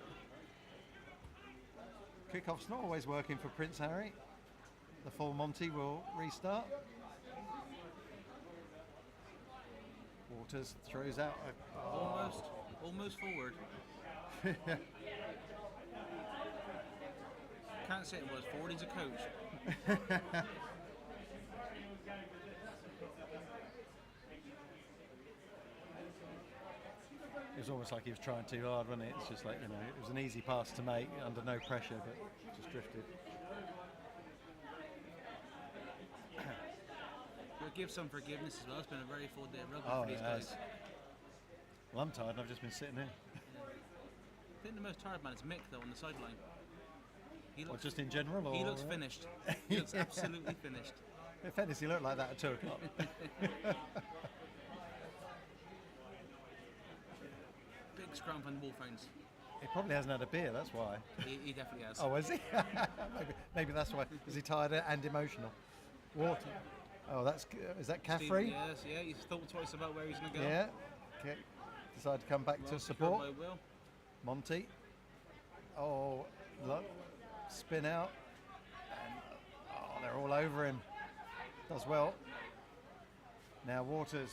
Kickoff's not always working for Prince Harry. the full Monty will restart. Waters throws out. Almost forward. Can't say it was forward. He's a coach. It was almost like he was trying too hard, wasn't it? It's just like, you know, it was an easy pass to make under no pressure, but just drifted. We'll give some forgiveness as well. It's been a very full day of rugby Oh, for these guys. Well, I'm tired and I've just been sitting here. I think the most tired man is Mick, though, on the sideline. He Or looks, just in general? Or he looks finished. He looks absolutely finished. In fairness, he looked like that at 2 o'clock. Big scrum from the Wolfhounds. He probably hasn't had a beer, that's why. He definitely has. Oh, is he? maybe that's why. Is he tired and emotional? Water. Oh, is that Caffrey? Yes, yeah. He's thought twice about where he's going to go. Yeah. Okay. Decided to come back to support. By Will. Monty. Oh, look. Spin out. And, they're all over him. Does well. Now Waters.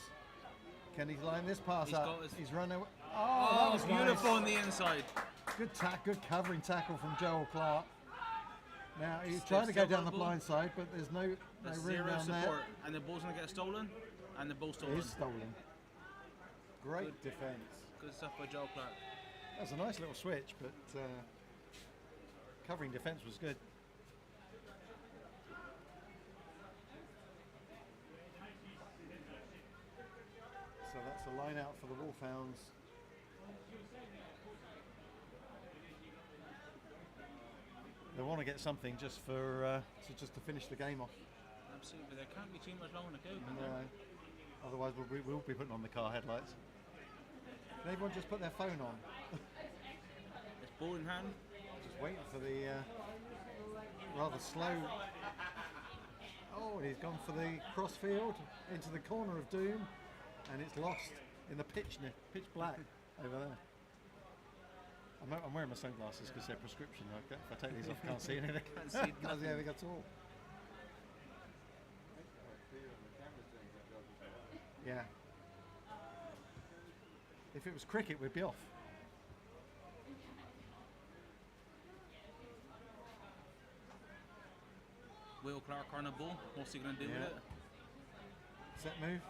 Can he line this pass up? He's run away. Oh, that was beautiful nice. on the inside. Good covering tackle from Joel Clark. Now he's trying to go down the blind side, but there's no room zero down support, there. and the ball's going to get stolen, and the ball's stolen. It is stolen. Great defence. Good stuff by Joel Clark. That was a nice little switch, but covering defence was good. So that's a line out for the Wolfhounds. They want to get something just for to finish the game off. Absolutely, there can't be too much longer to go. No. Otherwise, we'll be putting on the car headlights. Can everyone just put their phone on? It's ball in hand. Just waiting for the rather slow. Oh, and he's gone for the crossfield into the corner of doom, and it's lost in the pitch black over there. I'm wearing my sunglasses because they're prescription. If I take these off, I can't see anything. Can't see anything at all. Yeah. If it was cricket, we'd be off. Will Clark on the ball. What's he going to do with it? Set move.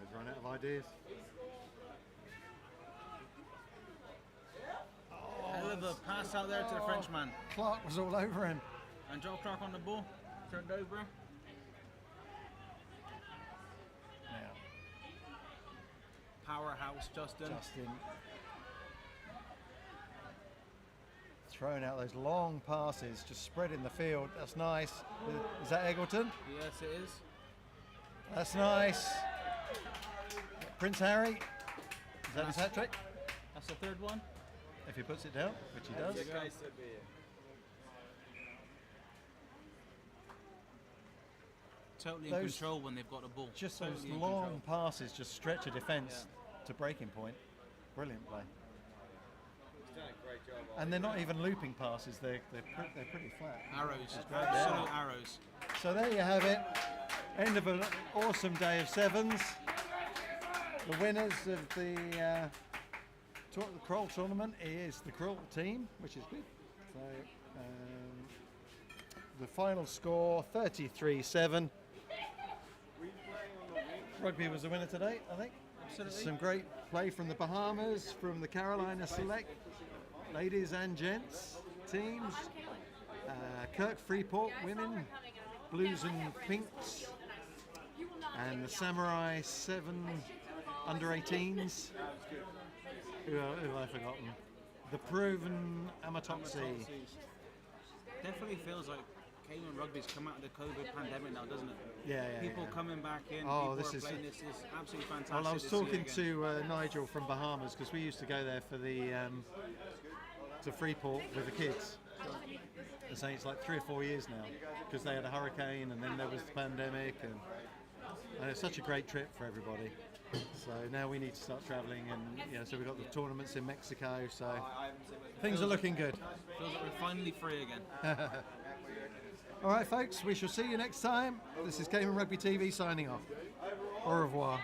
He's run out of ideas. Hell of a pass out there to the Frenchman. Clark was all over him. And Joel Clark on the ball. Turned over. Now. Powerhouse, Justin. Throwing out those long passes, just spreading the field. That's nice. Is that Eggleton? Yes, it is. That's nice. Prince Harry. Is that his hat trick? That's the third one. If he puts it down, which he does. Totally in control when they've got the ball. Just totally those long passes just stretch a defence to breaking point. Brilliant play. He's done a great job. And they're not even looping passes, they're pretty flat. Arrows, great, absolute arrows. So there you have it. End of an awesome day of sevens. The winners of the KROLL tournament is the KROLL team, which is good. So the final score 33-7. Rugby was the winner today, I think. Absolutely. Some great play from the Bahamas, from the Carolina Select, ladies and gents teams. Kirk Freeport winning, Blues and Pinks, and the Samurai 7 under 18s. Who have I forgotten? The Proven Amatoxi. Definitely feels like Cayman Rugby's come out of the COVID pandemic now, doesn't it? Yeah. People coming back in, Oh, people this are is playing. This is absolutely fantastic. Well, I was to see talking again. to Nigel from Bahamas because we used to go there for the to Freeport with the kids. And saying it's like 3 or 4 years now because they had a hurricane and then there was the pandemic and such a great trip for everybody. So now we need to start travelling, and so we've got the tournaments in Mexico. So things are looking good. Feels like we're finally free again. All right, folks, we shall see you next time. This is Cayman Rugby TV signing off. Au revoir.